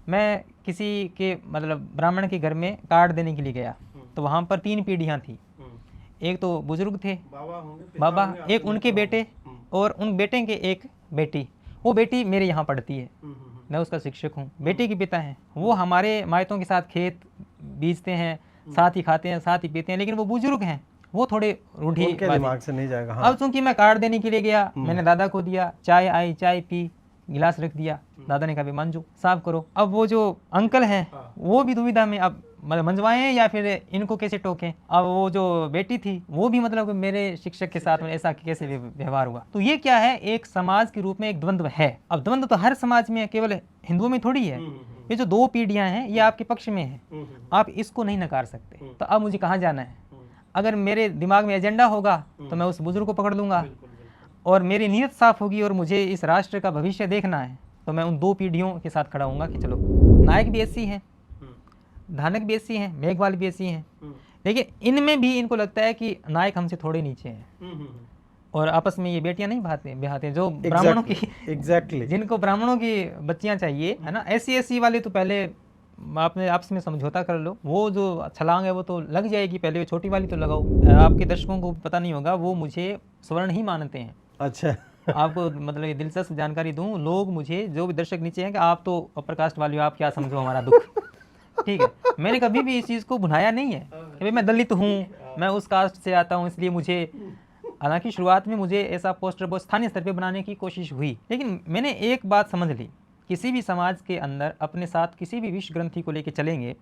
मैं किसी के मतलब ब्राह्मण के घर में कार्ड देने के लिए गया, तो वहाँ पर 3 पीढ़ियाँ थी। एक तो बुजुर्ग थे बाबा, एक उनके बेटे और उन बेटे के एक बेटी। वो बेटी मेरे यहाँ पढ़ती है, मैं उसका शिक्षक हूँ। बेटी के पिता हैं, वो हमारे मायतों के साथ खेत बीजते हैं, साथ ही खाते हैं, साथ ही पीते हैं, लेकिन वो बुजुर्ग हैं, वो थोड़े रूढ़ी दिमाग से नहीं जाएगा। हाँ। अब चूंकि मैं कार्ड देने के लिए गया, मैंने दादा को दिया, चाय आई, चाय पी, गिलास रख दिया, दादा ने कहा भी मंजू साफ करो। अब वो जो अंकल हैं वो भी दुविधा में, अब मतलब मंजवाएं या फिर इनको कैसे टोकें। अब वो जो बेटी थी वो भी मतलब मेरे शिक्षक के साथ में ऐसा कैसे व्यवहार हुआ। तो ये क्या है, एक समाज के रूप में एक द्वंद्व है। अब द्वंद्व तो हर समाज में है, केवल हिंदुओं में थोड़ी है। ये जो 2 पीढ़ियां हैं ये आपके पक्ष में है, आप इसको नहीं नकार सकते। तो अब मुझे कहाँ जाना है? अगर मेरे दिमाग में एजेंडा होगा तो मैं उस बुजुर्ग को पकड़ लूंगा, और मेरी नीयत साफ होगी और मुझे इस राष्ट्र का भविष्य देखना है तो मैं उन 2 पीढ़ियों के साथ खड़ा हूँगा कि चलो नायक भी ऐसी हैं, धानक भी ऐसी हैं, मेघवाल भी ऐसी हैं, लेकिन इनमें भी इनको लगता है कि नायक हमसे थोड़े नीचे हैं। और आपस में ये बेटियां नहीं बिहाते जो ब्राह्मणों की जिनको ब्राह्मणों की बच्चियां चाहिए है ना, ऐसी वाले तो पहले आपने आपस में समझौता कर लो, वो जो छलांग है वो तो लग जाएगी, पहले वो छोटी वाली तो लगाओ। आपके दर्शकों को पता नहीं होगा, वो मुझे स्वर्ण ही मानते हैं। अच्छा। आपको मतलब ये दिलचस्प जानकारी दूं, लोग मुझे, जो भी दर्शक नीचे हैं, कि आप तो अपर कास्ट वाले हो, आप क्या समझो हमारा दुख। ठीक है, मैंने कभी भी इस चीज़ को भुनाया नहीं है कि भाई मैं दलित हूँ, मैं उस कास्ट से आता हूँ इसलिए मुझे, हालांकि शुरुआत में मुझे ऐसा पोस्टर बहुत स्थानीय स्तर पे बनाने की कोशिश हुई, लेकिन मैंने एक बात समझ ली, किसी भी समाज के अंदर अपने साथ किसी भी विश्व ग्रंथि को लेकर चलेंगे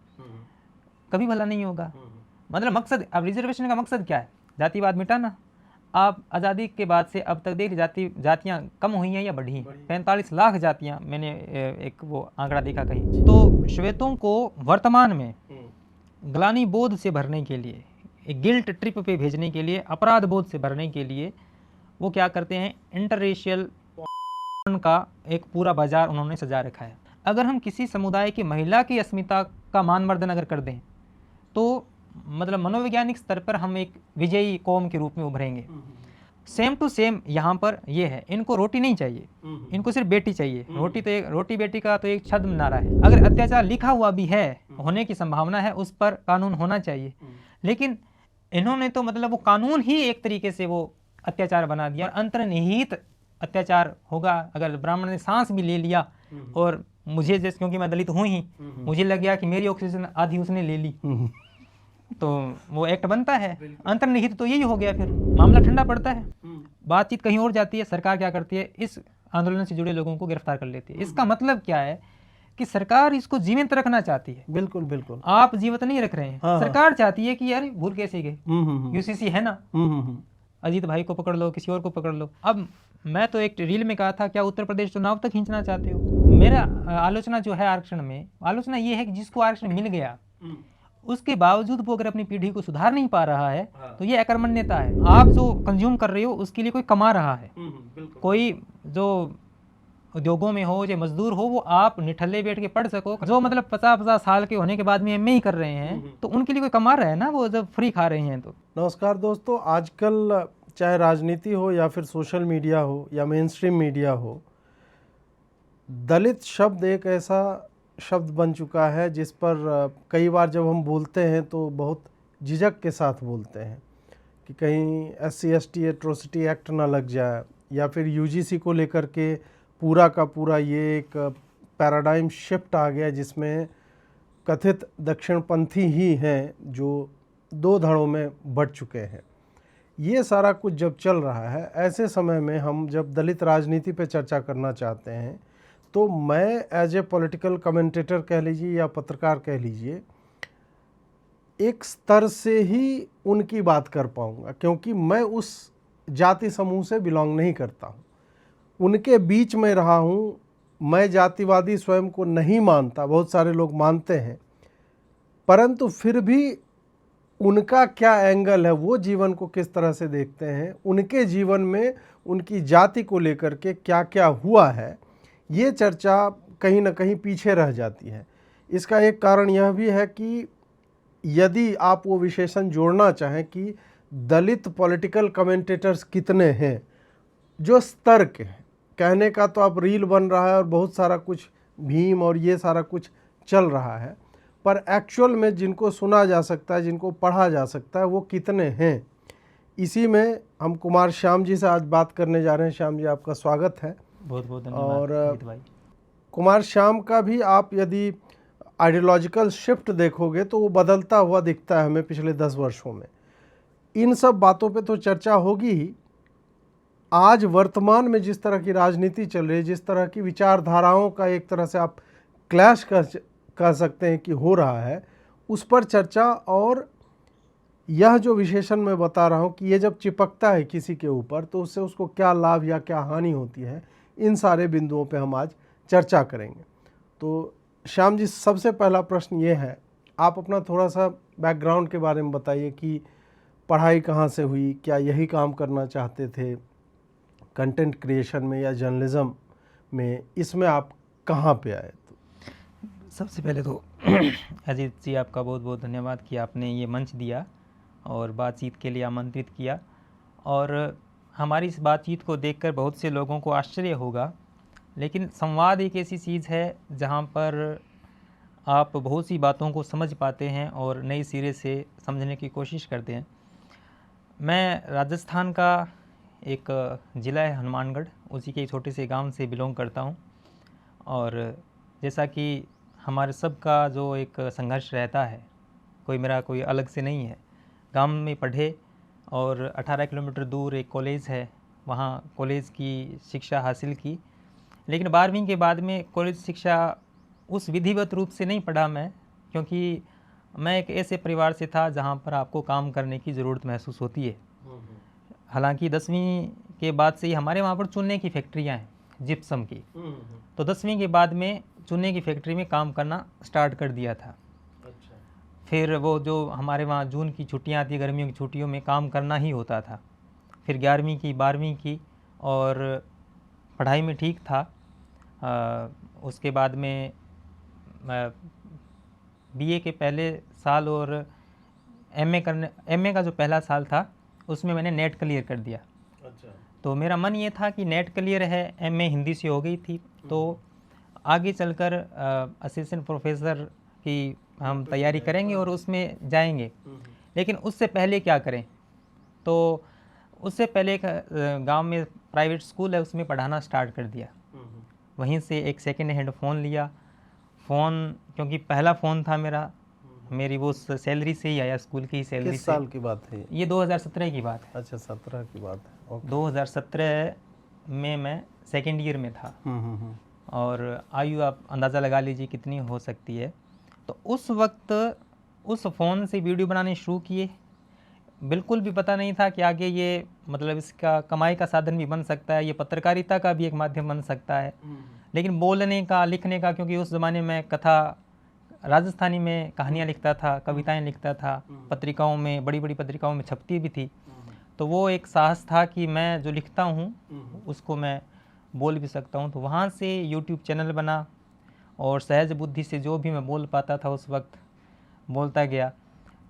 कभी भला नहीं होगा। मतलब मकसद, अब रिजर्वेशन का मकसद क्या है? जातिवाद मिटाना। आप आज़ादी के बाद से अब तक देख जातियाँ कम हुई हैं या बढ़ी हैं? 45 लाख जातियाँ, मैंने एक वो आंकड़ा देखा कहीं। तो श्वेतों को वर्तमान में ग्लानि बोध से भरने के लिए, एक गिल्ट ट्रिप पे भेजने के लिए, अपराध बोध से भरने के लिए वो क्या करते हैं, इंटररेशियल का एक पूरा बाजार उन्होंने सजा रखा है। अगर हम किसी समुदाय की महिला की अस्मिता का मानवर्धन अगर कर दें तो मतलब मनोवैज्ञानिक स्तर पर हम एक विजयी कौम के रूप में उभरेंगे। सेम टू सेम यहाँ पर ये है, इनको रोटी नहीं चाहिए, इनको सिर्फ बेटी चाहिए। रोटी बेटी का तो एक छद्म नारा है। अगर अत्याचार लिखा हुआ भी है, होने की संभावना है, उस पर कानून होना चाहिए, लेकिन इन्होंने तो मतलब वो कानून ही एक तरीके से वो अत्याचार बना दिया। अंतर्निहित अत्याचार होगा। अगर ब्राह्मण ने सांस भी ले लिया और मुझे, जैसे क्योंकि मैं दलित हूँ ही, मुझे लग गया कि मेरी ऑक्सीजन आधी उसने ले ली, तो वो एक्ट बनता है। अंतर्निहित तो यही हो गया, फिर मामला ठंडा पड़ता है, बातचीत कहीं और जाती है। सरकार क्या करती है, इस आंदोलन से जुड़े लोगों को गिरफ्तार कर लेती है। इसका मतलब क्या है कि सरकार इसको जीवित रखना चाहती है। बिल्कुल बिल्कुल, आप जीवित नहीं रख रहे हैं। हाँ, सरकार चाहती है कि यार भूल कैसे गए, यूसीसी है ना, अजीत भाई को पकड़ लो, किसी और को पकड़ लो। अब मैं तो एक रील में कहा था, क्या उत्तर प्रदेश चुनाव तक खींचना चाहते हो? मेरा आलोचना जो है आरक्षण में, आलोचना ये है कि जिसको आरक्षण मिल गया उसके बावजूद वो अगर अपनी पीढ़ी को सुधार नहीं पा रहा है तो ये अकर्मण्यता है। आप जो कंज्यूम कर रहे हो उसके लिए कोई कमा रहा है, कोई जो उद्योगों में हो या मजदूर हो, वो आप निठल्ले बैठ के पढ़ सको, जो मतलब 50-50 साल के होने के बाद में एमए ही कर रहे हैं, तो उनके लिए कोई कमा रहा है ना, वो जब फ्री खा रहे हैं। तो नमस्कार दोस्तों, आजकल चाहे राजनीति हो या फिर सोशल मीडिया हो या मेन स्ट्रीम मीडिया हो, दलित शब्द एक ऐसा शब्द बन चुका है जिस पर कई बार जब हम बोलते हैं तो बहुत झिझक के साथ बोलते हैं कि कहीं SC/ST एट्रोसिटी एक्ट ना लग जाए, या फिर UGC को लेकर के पूरा का पूरा ये एक पैराडाइम शिफ्ट आ गया जिसमें कथित दक्षिणपंथी ही हैं जो 2 धड़ों में बढ़ चुके हैं। ये सारा कुछ जब चल रहा है, ऐसे समय में हम जब दलित राजनीति पे चर्चा करना चाहते हैं तो मैं एज ए पॉलिटिकल कमेंटेटर कह लीजिए या पत्रकार कह लीजिए, एक स्तर से ही उनकी बात कर पाऊँगा, क्योंकि मैं उस जाति समूह से बिलोंग नहीं करता हूँ, उनके बीच में रहा हूँ। मैं जातिवादी स्वयं को नहीं मानता, बहुत सारे लोग मानते हैं, परंतु फिर भी उनका क्या एंगल है, वो जीवन को किस तरह से देखते हैं, उनके जीवन में उनकी जाति को लेकर के क्या क्या हुआ है, ये चर्चा कहीं ना कहीं पीछे रह जाती है। इसका एक कारण यह भी है कि यदि आप वो विशेषण जोड़ना चाहें कि दलित पॉलिटिकल कमेंटेटर्स कितने हैं जो स्तर के हैं, कहने का तो अब रील बन रहा है और बहुत सारा कुछ भीम और ये सारा कुछ चल रहा है, पर एक्चुअल में जिनको सुना जा सकता है, जिनको पढ़ा जा सकता है, वो कितने हैं? इसी में हम कुमार श्याम जी से आज बात करने जा रहे हैं। श्याम जी, आपका स्वागत है। बहुत बहुत धन्यवाद और अमित भाई। कुमार श्याम का भी आप यदि आइडियोलॉजिकल शिफ्ट देखोगे तो वो बदलता हुआ दिखता है हमें पिछले 10 वर्षों में। इन सब बातों पे तो चर्चा होगी ही। आज वर्तमान में जिस तरह की राजनीति चल रही है, जिस तरह की विचारधाराओं का एक तरह से आप क्लैश कह सकते हैं कि हो रहा है, उस पर चर्चा। और यह जो विशेषण मैं बता रहा हूँ कि ये जब चिपकता है किसी के ऊपर तो उससे उसको क्या लाभ या क्या हानि होती है, इन सारे बिंदुओं पे हम आज चर्चा करेंगे। तो श्याम जी, सबसे पहला प्रश्न ये है, आप अपना थोड़ा सा बैकग्राउंड के बारे में बताइए कि पढ़ाई कहाँ से हुई, क्या यही काम करना चाहते थे कंटेंट क्रिएशन में या जर्नलिज्म में, इसमें आप कहाँ पे आए? सबसे पहले तो अजीत जी, आपका बहुत बहुत धन्यवाद कि आपने ये मंच दिया और बातचीत के लिए आमंत्रित किया। और हमारी इस बातचीत को देखकर बहुत से लोगों को आश्चर्य होगा, लेकिन संवाद एक ऐसी चीज़ है जहाँ पर आप बहुत सी बातों को समझ पाते हैं और नई सिरे से समझने की कोशिश करते हैं। मैं राजस्थान का एक ज़िला है हनुमानगढ़, उसी के छोटे से गांव से बिलोंग करता हूं। और जैसा कि हमारे सब का जो एक संघर्ष रहता है, कोई अलग से नहीं है। गांव में पढ़े और 18 किलोमीटर दूर एक कॉलेज है, वहां कॉलेज की शिक्षा हासिल की। लेकिन 12वीं के बाद में कॉलेज शिक्षा उस विधिवत रूप से नहीं पढ़ा मैं, क्योंकि मैं एक ऐसे परिवार से था जहां पर आपको काम करने की ज़रूरत महसूस होती है। हालांकि 10वीं के बाद से ही हमारे वहाँ पर चूने की फैक्ट्रियाँ हैं जिप्सम की, तो 10वीं के बाद में चूने की फैक्ट्री में काम करना स्टार्ट कर दिया था। अच्छा। फिर वो जो हमारे वहाँ जून की छुट्टियाँ आती, गर्मियों की छुट्टियों में काम करना ही होता था। फिर 11वीं की, 12वीं की, और पढ़ाई में ठीक था। उसके बाद में बीए के पहले साल और एमए का जो पहला साल था उसमें मैंने नेट क्लियर कर दिया। अच्छा। तो मेरा मन ये था कि नेट क्लियर है, एमए हिंदी से हो गई थी, तो आगे चलकर असिस्टेंट प्रोफेसर की हम तैयारी करेंगे और उसमें जाएंगे। लेकिन उससे पहले क्या करें, तो उससे पहले एक गांव में प्राइवेट स्कूल है, उसमें पढ़ाना स्टार्ट कर दिया। वहीं से एक सेकेंड हैंड फ़ोन लिया। फ़ोन क्योंकि पहला फ़ोन था मेरा, मेरी वो सैलरी से ही आया, स्कूल की सैलरी से। किस साल की बात है ये 2017 की बात है। अच्छा, 17 की बात है। ओके। 2017 में मैं सेकेंड ईयर में था। और आयु आप अंदाज़ा लगा लीजिए कितनी हो सकती है। तो उस वक्त उस फ़ोन से वीडियो बनाने शुरू किए। बिल्कुल भी पता नहीं था कि आगे ये मतलब इसका कमाई का साधन भी बन सकता है, ये पत्रकारिता का भी एक माध्यम बन सकता है। लेकिन बोलने का, लिखने का, क्योंकि उस ज़माने में कथा, राजस्थानी में कहानियाँ लिखता था, कविताएं लिखता था, पत्रिकाओं में, बड़ी बड़ी पत्रिकाओं में छपती भी थी। तो वो एक साहस था कि मैं जो लिखता हूँ उसको मैं बोल भी सकता हूँ। तो वहाँ से यूट्यूब चैनल बना और सहज बुद्धि से जो भी मैं बोल पाता था उस वक्त बोलता गया।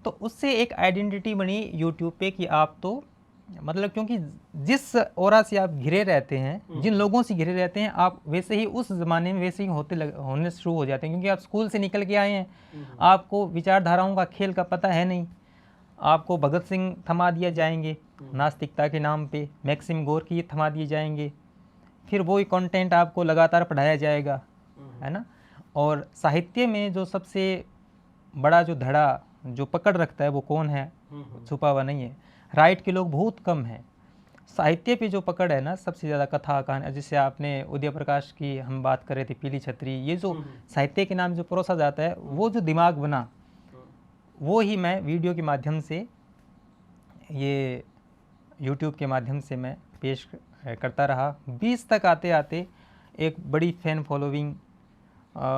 तो उससे एक आइडेंटिटी बनी यूट्यूब पे कि आप तो मतलब, क्योंकि जिस ओरा से आप घिरे रहते हैं, जिन लोगों से घिरे रहते हैं, आप वैसे ही उस ज़माने में वैसे ही होने शुरू हो जाते हैं। क्योंकि आप स्कूल से निकल के आए हैं, आपको विचारधाराओं का खेल का पता है नहीं। आपको भगत सिंह थमा दिए जाएंगे नास्तिकता के नाम पे, मैक्सिम गोर्की थमा दिए जाएंगे, फिर वही कंटेंट आपको लगातार पढ़ाया जाएगा, है ना। और साहित्य में जो सबसे बड़ा जो धड़ा जो पकड़ रखता है वो कौन है, छुपा हुआ नहीं है। राइट के लोग बहुत कम हैं। साहित्य पे जो पकड़ है ना, सबसे ज़्यादा कथा कहानी, जैसे आपने उदय प्रकाश की हम बात कर रहे थे, पीली छतरी, ये जो साहित्य के नाम जो परोसा जाता है, वो जो दिमाग बना, वो ही मैं वीडियो के माध्यम से, ये यूट्यूब के माध्यम से मैं पेश करता रहा। 20 तक आते आते एक बड़ी फैन फॉलोइंग,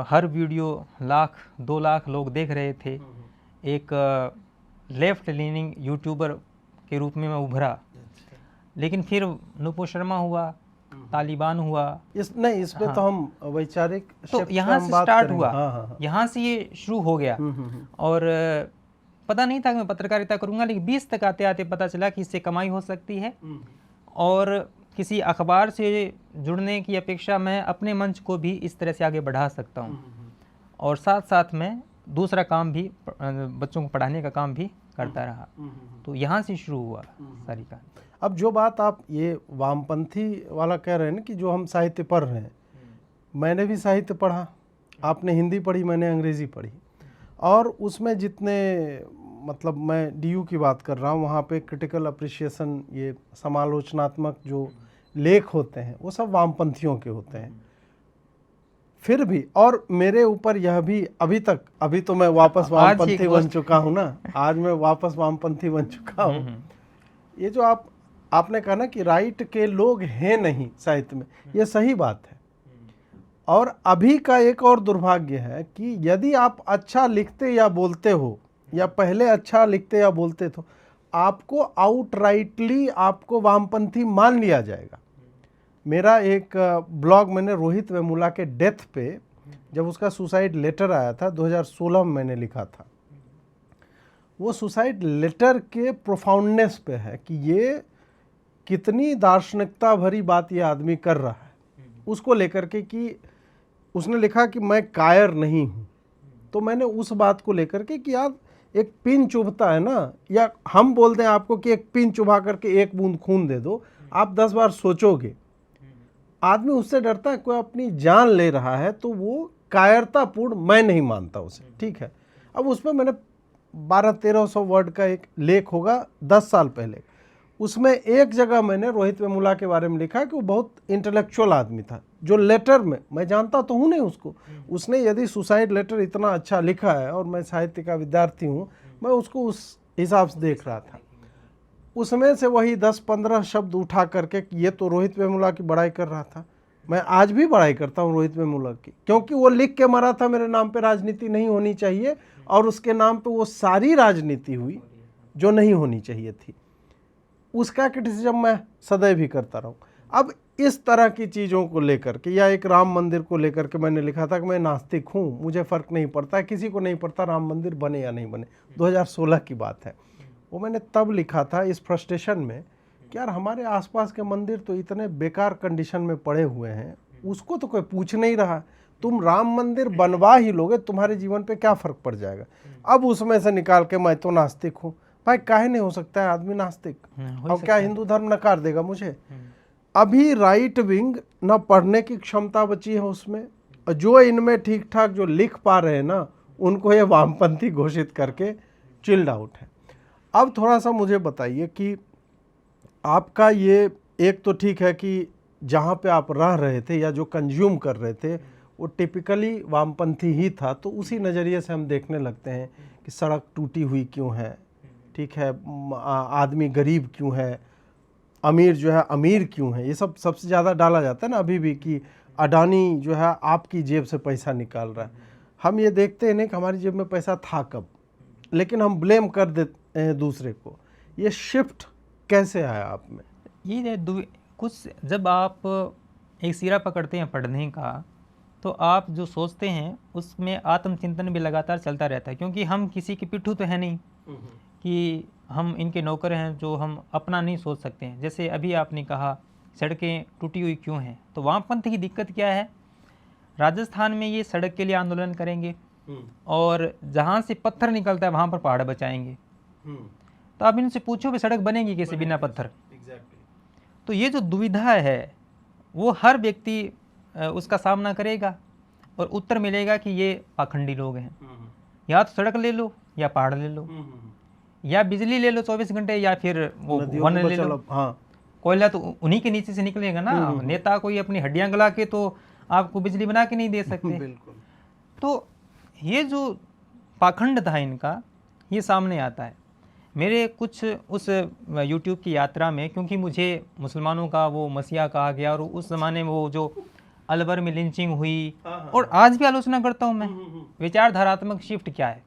हर वीडियो 1 लाख 2 लाख लोग देख रहे थे। एक लेफ्ट लीनिंग यूट्यूबर के रूप में मैं उभरा। लेकिन फिर नुपुर शर्मा हुआ, तालिबान हुआ, इस पे हाँ। तो हम वैचारिक, तो यहाँ से स्टार्ट हुआ। यहाँ से ये शुरू हो गया। और पता नहीं था कि मैं पत्रकारिता करूँगा, लेकिन 20 तक आते आते पता चला कि इससे कमाई हो सकती है। और किसी अखबार से जुड़ने की अपेक्षा मैं अपने मंच को भी इस तरह से आगे बढ़ा सकता हूँ, और साथ साथ मैं दूसरा काम भी बच्चों को पढ़ाने का काम भी करता रहा। तो यहाँ से शुरू हुआ सारी कहानी। अब जो बात आप ये वामपंथी वाला कह रहे हैं ना कि जो हम साहित्य पढ़ रहे हैं, मैंने भी साहित्य पढ़ा, आपने हिंदी पढ़ी, मैंने अंग्रेज़ी पढ़ी, और उसमें जितने मतलब मैं डीयू की बात कर रहा हूँ, वहाँ पे क्रिटिकल अप्रिशिएशन, ये समालोचनात्मक जो लेख होते हैं वो सब वामपंथियों के होते हैं। फिर भी, और मेरे ऊपर यह भी अभी तो मैं वापस वामपंथी बन चुका हूँ ना, आज मैं वापस वामपंथी बन चुका हूँ। ये जो आपने कहा ना कि राइट के लोग हैं नहीं साहित्य में, ये सही बात है। और अभी का एक और दुर्भाग्य है कि यदि आप अच्छा लिखते या बोलते हो, या पहले अच्छा लिखते या बोलते तो आपको आउटराइटली आपको वामपंथी मान लिया जाएगा। मेरा एक ब्लॉग मैंने रोहित वेमुला के डेथ पे, जब उसका सुसाइड लेटर आया था 2016 में मैंने लिखा था, वो सुसाइड लेटर के प्रोफाउंडनेस पे है कि ये कितनी दार्शनिकता भरी बात ये आदमी कर रहा है, उसको लेकर के कि उसने लिखा कि मैं कायर नहीं हूँ। तो मैंने उस बात को लेकर के कि यार एक पिन चुभता है ना, या हम बोलते हैं आपको कि एक पिन चुभा करके एक बूंद खून दे दो, आप 10 बार सोचोगे। आदमी उससे डरता है, कोई अपनी जान ले रहा है तो वो कायरतापूर्ण, मैं नहीं मानता उसे, ठीक है। अब उसमें मैंने 1200-1300 वर्ड का एक लेख होगा 10 साल पहले, उसमें एक जगह मैंने रोहित वेमुला के बारे में लिखा कि वो बहुत इंटेलेक्चुअल आदमी था, जो लेटर में, मैं जानता तो हूँ नहीं उसको, उसने यदि सुसाइड लेटर इतना अच्छा लिखा है और मैं साहित्य का विद्यार्थी हूँ, मैं उसको उस हिसाब से देख रहा था। उसमें से वही 10-15 शब्द उठा करके, ये तो रोहित वेमुला की बड़ाई कर रहा था। मैं आज भी बड़ाई करता हूँ रोहित वेमुला की, क्योंकि वो लिख के मरा था मेरे नाम पे राजनीति नहीं होनी चाहिए, और उसके नाम पे वो सारी राजनीति हुई जो नहीं होनी चाहिए थी। उसका क्रिटिसिज्म मैं सदैव भी करता रहूँ। अब इस तरह की चीज़ों को लेकर के, या एक राम मंदिर को लेकर के मैंने लिखा था कि मैं नास्तिक हूँ, मुझे फ़र्क नहीं पड़ता, किसी को नहीं पड़ता राम मंदिर बने या नहीं बने, 2016 की बात है। वो मैंने तब लिखा था इस फ्रस्ट्रेशन में कि यार हमारे आसपास के मंदिर तो इतने बेकार कंडीशन में पड़े हुए हैं, उसको तो कोई पूछ नहीं रहा, तुम राम मंदिर बनवा ही लोगे, तुम्हारे जीवन पे क्या फ़र्क पड़ जाएगा। अब उसमें से निकाल के मैं तो नास्तिक हूँ। भाई काहे नहीं हो सकता है आदमी नास्तिक? अब क्या हिंदू धर्म नकार देगा मुझे? अभी राइट विंग न पढ़ने की क्षमता बची है उसमें, और जो इनमें ठीक ठाक जो लिख पा रहे हैं ना, उनको ये वामपंथी घोषित करके चिल्ड आउट है। अब थोड़ा सा मुझे बताइए कि आपका ये, एक तो ठीक है कि जहाँ पे आप रह रहे थे या जो कंज्यूम कर रहे थे वो टिपिकली वामपंथी ही था, तो उसी नज़रिए से हम देखने लगते हैं कि सड़क टूटी हुई क्यों है, ठीक है, आदमी गरीब क्यों है, अमीर जो है अमीर क्यों है, ये सब सबसे ज़्यादा डाला जाता है ना अभी भी, कि अडानी जो है आपकी जेब से पैसा निकाल रहा है। हम ये देखते हैं नहीं कि हमारी जेब में पैसा था कब, लेकिन हम ब्लेम कर देते हैं दूसरे को। ये शिफ्ट कैसे आया आप में? ये कुछ, जब आप एक सिरा पकड़ते हैं पढ़ने का, तो आप जो सोचते हैं उसमें आत्मचिंतन भी लगातार चलता रहता है, क्योंकि हम किसी के पिट्ठू तो है नहीं कि हम इनके नौकर हैं जो हम अपना नहीं सोच सकते हैं। जैसे अभी आपने कहा सड़कें टूटी हुई क्यों हैं, तो वामपंथ की दिक्कत क्या है? राजस्थान में ये सड़क के लिए आंदोलन करेंगे और जहाँ से पत्थर निकलता है वहाँ पर पहाड़ बचाएंगे। तो आप इनसे पूछो भी सड़क बनेगी कैसे बिना पत्थर? तो ये जो दुविधा है वो हर व्यक्ति उसका सामना करेगा और उत्तर मिलेगा कि ये पाखंडी लोग हैं। या तो सड़क ले लो, या पहाड़ ले लो, या बिजली ले लो 24 घंटे, या फिर वो वन ले लो। हाँ, कोयला तो उन्हीं के नीचे से निकलेगा ना। नेता कोई अपनी हड्डियां गला के तो आपको बिजली बना के नहीं दे सकते। बिल्कुल। तो ये जो पाखंड था इनका, ये सामने आता है। मेरे कुछ उस यूट्यूब की यात्रा में, क्योंकि मुझे मुसलमानों का वो मसीहा कहा गया, और उस ज़माने में वो जो अलवर में लिंचिंग हुई, और आज भी आलोचना करता हूँ मैं। विचारधारात्मक शिफ्ट क्या है?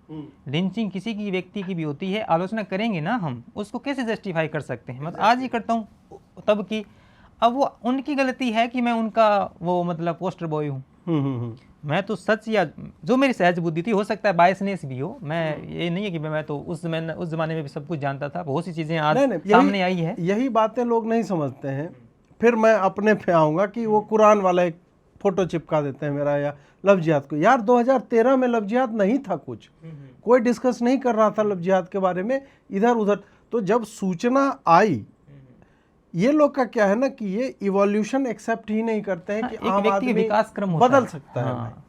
लिंचिंग किसी की व्यक्ति की भी होती है, आलोचना करेंगे ना हम, उसको कैसे जस्टिफाई कर सकते हैं? मतलब आज ही करता हूँ तब की। अब वो उनकी गलती है कि मैं उनका वो मतलब पोस्टर बॉय हूँ। मैं तो सच, या जो मेरी सहज बुद्धि थी, हो सकता है बायसनेस भी हो, मैं ये नहीं है कि मैं तो उस ज़माने में भी सब कुछ जानता था, बहुत सी चीज़ें आज सामने आई है। यही बातें लोग नहीं समझते हैं। फिर मैं अपने पे आऊँगा कि वो कुरान वाला एक फ़ोटो चिपका देते हैं मेरा, या लव जिहाद को। यार 2013 में लव जिहाद नहीं था, कुछ कोई डिस्कस नहीं कर रहा था लव जिहाद के बारे में इधर उधर। तो जब सूचना आई, ये लोग का क्या है ना कि ये इवोल्यूशन एक्सेप्ट ही नहीं करते हैं कि एक आम व्यक्ति आदमी विकास क्रम होता बदल है। सकता है हाँ। भाई,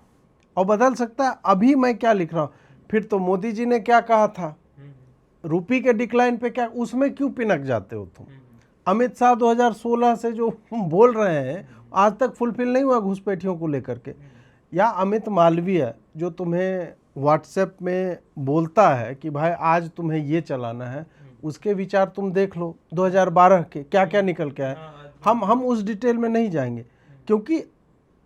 और बदल सकता है। अभी मैं क्या लिख रहा हूँ, फिर तो मोदी जी ने क्या कहा था, रूपी के डिक्लाइन पे क्या, उसमें क्यों पिनक जाते हो तुम? अमित शाह 2016 से जो बोल रहे हैं आज तक फुलफिल नहीं हुआ घुसपैठियों को लेकर के। या अमित मालवीय जो तुम्हें व्हाट्सएप में बोलता है कि भाई आज तुम्हें ये चलाना है, उसके विचार तुम देख लो 2012 के क्या क्या निकल के आए। हम उस डिटेल में नहीं जाएंगे, क्योंकि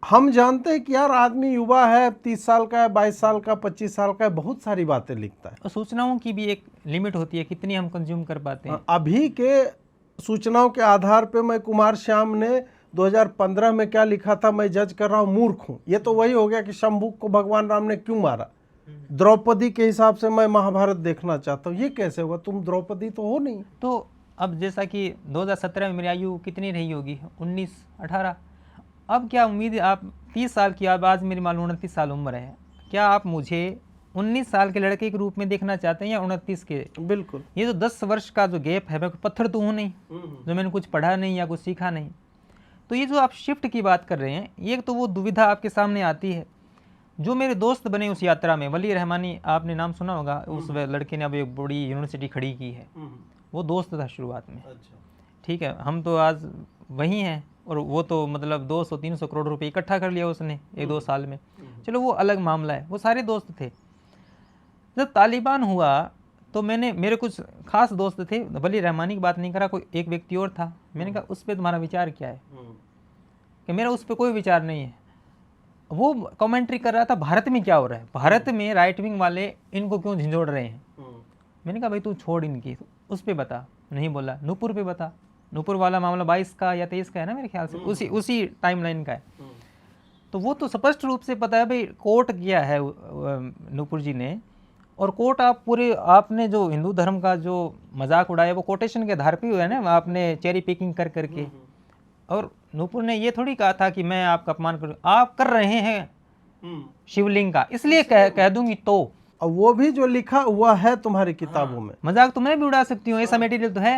हम जानते हैं कि यार आदमी युवा है, 30 साल का है, 22 साल का, 25 साल का है, बहुत सारी बातें लिखता है। और सूचनाओं की भी एक लिमिट होती है, कितनी हम कंज्यूम कर पाते हैं। अभी के सूचनाओं के आधार पे मैं कुमार श्याम ने 2015 में क्या लिखा था मैं जज कर रहा हूँ, मूर्ख हूँ। ये तो वही हो गया कि शंभू को भगवान राम ने क्यों मारा। द्रौपदी के हिसाब से मैं महाभारत देखना चाहता हूँ, ये कैसे होगा? तुम द्रौपदी तो हो नहीं। तो अब जैसा कि 2017 में मेरी आयु कितनी रही होगी, 19 18। अब क्या उम्मीद है, आप 30 साल की, अब आज मेरी मालूम 29 साल उम्र है, क्या आप मुझे 19 साल के लड़के के रूप में देखना चाहते हैं या 29 के? बिल्कुल। ये जो 10 वर्ष का जो गैप है, मैं पत्थर तो हूँ नहीं जो मैंने कुछ पढ़ा नहीं या कुछ सीखा नहीं। तो ये जो आप शिफ्ट की बात कर रहे हैं, ये तो वो दुविधा आपके सामने आती है। जो मेरे दोस्त बने उस यात्रा में, वली रहमानी आपने नाम सुना होगा, उस लड़के ने अब एक बड़ी यूनिवर्सिटी खड़ी की है, वो दोस्त था शुरुआत में। ठीक है, हम तो आज वही हैं, और वो तो मतलब 200-300 करोड़ रुपए इकट्ठा कर लिया उसने 1-2 साल में। चलो वो अलग मामला है, वो सारे दोस्त थे। जब तालिबान हुआ तो मेरे कुछ खास दोस्त थे, वली रहमानी की बात नहीं करा, कोई एक व्यक्ति और था। मैंने कहा उस पर तुम्हारा विचार क्या है? कि मेरा उस पर कोई विचार नहीं है। वो कमेंट्री कर रहा था भारत में क्या हो रहा है, भारत में राइट विंग वाले इनको क्यों झंझोड़ रहे हैं। मैंने कहा भाई तू छोड़ इनकी, उस पर बता। नहीं बोला, नूपुर पे बता। नूपुर वाला मामला 22 का या 23 का है ना मेरे ख्याल से, उसी टाइमलाइन का है। तो वो तो स्पष्ट रूप से पता है भाई कोर्ट किया है नूपुर जी ने। और कोर्ट आपने जो हिंदू धर्म का जो मजाक उड़ाया वो कोटेशन के आधार पे हुआ है ना, आपने चेरी पिकिंग कर करके। और नूपुर ने ये थोड़ी कहा था कि मैं आपका अपमान करूँ, आप कर रहे हैं शिवलिंग का, इसलिए कह दूंगी। तो और वो भी जो लिखा हुआ है तुम्हारी किताबों में, मजाक तो मैं भी उड़ा सकती हूँ, ऐसा मटेरियल तो है।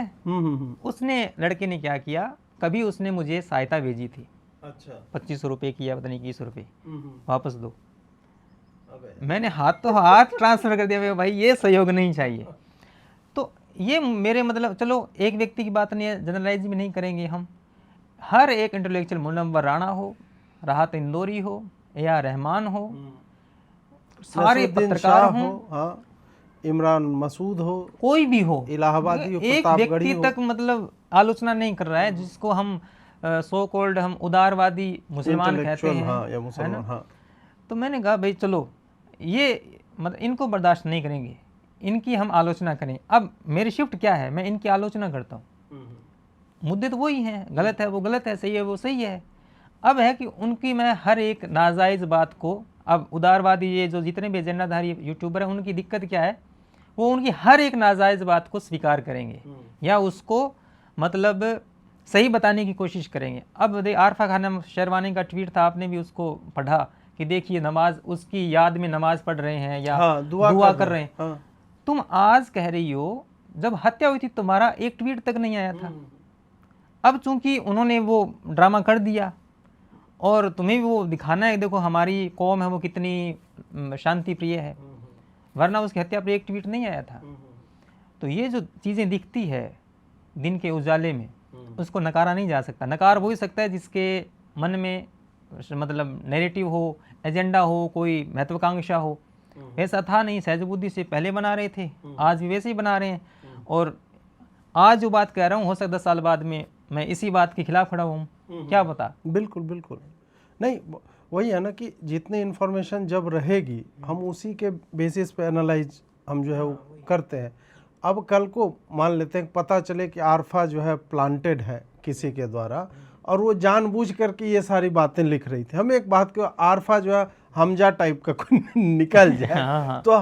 उसने, लड़के ने क्या किया, कभी उसने मुझे सहायता भेजी थी, अच्छा 2500 रुपये की या पता नहीं 21 रुपये, वापस दो। मैंने हाथ ट्रांसफर कर दिया, भाई ये सहयोग नहीं चाहिए। तो ये मेरे मतलब, चलो एक व्यक्ति की बात नहीं है, जनरलाइज भी नहीं करेंगे हम। हर एक इंटेलेक्चुअल, मुनव्वर राणा हो, राहत इंदौरी हो, या रहमान हो, सारे पत्रकार हो, हाँ, इमरान मसूद हो, कोई भी हो, इलाहाबादी हो, एक व्यक्ति तक मतलब आलोचना नहीं कर रहा है जिसको हम सो कॉल्ड हम उदारवादी मुसलमान कहते हैं, हाँ, या मुसलमान, हाँ। तो मैंने कहा भाई चलो ये मतलब इनको बर्दाश्त नहीं करेंगे, इनकी हम आलोचना करें। अब मेरी शिफ्ट क्या है, मैं इनकी आलोचना करता हूँ। मुद्दे तो वही हैं, गलत है वो गलत है, सही है वो सही है। अब है कि उनकी मैं हर एक नाजायज़ बात को, अब उदारवादी ये जो जितने भी एजेंडाधारी यूट्यूबर हैं उनकी दिक्कत क्या है, वो उनकी हर एक नाजायज़ बात को स्वीकार करेंगे या उसको मतलब सही बताने की कोशिश करेंगे। अब आरफा खानम शेरवानी का ट्वीट था, आपने भी उसको पढ़ा कि देखिए नमाज, उसकी याद में नमाज पढ़ रहे हैं या दुआ कर रहे हैं। हाँ। तुम आज कह रही हो जब हत्या हुई थी तुम्हारा एक ट्वीट तक नहीं आया था। अब चूंकि उन्होंने वो ड्रामा कर दिया और तुम्हें भी वो दिखाना है, देखो हमारी कौम है वो कितनी शांति प्रिय है, वरना उसकी हत्या पर एक ट्वीट नहीं आया था। तो ये जो चीज़ें दिखती है दिन के उजाले में, उसको नकारा नहीं जा सकता। नकार हो ही सकता है जिसके मन में मतलब नैरेटिव हो, एजेंडा हो, कोई महत्वाकांक्षा हो। ऐसा था नहीं, सहजबुद्धि से पहले बना रहे थे, आज भी वैसे ही बना रहे हैं। और आज जो बात कह रहा हूँ हो सकता 10 साल बाद में मैं इसी बात के खिलाफ खड़ा हूँ, क्या पता। बिल्कुल बिल्कुल नहीं, वही है ना कि जितनी इन्फॉर्मेशन जब रहेगी हम उसी के बेसिस पे एनालाइज हम जो है वो करते हैं। अब कल को मान लेते हैं पता चले कि आरफा जो है प्लांटेड है किसी के द्वारा और वो जानबूझ करके ये सारी बातें लिख रही थी। हम एक बात को, आरफा जो है हमजा टाइप का कोई निकल जाए तो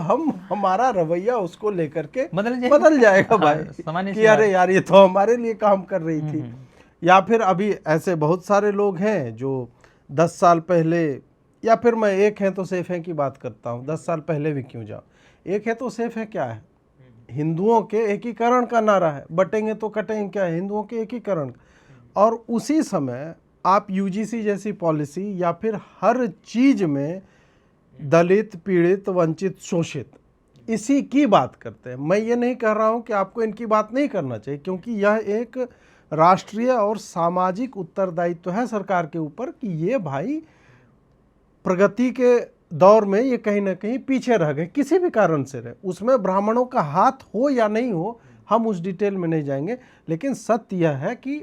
हमारा रवैया उसको लेकर के बदल जाएगा भाई कि अरे यार ये तो हमारे लिए काम कर रही थी। या फिर अभी ऐसे बहुत सारे लोग हैं जो 10 साल पहले, या फिर मैं एक है तो सेफ है की बात करता हूँ, 10 साल पहले भी क्यों जाऊँ, एक है तो सेफ है क्या है, हिंदुओं के एकीकरण का नारा है, बटेंगे तो कटेंगे क्या है, हिंदुओं के एकीकरण। और उसी समय आप यूजीसी जैसी पॉलिसी या फिर हर चीज में दलित, पीड़ित, वंचित, शोषित, इसी की बात करते हैं। मैं ये नहीं कह रहा हूं कि आपको इनकी बात नहीं करना चाहिए, क्योंकि यह एक राष्ट्रीय और सामाजिक उत्तरदायित्व है सरकार के ऊपर कि ये भाई प्रगति के दौर में ये कहीं ना कहीं पीछे रह गए, किसी भी कारण से रहे, उसमें ब्राह्मणों का हाथ हो या नहीं हो, हम उस डिटेल में नहीं जाएंगे। लेकिन सत्य यह है कि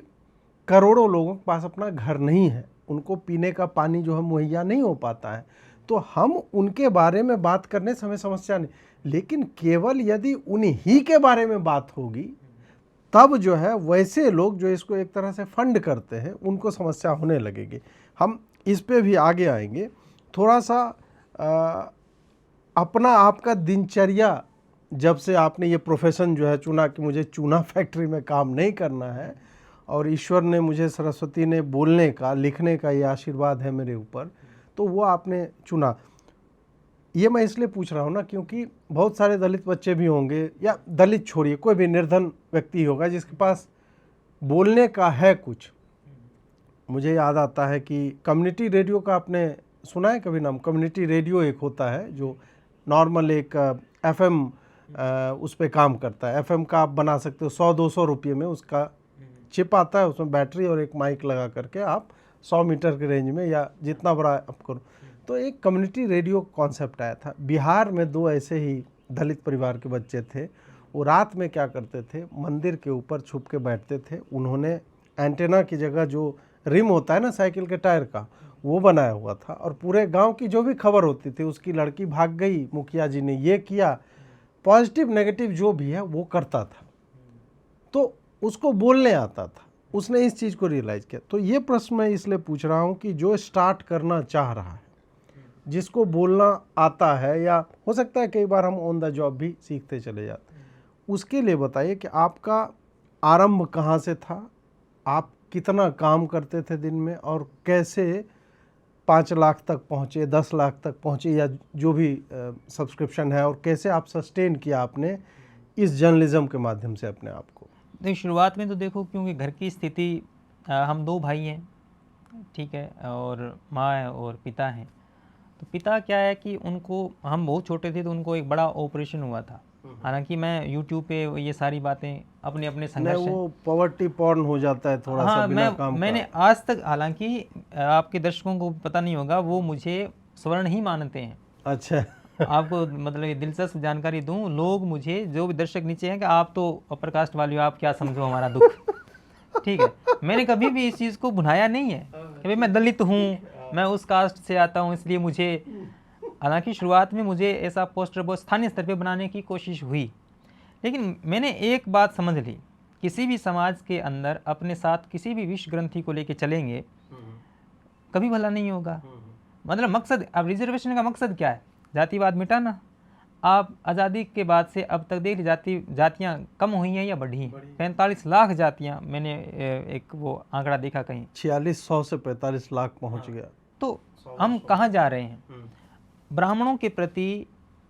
करोड़ों लोगों के पास अपना घर नहीं है, उनको पीने का पानी जो है मुहैया नहीं हो पाता है, तो हम उनके बारे में बात करने से हमें समस्या नहीं, लेकिन केवल यदि उन्हीं के बारे में बात होगी तब जो है वैसे लोग जो इसको एक तरह से फंड करते हैं उनको समस्या होने लगेगी। हम इस पे भी आगे आएंगे। थोड़ा सा अपना आपका दिनचर्या, जब से आपने ये प्रोफेशन जो है चुना कि मुझे चूना फैक्ट्री में काम नहीं करना है और ईश्वर ने मुझे, सरस्वती ने बोलने का, लिखने का ये आशीर्वाद है मेरे ऊपर, तो वो आपने चुना। ये मैं इसलिए पूछ रहा हूँ ना क्योंकि बहुत सारे दलित बच्चे भी होंगे, या दलित छोड़िए, कोई भी निर्धन व्यक्ति होगा जिसके पास बोलने का है कुछ। मुझे याद आता है कि कम्युनिटी रेडियो का आपने सुना है कभी नाम? कम्युनिटी रेडियो एक होता है जो नॉर्मल एक एफएम उस पर काम करता है। एफएम का आप बना सकते हो 100-200 रुपये में, उसका चिप आता है, उसमें बैटरी और एक माइक लगा करके आप 100 मीटर के रेंज में या जितना बड़ा आप करो। तो एक कम्युनिटी रेडियो कॉन्सेप्ट आया था। बिहार में 2 ऐसे ही दलित परिवार के बच्चे थे, वो रात में क्या करते थे, मंदिर के ऊपर छुप के बैठते थे। उन्होंने एंटेना की जगह जो रिम होता है ना साइकिल के टायर का, वो बनाया हुआ था, और पूरे गांव की जो भी खबर होती थी, उसकी लड़की भाग गई, मुखिया जी ने ये किया, पॉजिटिव नेगेटिव जो भी है वो करता था, तो उसको बोलने आता था। उसने इस चीज़ को रियलाइज़ किया। तो ये प्रश्न मैं इसलिए पूछ रहा हूँ कि जो स्टार्ट करना चाह रहा है, जिसको बोलना आता है, या हो सकता है कई बार हम ऑन द जॉब भी सीखते चले जाते हैं, उसके लिए बताइए कि आपका आरंभ कहाँ से था, आप कितना काम करते थे दिन में, और कैसे 5 लाख तक पहुँचे, 10 लाख तक पहुँचे, या जो भी सब्सक्रिप्शन है, और कैसे आप सस्टेन किया आपने इस जर्नलिज्म के माध्यम से अपने आप को? नहीं, शुरुआत में तो देखो, क्योंकि घर की स्थिति, हम 2 भाई हैं, ठीक है, और माँ है और पिता हैं। तो पिता क्या है कि उनको, हम बहुत छोटे थे तो उनको एक बड़ा ऑपरेशन हुआ था। हालांकि मैं यूट्यूब पे ये सारी बातें अपने अपने संघर्ष, वो पॉवर्टी पॉर्न हो जाता है थोड़ा सा बिना काम मैंने का। आज तक, हालांकि आपके दर्शकों को पता नहीं होगा, वो मुझे स्वर्ण ही मानते हैं। अच्छा। आपको मतलब ये दिलचस्प जानकारी दूं, लोग मुझे, जो भी दर्शक नीचे हैं, कि आप तो अपर कास्ट वाले हो, आप क्या समझो हमारा दुख। ठीक है, मैंने कभी भी इस चीज़ को भुनाया नहीं है कि भाई मैं दलित हूँ, मैं उस कास्ट से आता हूँ इसलिए मुझे। हालांकि शुरुआत में मुझे ऐसा पोस्टर बहुत स्थानीय स्तर पे बनाने की कोशिश हुई, लेकिन मैंने एक बात समझ ली, किसी भी समाज के अंदर अपने साथ किसी भी विश्व ग्रंथि को लेके चलेंगे, कभी भला नहीं होगा। मतलब मकसद, अब रिजर्वेशन का मकसद क्या है? जातिवाद मिटाना। आप आज़ादी के बाद से अब तक देख जातियाँ कम हुई हैं या बढ़ी हैं? 45 लाख जातियाँ, मैंने एक वो आंकड़ा देखा कहीं, 4600 से 45 लाख पहुंच गया। तो हम कहाँ जा रहे हैं? ब्राह्मणों के प्रति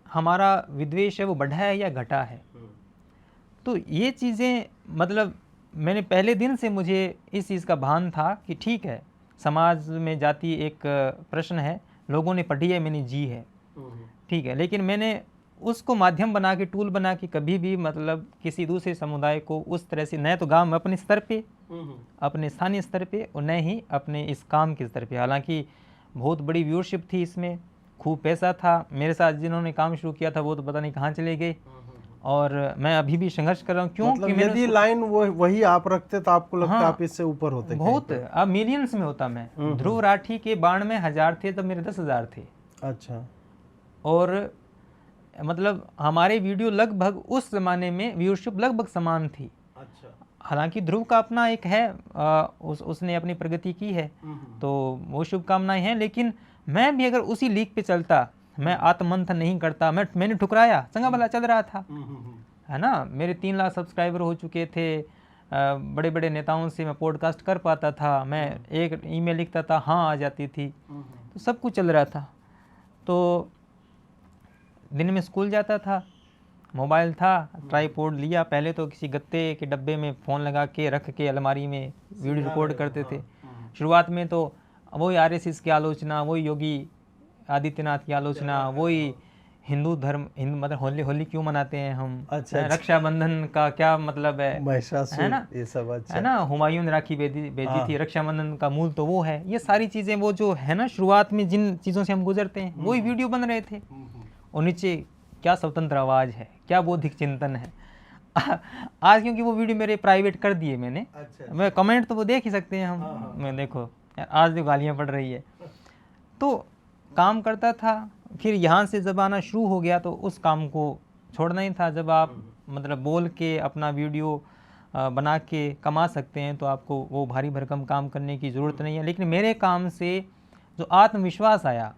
हमारा विद्वेष है वो बढ़ा है या घटा है? तो ये चीज़ें, मतलब मैंने पहले दिन से मुझे इस चीज़ का भान था कि ठीक है, समाज में जाति एक प्रश्न है, लोगों ने पढ़ी है, मैंने जी है, ठीक है, लेकिन मैंने उसको माध्यम बना के, टूल बना के कभी भी मतलब किसी दूसरे समुदाय को उस तरह से, न तो गांव में अपने स्तर पे, अपने स्थानीय स्तर पे, और न ही अपने इस काम के स्तर पे। हालांकि बहुत बड़ी व्यूअरशिप थी इसमें, खूब पैसा था। मेरे साथ जिन्होंने काम शुरू किया था वो तो पता नहीं कहाँ चले गए, और मैं अभी भी संघर्ष कर रहा हूँ। क्यों? मतलब यदि लाइन वही आप रखते तो आपको लगता है आप इससे ऊपर होते? बहुत, अब मिलियंस में होता मैं। ध्रुव राठी के बाण में 1000 थे, तब मेरे 10,000 थे। अच्छा। और मतलब हमारे वीडियो लगभग उस जमाने में व्यूअरशिप लगभग समान थी। अच्छा। हालांकि ध्रुव का अपना एक है, उसने अपनी प्रगति की है, तो वो शुभकामनाएं हैं, लेकिन मैं भी अगर उसी लीग पे चलता, मैं आत्ममंथन नहीं करता, मैंने ठुकराया, चंगा भला चल रहा था, है ना। मेरे 3 लाख सब्सक्राइबर हो चुके थे, बड़े बड़े नेताओं से मैं पॉडकास्ट कर पाता था, मैं एक ईमेल लिखता था, हाँ आ जाती थी, तो सब कुछ चल रहा था। तो दिन में स्कूल जाता था, मोबाइल था, ट्राईपोड लिया, पहले तो किसी गत्ते के डब्बे में फ़ोन लगा के रख के अलमारी में वीडियो रिकॉर्ड करते थे। शुरुआत में तो वही आरएसएस की आलोचना, वही योगी आदित्यनाथ की आलोचना, वही हिंदू धर्म, हिंदू मतलब होली क्यों मनाते हैं हम, अच्छा। रक्षाबंधन का क्या मतलब है ना, ये सब अच्छा है ना, हुमायूं ने राखी भेजी थी, रक्षाबंधन का मूल तो वो है। ये सारी चीज़ें वो जो है ना, शुरुआत में जिन चीज़ों से हम गुजरते हैं वही वीडियो बन रहे थे। और नीचे क्या स्वतंत्र आवाज़ है, क्या बौद्धिक चिंतन है। आज क्योंकि वो वीडियो मेरे प्राइवेट कर दिए मैंने, मैं कमेंट तो वो देख ही सकते हैं हम। मैं देखो आज भी गालियाँ पड़ रही है। तो काम करता था, फिर यहाँ से जब आना शुरू हो गया तो उस काम को छोड़ना ही था। जब आप मतलब बोल के अपना वीडियो बना के कमा सकते हैं तो आपको वो भारी भरकम काम करने की ज़रूरत नहीं है। लेकिन मेरे काम से जो आत्मविश्वास आया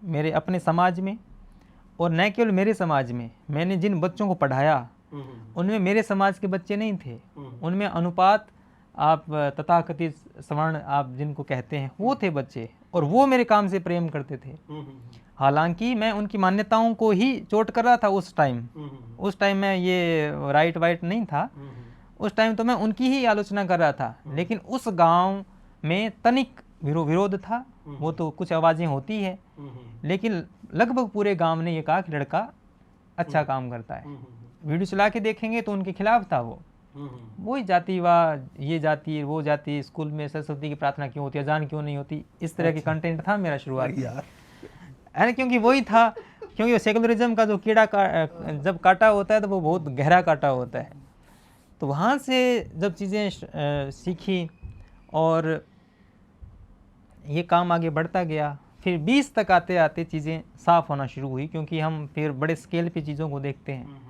मेरे अपने समाज में, और न केवल मेरे समाज में, मैंने जिन बच्चों को पढ़ाया उनमें मेरे समाज के बच्चे नहीं थे, उनमें अनुपात आप तथाकथित सवर्ण आप जिनको कहते हैं वो थे बच्चे, और वो मेरे काम से प्रेम करते थे। हालांकि मैं उनकी मान्यताओं को ही चोट कर रहा था उस टाइम मैं ये राइट वाइट नहीं था, उस टाइम तो मैं उनकी ही आलोचना कर रहा था। लेकिन उस गांव में तनिक विरोध था, वो तो कुछ आवाज़ें होती है, लेकिन लगभग पूरे गांव ने ये कहा कि लड़का अच्छा काम करता है। वीडियो चला के देखेंगे तो उनके खिलाफ था वो, वही जातिवाद, ये जाति वो जाति, स्कूल में सरस्वती की प्रार्थना क्यों होती है, अजान क्यों नहीं होती, इस तरह के कंटेंट था मेरा शुरुआत में, है ना। क्योंकि वही था, क्योंकि सेकुलरिज्म का जो कीड़ा जब काटा होता है तो वो बहुत गहरा काटा होता है। तो वहाँ से जब चीज़ें सीखी और ये काम आगे बढ़ता गया, फिर 20 तक आते आते चीज़ें साफ़ होना शुरू हुई, क्योंकि हम फिर बड़े स्केल पे चीज़ों को देखते हैं।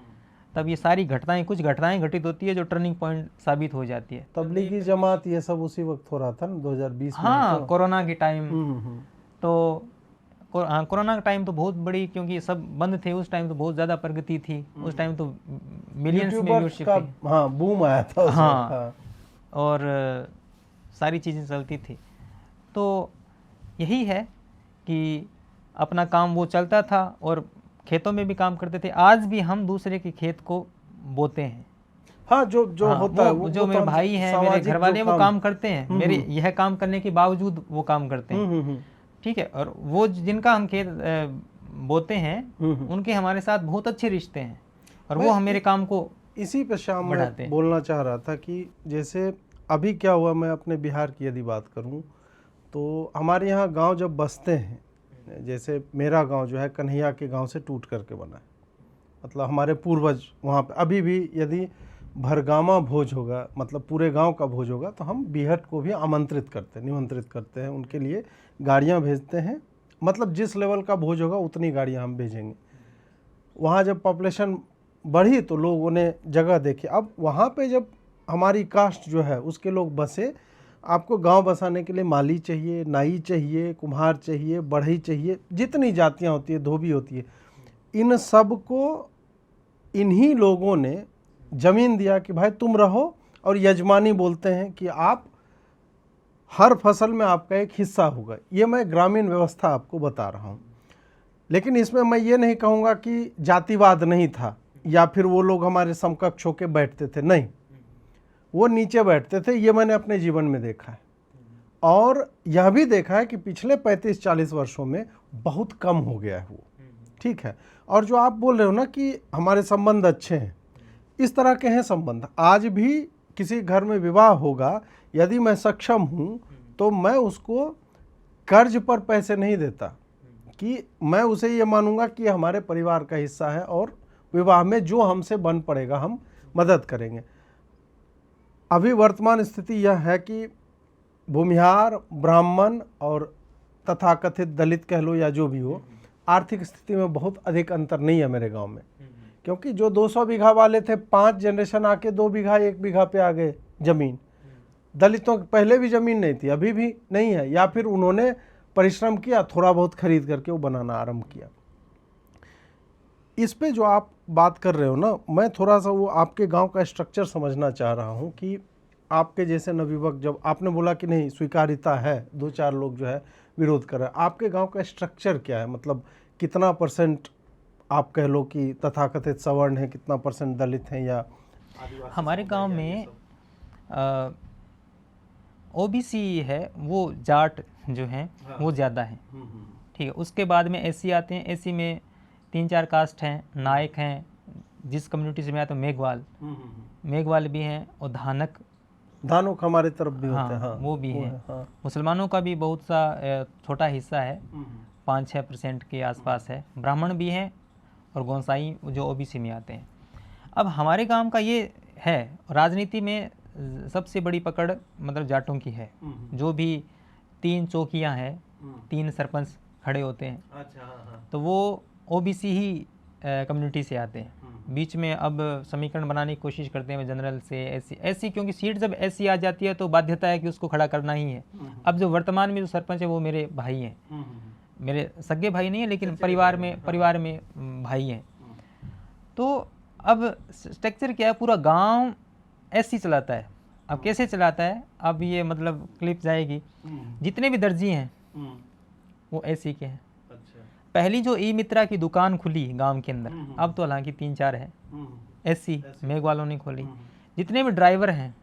तब ये सारी घटनाएं, कुछ घटनाएं घटित होती है जो टर्निंग पॉइंट साबित हो जाती है। तबलीगी जमात ये सब उसी वक्त हो रहा था ना, 2020 में। हाँ, कोरोना के टाइम। तो कोरोना का टाइम तो बहुत बड़ी, क्योंकि सब बंद थे उस टाइम, तो बहुत ज़्यादा प्रगति थी उस टाइम, तो मिलियंस में व्यूअरशिप थी। हाँ, बूम आया था उस वक्त। हाँ, और सारी चीज़ें चलती थी। तो यही है कि अपना काम वो चलता था और खेतों में भी काम करते थे। आज भी हम दूसरे के खेत को बोते हैं। हाँ, जो हाँ, होता है वो जो मेरे भाई हैं, मेरे घर वाले, वो काम करते हैं, मेरे यह काम करने के बावजूद वो काम करते हैं। ठीक है, और वो जिनका हम खेत बोते हैं उनके हमारे साथ बहुत अच्छे रिश्ते हैं, और वो हम मेरे काम को इसी पे शाम में बोलना चाह रहा था कि जैसे अभी क्या हुआ, मैं अपने बिहार की यदि बात करूं तो हमारे यहाँ गांव जब बसते हैं, जैसे मेरा गांव जो है कन्हैया के गांव से टूट करके बना है, मतलब हमारे पूर्वज वहाँ पे अभी भी यदि भरगामा भोज होगा, मतलब पूरे गांव का भोज होगा, तो हम बीहट को भी आमंत्रित करते हैं, निमंत्रित करते हैं, उनके लिए गाड़ियाँ भेजते हैं। मतलब जिस लेवल का भोज होगा उतनी गाड़ियाँ हम भेजेंगे। वहाँ जब पॉपुलेशन बढ़ी तो लोगों ने जगह देखी। अब वहाँ पे जब हमारी कास्ट जो है उसके लोग बसे, आपको गांव बसाने के लिए माली चाहिए, नाई चाहिए, कुम्हार चाहिए, बढ़ई चाहिए, जितनी जातियाँ होती है, धोबी होती है, इन सब को इन्हीं लोगों ने ज़मीन दिया कि भाई तुम रहो, और यजमानी बोलते हैं कि आप हर फसल में आपका एक हिस्सा होगा। ये मैं ग्रामीण व्यवस्था आपको बता रहा हूँ। लेकिन इसमें मैं ये नहीं कहूँगा कि जातिवाद नहीं था या फिर वो लोग हमारे समकक्ष होकर बैठते थे, नहीं, वो नीचे बैठते थे। ये मैंने अपने जीवन में देखा है, और यह भी देखा है कि पिछले 35-40 वर्षों में बहुत कम हो गया है वो। ठीक है, और जो आप बोल रहे हो ना कि हमारे संबंध अच्छे हैं, इस तरह के हैं संबंध। आज भी किसी घर में विवाह होगा, यदि मैं सक्षम हूँ तो मैं उसको कर्ज पर पैसे नहीं देता, कि मैं उसे ये मानूंगा कि हमारे परिवार का हिस्सा है, और विवाह में जो हमसे बन पड़ेगा हम मदद करेंगे। अभी वर्तमान स्थिति यह है कि भूमिहार, ब्राह्मण और तथाकथित दलित कह लो या जो भी हो, आर्थिक स्थिति में बहुत अधिक अंतर नहीं है मेरे गांव में। क्योंकि जो 200 बीघा वाले थे, 5 जनरेशन आके 2 बीघा 1 बीघा पे आ गए ज़मीन। दलितों की पहले भी ज़मीन नहीं थी, अभी भी नहीं है, या फिर उन्होंने परिश्रम किया, थोड़ा बहुत खरीद करके वो बनाना आरंभ किया। इस पे जो आप बात कर रहे हो ना, मैं थोड़ा सा वो आपके गांव का स्ट्रक्चर समझना चाह रहा हूँ कि आपके जैसे नवयुवक, जब आपने बोला कि नहीं स्वीकार्यता है, 2-4 लोग जो है विरोध कर रहे हैं, आपके गांव का स्ट्रक्चर क्या है? मतलब कितना परसेंट आप कह लो कि तथाकथित सवर्ण है, कितना परसेंट दलित हैं या हमारे गांव में ओबीसी है, वो जाट जो हैं वो ज़्यादा हैं। ठीक है, उसके बाद में एससी आते हैं। एससी में 3-4 कास्ट हैं, नायक हैं, जिस कम्युनिटी से मैं आता हूँ मेघवाल भी हैं, और धानुक हमारी तरफ भी होते हैं। हाँ, वो भी हैं। हाँ। मुसलमानों का भी बहुत सा छोटा हिस्सा है, 5-6% के आसपास है। ब्राह्मण भी हैं और गोंसाई जो ओबीसी में आते हैं। अब हमारे गांव का ये है, राजनीति में सबसे बड़ी पकड़ मतलब जाटों की है। जो भी 3 चौकियां हैं, 3 सरपंच खड़े होते हैं, तो वो ओबीसी ही कम्युनिटी से आते हैं। बीच में अब समीकरण बनाने की कोशिश करते हैं जनरल से एससी, क्योंकि सीट जब एससी आ जाती है तो बाध्यता है कि उसको खड़ा करना ही है। अब जो वर्तमान में जो सरपंच है वो मेरे भाई हैं, मेरे सगे भाई नहीं है लेकिन परिवार में भाई हैं। तो अब स्ट्रक्चर क्या है, पूरा गांव एससी चलाता है। अब कैसे चलाता है, अब ये मतलब क्लिप जाएगी, जितने भी दर्जी हैं वो एससी के हैं। पहली जो ई मित्रा की दुकान खुली गांव के अंदर, अब तो हालांकि 3-4 है, एससी मेघ वालों ने खोली। जितने भी ड्राइवर हैं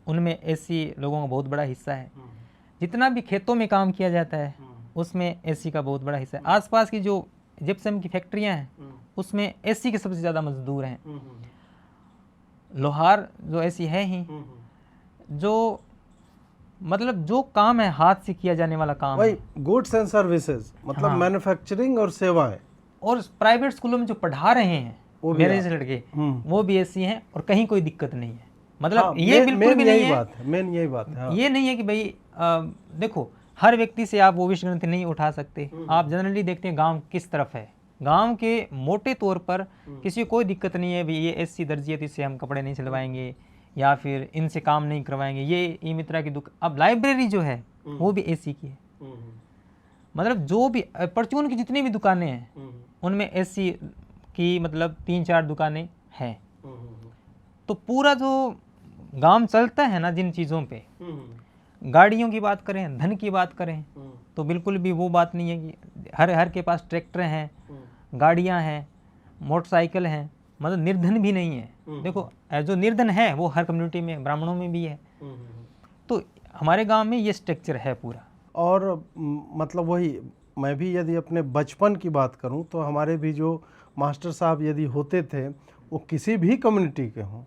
उनमें एससी लोगों का बहुत बड़ा हिस्सा है। जितना भी खेतों में काम किया जाता है उसमें एससी का बहुत बड़ा हिस्सा है। आसपास की जो जिप्सम की फैक्ट्रियां हैं उसमें एससी के सबसे ज़्यादा मजदूर हैं। लोहार जो एससी है ही, जो मतलब जो काम है हाथ से किया जाने वाला काम वही है, गुड्स एंड सर्विसेज, मतलब मैन्युफैक्चरिंग और सेवाएं। और प्राइवेट स्कूलों में जो पढ़ा रहे हैं मेरे जैसे लड़के, वो भी एससी हैं और कहीं कोई दिक्कत नहीं है। मतलब हाँ, ये बिल्कुल भी नहीं है, मेन यही बात है। हाँ। ये नहीं है कि भाई देखो हर व्यक्ति से आप वो विषय ग्रंथि नहीं उठा सकते। आप जनरली देखते हैं गांव किस तरफ है, गांव के मोटे तौर पर किसी को कोई दिक्कत नहीं है, भाई ये एससी दर्जी है तो इससे हम कपड़े नहीं सिलवाएंगे या फिर इनसे काम नहीं करवाएंगे। ये ई मित्रा की दुकान, अब लाइब्रेरी जो है वो भी एससी की है। मतलब जो भी परचून की जितनी भी दुकानें हैं उनमें एससी की मतलब 3-4 दुकानें हैं। तो पूरा जो गांव चलता है ना जिन चीज़ों पे, गाड़ियों की बात करें, धन की बात करें, तो बिल्कुल भी वो बात नहीं है कि हर के पास ट्रैक्टर हैं, गाड़ियां हैं, मोटरसाइकिल हैं, मतलब निर्धन भी नहीं है। देखो जो निर्धन है वो हर कम्युनिटी में, ब्राह्मणों में भी है। तो हमारे गांव में ये स्ट्रक्चर है पूरा। और मतलब वही, मैं भी यदि अपने बचपन की बात करूं तो हमारे भी जो मास्टर साहब यदि होते थे वो किसी भी कम्युनिटी के हों,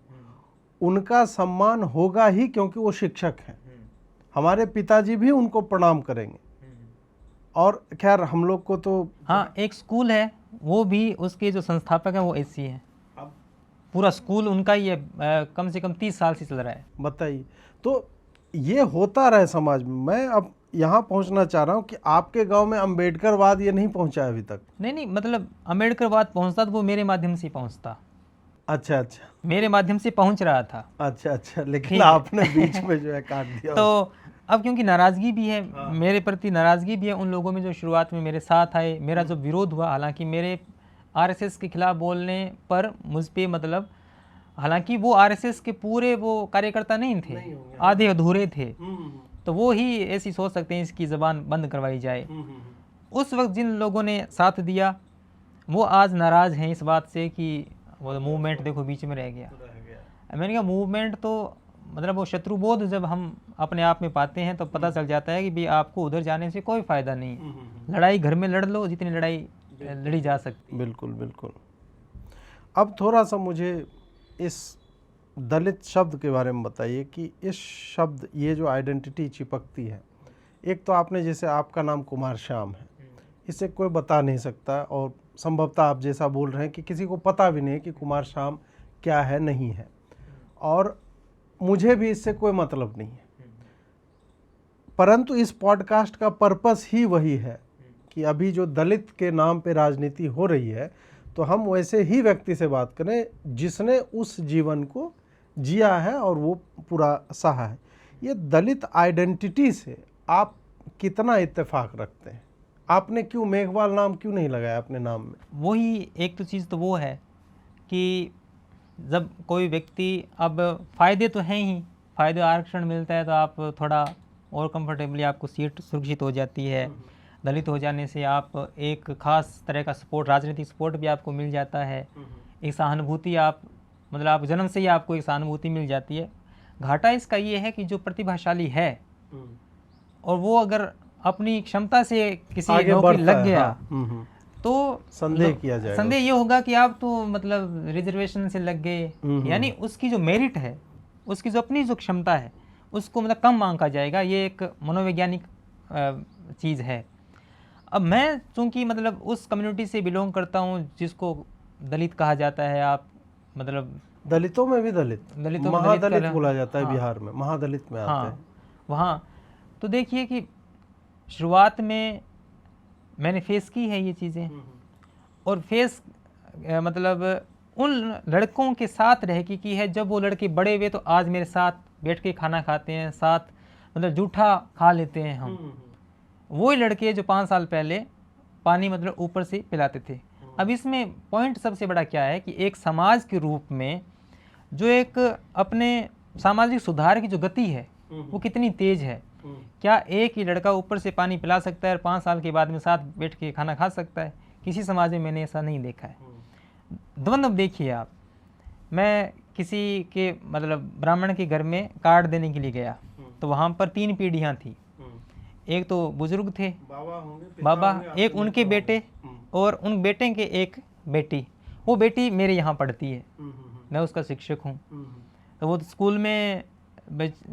उनका सम्मान होगा ही, क्योंकि वो शिक्षक हैं। हमारे पिताजी भी उनको प्रणाम करेंगे। और खैर हम लोग को तो हाँ, एक स्कूल है, वो भी उसके जो संस्थापक हैं वो एससी हैं। पूरा स्कूल उनका ही है, कम से कम 30 साल से चल रहा है। बताइए, तो ये होता रहे समाज में। मैं अब यहाँ पहुँचना चाह रहा हूँ कि आपके गांव में अम्बेडकरवाद ये नहीं पहुँचा अभी तक। नहीं, मतलब अम्बेडकरवाद पहुँचता तो वो मेरे माध्यम से पहुँचता। अच्छा, मेरे माध्यम से पहुँच रहा था। अच्छा, लेकिन आपने बीच में जो है काट दिया। तो अब क्योंकि नाराज़गी भी है, मेरे प्रति नाराज़गी भी है उन लोगों में जो शुरुआत में मेरे साथ आए। मेरा जो विरोध हुआ, हालांकि मेरे आरएसएस के खिलाफ बोलने पर मुझ पे मतलब, हालांकि वो आरएसएस के पूरे वो कार्यकर्ता नहीं थे, आधे अधूरे थे, तो वो ही ऐसी सोच सकते हैं इसकी ज़बान बंद करवाई जाए। उस वक्त जिन लोगों ने साथ दिया वो आज नाराज़ हैं इस बात से कि वो मूवमेंट देखो बीच में रह गया। मैंने कहा मूवमेंट तो मतलब वो शत्रुबोध जब हम अपने आप में पाते हैं तो पता चल जाता है कि भाई आपको उधर जाने से कोई फ़ायदा नहीं। लड़ाई घर में लड़ लो जितनी लड़ाई लड़ी जा सकती। बिल्कुल। अब थोड़ा सा मुझे इस दलित शब्द के बारे में बताइए कि इस शब्द, ये जो आइडेंटिटी चिपकती है, एक तो आपने जैसे आपका नाम कुमार श्याम है, इसे कोई बता नहीं सकता, और संभवतः आप जैसा बोल रहे हैं कि किसी को पता भी नहीं कि कुमार श्याम क्या है, नहीं है, और मुझे भी इससे कोई मतलब नहीं है। परंतु इस पॉडकास्ट का पर्पस ही वही है कि अभी जो दलित के नाम पे राजनीति हो रही है, तो हम वैसे ही व्यक्ति से बात करें जिसने उस जीवन को जिया है और वो पूरा सहा है। ये दलित आइडेंटिटी से आप कितना इत्तेफाक रखते हैं? आपने क्यों मेघवाल नाम क्यों नहीं लगाया अपने नाम में? वही एक तो चीज़ तो वो है कि जब कोई व्यक्ति, अब फ़ायदे तो हैं ही, फ़ायदे आरक्षण मिलता है तो आप थोड़ा और कंफर्टेबली आपको सीट सुरक्षित हो जाती है। दलित हो जाने से आप एक ख़ास तरह का सपोर्ट, राजनीतिक सपोर्ट भी आपको मिल जाता है। एक सहानुभूति आप, मतलब आप जन्म से ही आपको एक सहानुभूति मिल जाती है। घाटा इसका ये है कि जो प्रतिभाशाली है और वो अगर अपनी क्षमता से किसी आगे नौकरी बढ़ता लग है, गया हाँ। तो संदेह किया जाएगा। संदेह ये होगा कि आप तो मतलब रिजर्वेशन से लग गए, यानी उसकी जो मेरिट है, उसकी जो अपनी जो क्षमता है उसको मतलब कम आंका जाएगा। ये एक मनोवैज्ञानिक चीज़ है। अब मैं चूंकि मतलब उस कम्युनिटी से बिलोंग करता हूँ जिसको दलित कहा जाता है, आप मतलब दलितों में भी दलित दलितों में महादलित दलित बोला जाता है। हाँ, बिहार में महादलित में आते हाँ हैं। वहाँ तो देखिए कि शुरुआत में मैंने फेस की है ये चीज़ें, और फेस मतलब उन लड़कों के साथ रह के की है जब वो लड़के बड़े हुए तो आज मेरे साथ बैठ के खाना खाते हैं, साथ मतलब जूठा खा लेते हैं हम। वही लड़के जो 5 साल पहले पानी मतलब ऊपर से पिलाते थे। अब इसमें पॉइंट सबसे बड़ा क्या है कि एक समाज के रूप में जो एक अपने सामाजिक सुधार की जो गति है वो कितनी तेज है। क्या एक ही लड़का ऊपर से पानी पिला सकता है और 5 साल के बाद में साथ बैठ के खाना खा सकता है? किसी समाज में मैंने ऐसा नहीं देखा है। द्वंद्व देखिए आप, मैं किसी के मतलब ब्राह्मण के घर में कार्ड देने के लिए गया तो वहाँ पर 3 पीढ़ियाँ थी। एक तो बुजुर्ग थे, बाबा, एक उनके बेटे और उन बेटे के एक बेटी। वो बेटी मेरे यहाँ पढ़ती है, मैं उसका शिक्षक हूँ। तो वो स्कूल में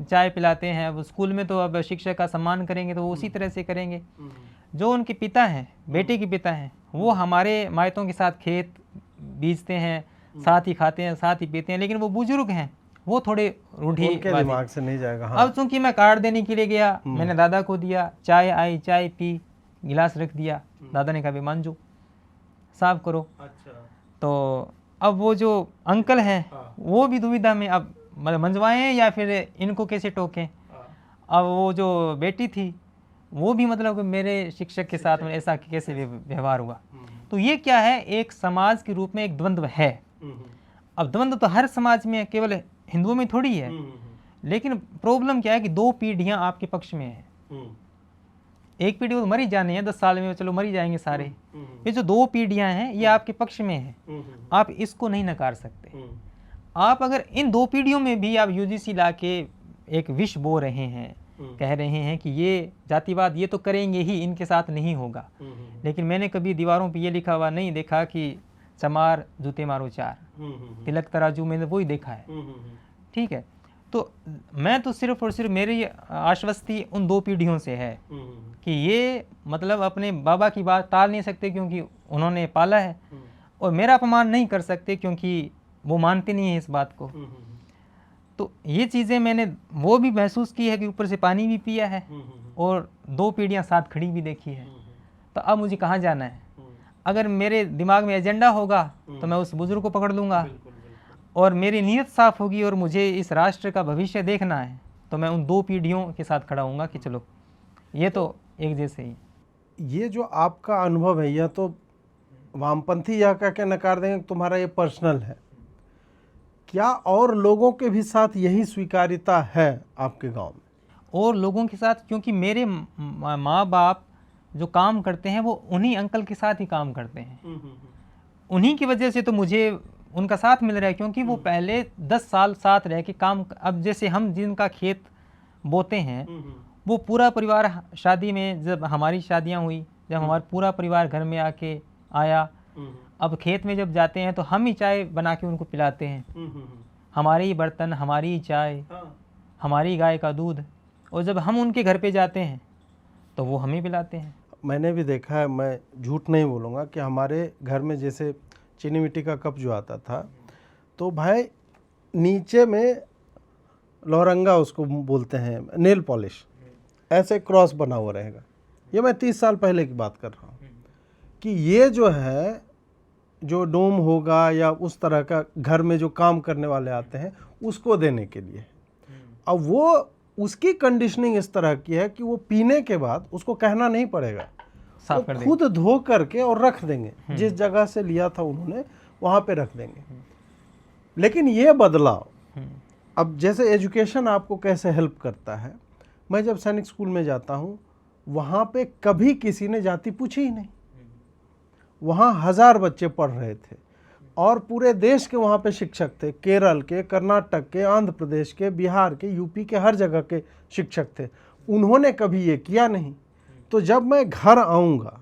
चाय पिलाते हैं। अब स्कूल में तो अब शिक्षक का सम्मान करेंगे तो वो उसी तरह से करेंगे। जो उनके पिता हैं, बेटे के पिता हैं, वो हमारे मायतों के साथ खेत बीजते हैं, साथ ही खाते हैं, साथ ही पीते हैं, लेकिन वो बुजुर्ग हैं, वो थोड़े रूढ़ी उनके दिमाग से नहीं जाएगा। हाँ। अब चूंकि मैं कार्ड देने के लिए गया, मैंने दादा को दिया, चाय आई, चाय पी, गिलास रख दिया, दादा ने कहा भी मांझो, साफ करो। अच्छा। तो अब वो जो अंकल हैं वो भी दुविधा में, अब मतलब मंजवाएं या फिर इनको कैसे टोकें। अब वो जो बेटी थी वो भी मतलब मेरे शिक्षक के साथ में ऐसा कैसे व्यवहार हुआ। तो ये क्या है, एक समाज के रूप में एक द्वंद्व है। अब द्वंद्व तो हर समाज में है, केवल हिंदुओं में थोड़ी है। लेकिन प्रॉब्लम क्या है कि 2 पीढ़ियां आपके पक्ष में है। एक पीढ़ी तो मरी जाने हैं, 10 साल में चलो मरी जाएंगे सारे। ये जो 2 पीढ़ियां हैं ये आपके पक्ष में है, आप इसको नहीं नकार सकते। आप अगर इन 2 पीढ़ियों में भी आप यूजीसी ला के एक विष बो रहे हैं, कह रहे हैं कि ये जातिवाद ये तो करेंगे ही, इनके साथ नहीं होगा, लेकिन मैंने कभी दीवारों पे ये लिखा हुआ नहीं देखा कि चमार जूते मारो 4, तिलक तराजू, मैंने वही देखा है। ठीक है, तो मैं तो सिर्फ और सिर्फ मेरी आश्वस्ति उन 2 पीढ़ियों से है कि ये मतलब अपने बाबा की बात टाल नहीं सकते क्योंकि उन्होंने पाला है, और मेरा अपमान नहीं कर सकते क्योंकि वो मानते नहीं है इस बात को। तो ये चीज़ें मैंने वो भी महसूस की है कि ऊपर से पानी भी पिया है और 2 पीढ़ियाँ साथ खड़ी भी देखी है। तो अब मुझे कहाँ जाना है? अगर मेरे दिमाग में एजेंडा होगा तो मैं उस बुजुर्ग को पकड़ लूँगा, और मेरी नीयत साफ होगी और मुझे इस राष्ट्र का भविष्य देखना है तो मैं उन 2 पीढ़ियों के साथ खड़ा हूँगा कि चलो ये तो एक जैसे ही। ये जो आपका अनुभव है, यह तो वामपंथी यह कह के नकार देंगे तुम्हारा ये पर्सनल है, क्या और लोगों के भी साथ यही स्वीकार्यता है आपके गांव में? और लोगों के साथ, क्योंकि मेरे माँ बाप जो काम करते हैं वो उन्हीं अंकल के साथ ही काम करते हैं, उन्हीं की वजह से तो मुझे उनका साथ मिल रहा है। क्योंकि वो पहले 10 साल साथ रह के काम, अब जैसे हम जिनका खेत बोते हैं वो पूरा परिवार शादी में, जब हमारी शादियां हुई, जब हमारा पूरा परिवार घर में आके आया, अब खेत में जब जाते हैं तो हम ही चाय बना के उनको पिलाते हैं, हमारे ही बर्तन, हमारी ही चाय, हमारी गाय का दूध, और जब हम उनके घर पे जाते हैं तो वो हमें पिलाते हैं। मैंने भी देखा है, मैं झूठ नहीं बोलूँगा कि हमारे घर में जैसे चीनी मिट्टी का कप जो आता था तो भाई नीचे में लौरंगा उसको बोलते हैं, नेल पॉलिश, ऐसे क्रॉस बना हुआ रहेगा। ये मैं 30 साल पहले की बात कर रहा हूँ कि ये जो है, जो डोम होगा या उस तरह का घर में जो काम करने वाले आते हैं उसको देने के लिए। अब वो उसकी कंडीशनिंग इस तरह की है कि वो पीने के बाद उसको कहना नहीं पड़ेगा, साफ कर देंगे। खुद धो करके और रख देंगे, जिस जगह से लिया था उन्होंने वहाँ पे रख देंगे। लेकिन ये बदलाव, अब जैसे एजुकेशन आपको कैसे हेल्प करता है, मैं जब सैनिक स्कूल में जाता हूँ वहाँ पे कभी किसी ने जाति पूछी ही नहीं। वहाँ 1000 बच्चे पढ़ रहे थे और पूरे देश के वहाँ पे शिक्षक थे, केरल के, कर्नाटक के, आंध्र प्रदेश के, बिहार के, यूपी के, हर जगह के शिक्षक थे। उन्होंने कभी ये किया नहीं। तो जब मैं घर आऊँगा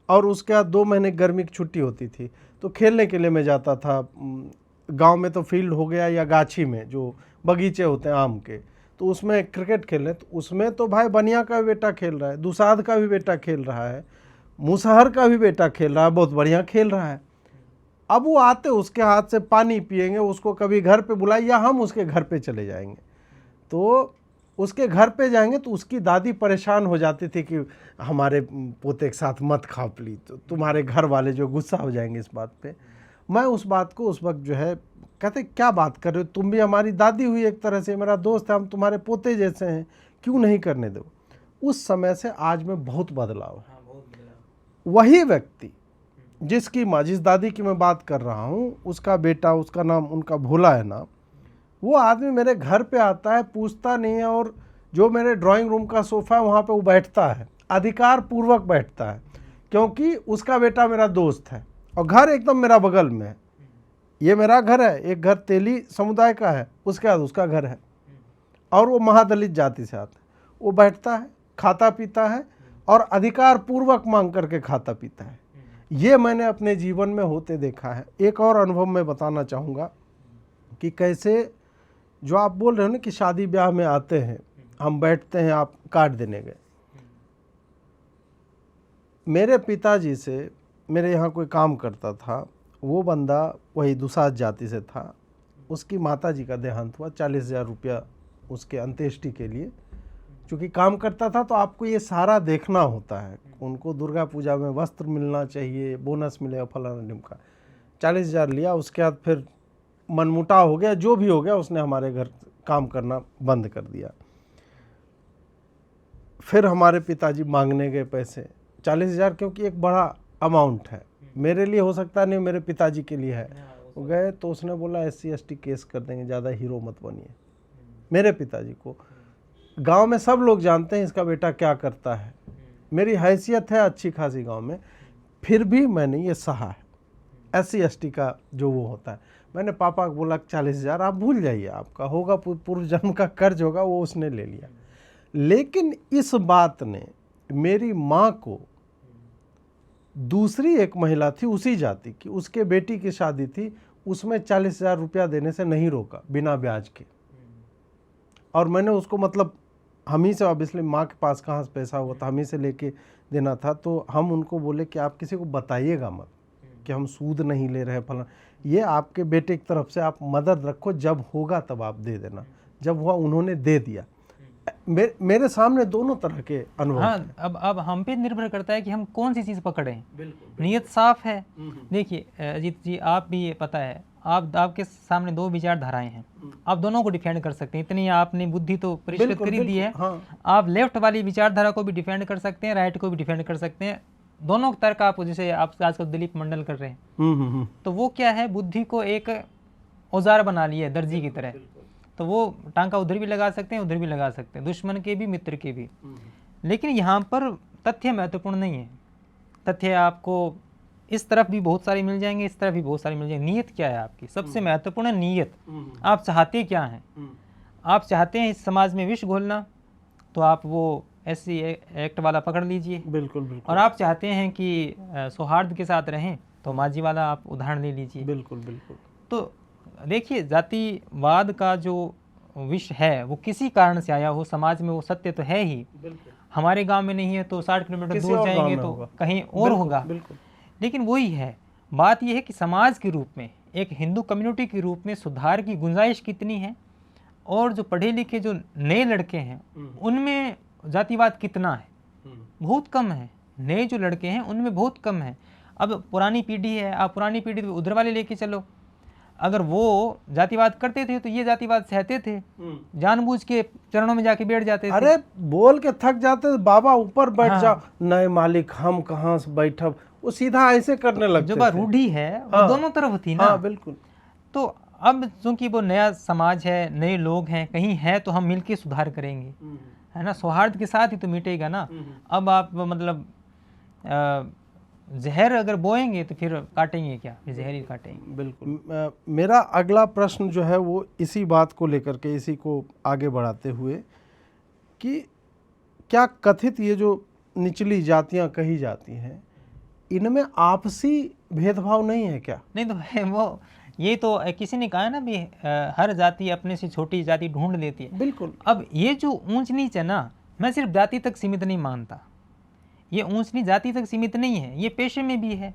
और उसके बाद 2 महीने गर्मी की छुट्टी होती थी तो खेलने के लिए मैं जाता था। गांव में तो फील्ड हो गया या गाछी में जो बगीचे होते हैं आम के, तो उसमें क्रिकेट खेलने, तो उसमें तो भाई बनिया का भी बेटा खेल रहा है, दुसाध का भी बेटा खेल रहा है, मुसहर का भी बेटा खेल रहा है, बहुत बढ़िया खेल रहा है। अब वो आते उसके हाथ से पानी पिएंगे, उसको कभी घर पे बुलाए या हम उसके घर पे चले जाएंगे। तो उसके घर पे जाएंगे तो उसकी दादी परेशान हो जाती थी कि हमारे पोते के साथ मत खा पली, तो तुम्हारे घर वाले जो गुस्सा हो जाएंगे इस बात पे। मैं उस बात को उस वक्त जो है कहते क्या बात कर रहे हो, तुम भी हमारी दादी हुई एक तरह से, मेरा दोस्त है, हम तुम्हारे पोते जैसे हैं, क्यों नहीं करने दो। उस समय से आज में बहुत बदलाव है। वही व्यक्ति जिसकी माँ, जिस दादी की मैं बात कर रहा हूँ, उसका बेटा, उसका नाम उनका भोला है नाम, वो आदमी मेरे घर पे आता है, पूछता नहीं है, और जो मेरे ड्राइंग रूम का सोफ़ा है वहाँ पे वो बैठता है, अधिकार पूर्वक बैठता है, क्योंकि उसका बेटा मेरा दोस्त है और घर एकदम मेरा बगल में है। ये मेरा घर है, एक घर तेली समुदाय का है, उसके बाद उसका घर है, और वो महादलित जाति से आता है। वो बैठता है, खाता पीता है और अधिकार पूर्वक मांग करके खाता पीता है। ये मैंने अपने जीवन में होते देखा है। एक और अनुभव मैं बताना चाहूँगा कि कैसे, जो आप बोल रहे हो ना कि शादी ब्याह में आते हैं, हम बैठते हैं, आप कार्ड देने गए। मेरे पिताजी से, मेरे यहाँ कोई काम करता था, वो बंदा वही दुसाध जाति से था, उसकी माताजी का देहांत हुआ, 40,000 रुपया उसके अंत्येष्टि के लिए। चूँकि काम करता था तो आपको ये सारा देखना होता है, उनको दुर्गा पूजा में वस्त्र मिलना चाहिए, बोनस मिलेगा, फलाना ढिमका। 40,000 लिया, उसके बाद फिर मनमुटाव हो गया, जो भी हो गया, उसने हमारे घर काम करना बंद कर दिया। फिर हमारे पिताजी मांगने गए पैसे, 40,000, क्योंकि एक बड़ा अमाउंट है, मेरे लिए हो सकता नहीं, मेरे पिताजी के लिए है। वो गए तो उसने बोला SC ST केस कर देंगे, ज़्यादा हीरो मत बनिए। मेरे पिताजी को गांव में सब लोग जानते हैं इसका बेटा क्या करता है, मेरी हैसियत है अच्छी खासी गांव में, फिर भी मैंने ये सहा है। SC ST का जो वो होता है, मैंने पापा को बोला 40,000 आप भूल जाइए, आपका होगा पूर्व जन्म का कर्ज होगा, वो उसने ले लिया। लेकिन इस बात ने मेरी माँ को, दूसरी एक महिला थी उसी जाति की, उसके बेटी की शादी थी, उसमें 40,000 रुपया देने से नहीं रोका, बिना ब्याज के। और मैंने उसको, मतलब हम ही से, ऑब्वियसली माँ के पास कहाँ से पैसा हुआ था, हम ही से लेके देना था। तो हम उनको बोले कि आप किसी को बताइएगा मत कि हम सूद नहीं ले रहे फला, ये आपके बेटे की तरफ से आप मदद रखो, जब होगा तब आप दे देना। जब हुआ उन्होंने दे दिया। मेरे सामने दोनों तरह के अनुभव। हाँ, अब हम पे निर्भर करता है कि हम कौन सी चीज़ पकड़ें। नीयत साफ है। देखिए अजीत जी, आप भी ये पता है, आपके सामने 2 विचारधाराएं हैं, आप दोनों को डिफेंड कर सकते हैं, इतनी आपने बुद्धि तो परिष्कृत कर ही दी है। हाँ। आप लेफ्ट वाली विचारधारा को भी डिफेंड कर सकते हैं, राइट को भी डिफेंड कर सकते हैं, दोनों तर्क आप, जैसे आप आजकल दिलीप मंडल कर रहे हैं। तो वो क्या है, बुद्धि को एक औजार बना लिया है, दर्जी की तरह। तो वो टांका उधर भी लगा सकते हैं, उधर भी लगा सकते हैं, दुश्मन के भी, मित्र के भी। लेकिन यहाँ पर तथ्य महत्वपूर्ण नहीं है। तथ्य आपको इस तरफ भी बहुत सारे मिल जाएंगे, इस तरफ भी बहुत सारे मिल जाएंगे। नीयत क्या है आपकी, सबसे महत्वपूर्ण है नीयत। आप चाहते क्या हैं? आप चाहते हैं इस समाज में विष घोलना, तो आप वो SC एक्ट वाला पकड़ लीजिए। बिल्कुल बिल्कुल। और आप चाहते हैं कि सौहार्द के साथ रहें, तो माझी वाला आप उदाहरण ले लीजिए। बिल्कुल बिल्कुल। तो देखिए, जातिवाद का जो विष है वो किसी कारण से आया हो समाज में, वो सत्य तो है ही। हमारे गांव में नहीं है तो 60 किलोमीटर दूर जाएंगे तो कहीं और होगा। लेकिन वही है, बात यह है कि समाज के रूप में, एक हिंदू कम्युनिटी के रूप में सुधार की गुंजाइश कितनी है, और जो पढ़े लिखे जो नए लड़के हैं उनमें जातिवाद कितना है? बहुत कम है। नए जो लड़के हैं उनमें बहुत कम है। अब पुरानी पीढ़ी है, आप पुरानी पीढ़ी उधर वाले लेके चलो, अगर वो जातिवाद करते थे तो ये जातिवाद सहते थे, जानबूझ के चरणों में जाके बैठ जाते थे। अरे बोल के थक जाते थे, बाबा ऊपर बैठ जाओ, नए मालिक हम कहाँ से बैठब, वो सीधा ऐसे करने लगते जो थे। बात रूढ़ी है वो दोनों तरफ थी ना। हाँ बिल्कुल। तो अब चूंकि वो नया समाज है, नए लोग हैं, कहीं है तो हम मिलके सुधार करेंगे, है ना, सौहार्द के साथ ही तो मिटेगा ना। अब आप मतलब जहर अगर बोएंगे तो फिर काटेंगे क्या, फिर जहर ही काटेंगे। बिल्कुल। मेरा अगला प्रश्न जो है वो इसी बात को लेकर के, इसी को आगे बढ़ाते हुए कि क्या कथित ये जो निचली जातियां कही जाती हैं, इनमें आपसी भेदभाव नहीं है क्या? नहीं तो है वो, ये तो किसी ने कहा ना भी हर जाति अपने से छोटी जाति ढूंढ लेती है। बिल्कुल। अब ये जो ऊंच नीच है ना, मैं सिर्फ जाति तक सीमित नहीं मानता, ये ऊंच नीच जाति तक सीमित नहीं है, ये पेशे में भी है।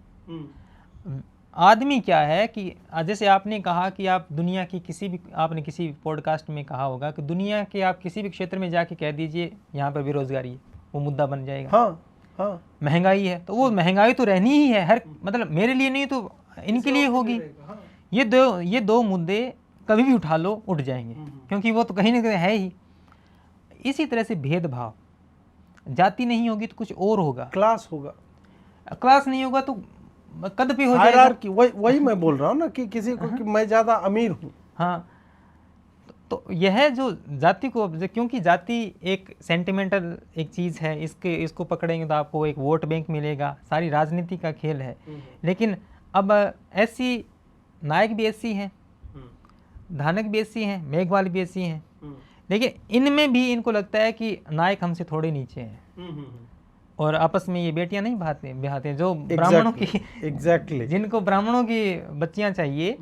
आदमी क्या है कि जैसे आपने कहा कि आप दुनिया की किसी भी, आपने किसी पॉडकास्ट में कहा होगा कि दुनिया के आप किसी भी क्षेत्र में जाके कह दीजिए यहाँ पर बेरोजगारी है, वो मुद्दा बन जाएगा। हाँ हाँ। महंगाई है तो वो महंगाई तो रहनी ही है, हर मतलब मेरे लिए नहीं तो इनके लिए होगी। ये दो मुद्दे कभी भी उठा लो उठ जाएंगे, क्योंकि वो तो कहीं ना कहीं है ही। इसी तरह से भेदभाव, जाति नहीं होगी तो कुछ और होगा, क्लास होगा, क्लास नहीं होगा तो कद पे हो जाएगा। हायरार्की, वही मैं बोल रहा हूँ ना कि किसी को कि मैं ज़्यादा अमीर हूँ। हाँ, तो यह जो जाति को, क्योंकि जाति एक सेंटिमेंटल एक चीज़ है, इसको पकड़ेंगे तो आपको एक वोट बैंक मिलेगा, सारी राजनीति का खेल है। लेकिन अब ऐसी नायक भी ऐसी हैं, धानक भी ऐसी हैं, मेघवाल भी ऐसी हैं, लेकिन इनमें भी इनको लगता है कि नायक हमसे थोड़े नीचे हैं, और आपस में ये बेटियां नहीं ब्याहते हैं जो ब्राह्मणों की, एग्जैक्टली जिनको ब्राह्मणों की बच्चियां चाहिए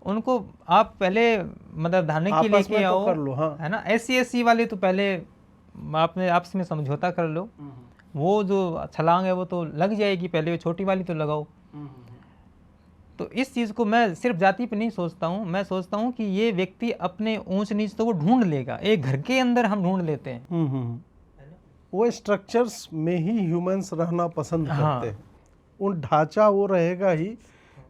उनको आप पहले मतलब धानक की लेके आओ, कर लो, हाँ। है ना। SC वाले तो पहले आपने आपस में समझौता कर लो, वो जो छलांग है वो तो लग जाएगी, पहले वो छोटी वाली तो लगाओ। तो इस चीज़ को मैं सिर्फ जाति पे नहीं सोचता हूँ, मैं सोचता हूँ कि ये व्यक्ति अपने ऊंच नीच तो वो ढूंढ लेगा, एक घर के अंदर हम ढूंढ लेते हैं। वो स्ट्रक्चर्स में ही ह्यूमंस रहना पसंद करते हैं, उन ढांचा वो रहेगा ही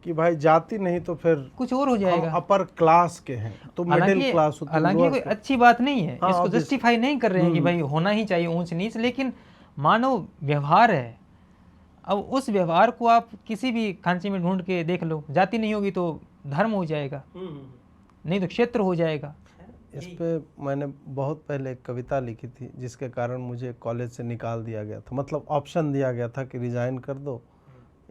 कि भाई जाति नहीं तो फिर कुछ और हो जाएगा, अपर क्लास के हैं तो मिडिल क्लास हो। हालांकि कोई अच्छी बात नहीं है, इसको जस्टिफाई नहीं कर रहे हैं कि भाई होना ही चाहिए ऊंच नीच, लेकिन मानव व्यवहार है। अब उस व्यवहार को आप किसी भी खांचे में ढूंढ के देख लो, जाति नहीं होगी तो धर्म हो जाएगा, नहीं तो क्षेत्र हो जाएगा। इस पे मैंने बहुत पहले एक कविता लिखी थी जिसके कारण मुझे कॉलेज से निकाल दिया गया था, मतलब ऑप्शन दिया गया था कि रिजाइन कर दो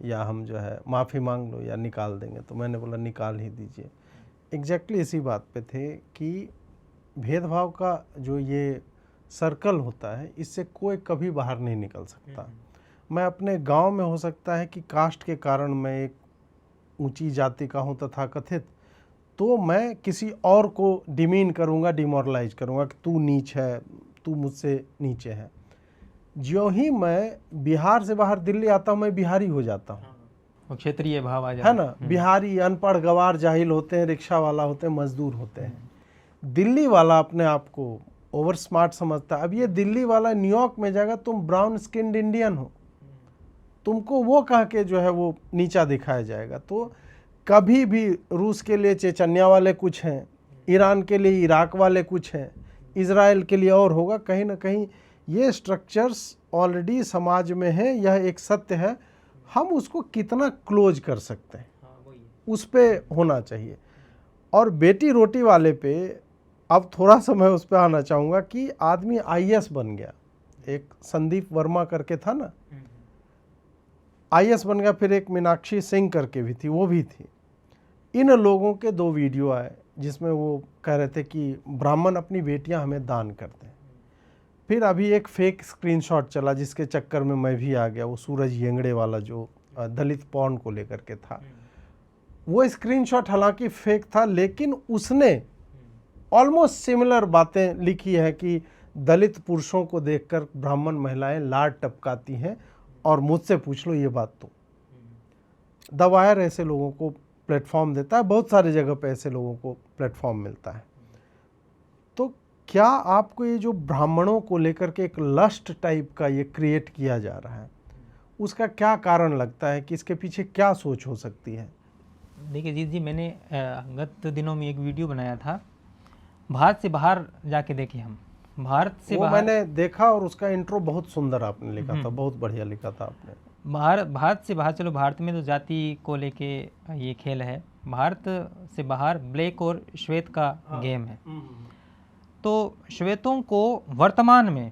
या हम जो है माफ़ी मांग लो या निकाल देंगे, तो मैंने बोला निकाल ही दीजिए। एग्जैक्टली इसी बात पे थे कि भेदभाव का जो ये सर्कल होता है इससे कोई कभी बाहर नहीं निकल सकता। मैं अपने गांव में हो सकता है कि कास्ट के कारण मैं एक ऊंची जाति का हूं तथाकथित, तो मैं किसी और को डिमीन करूंगा, डिमोरलाइज करूंगा कि तू नीच है, तू मुझसे नीचे है। ज्यों ही मैं बिहार से बाहर दिल्ली आता हूँ मैं बिहारी हो जाता हूँ, क्षेत्रीय भाव आ जाता है ना। बिहारी अनपढ़ गवार जाहिल होते हैं, रिक्शा वाला होते हैं, मजदूर होते हैं। दिल्ली वाला अपने आप को ओवर स्मार्ट समझता है। अब ये दिल्ली वाला न्यूयॉर्क में जाएगा, तुम ब्राउन स्किन्ड इंडियन हो, तुमको वो कह के जो है वो नीचा दिखाया जाएगा। तो कभी भी रूस के लिए चेचन्या वाले कुछ हैं, ईरान के लिए इराक वाले कुछ हैं, इजराइल के लिए और होगा। कहीं ना कहीं ये स्ट्रक्चर्स ऑलरेडी समाज में है, यह एक सत्य है। हम उसको कितना क्लोज कर सकते हैं उस पे होना चाहिए। और बेटी रोटी वाले पे अब थोड़ा सा मैं उस पर आना चाहूँगा कि आदमी IAS बन गया, एक संदीप वर्मा करके था ना, IAS बन गया, फिर एक मीनाक्षी सिंह करके भी थी, वो भी थी। इन लोगों के 2 वीडियो आए जिसमें वो कह रहे थे कि ब्राह्मण अपनी बेटियां हमें दान करते हैं। फिर अभी एक फेक स्क्रीनशॉट चला जिसके चक्कर में मैं भी आ गया, वो सूरज येंगड़े वाला जो दलित पॉर्न को लेकर के था। वो स्क्रीनशॉट हालांकि फेक था, लेकिन उसने ऑलमोस्ट सिमिलर बातें लिखी है कि दलित पुरुषों को देखकर ब्राह्मण महिलाएं लाड टपकाती हैं, और मुझसे पूछ लो ये बात। तो द वायर ऐसे लोगों को प्लेटफॉर्म देता है, बहुत सारी जगह पे ऐसे लोगों को प्लेटफॉर्म मिलता है। तो क्या आपको ये जो ब्राह्मणों को लेकर के एक लस्ट टाइप का ये क्रिएट किया जा रहा है, उसका क्या कारण लगता है कि इसके पीछे क्या सोच हो सकती है? देखिए जीत जी, मैंने गत दिनों में एक वीडियो बनाया था, भारत से बाहर जाके देखे हम, भारत से वो बाहर। मैंने देखा और उसका इंट्रो बहुत सुंदर आपने लिखा था, बहुत बढ़िया लिखा था आपने। भारत से बाहर, चलो भारत में तो जाति को लेके ये खेल है, भारत से बाहर ब्लैक और श्वेत का गेम है। तो श्वेतों को वर्तमान में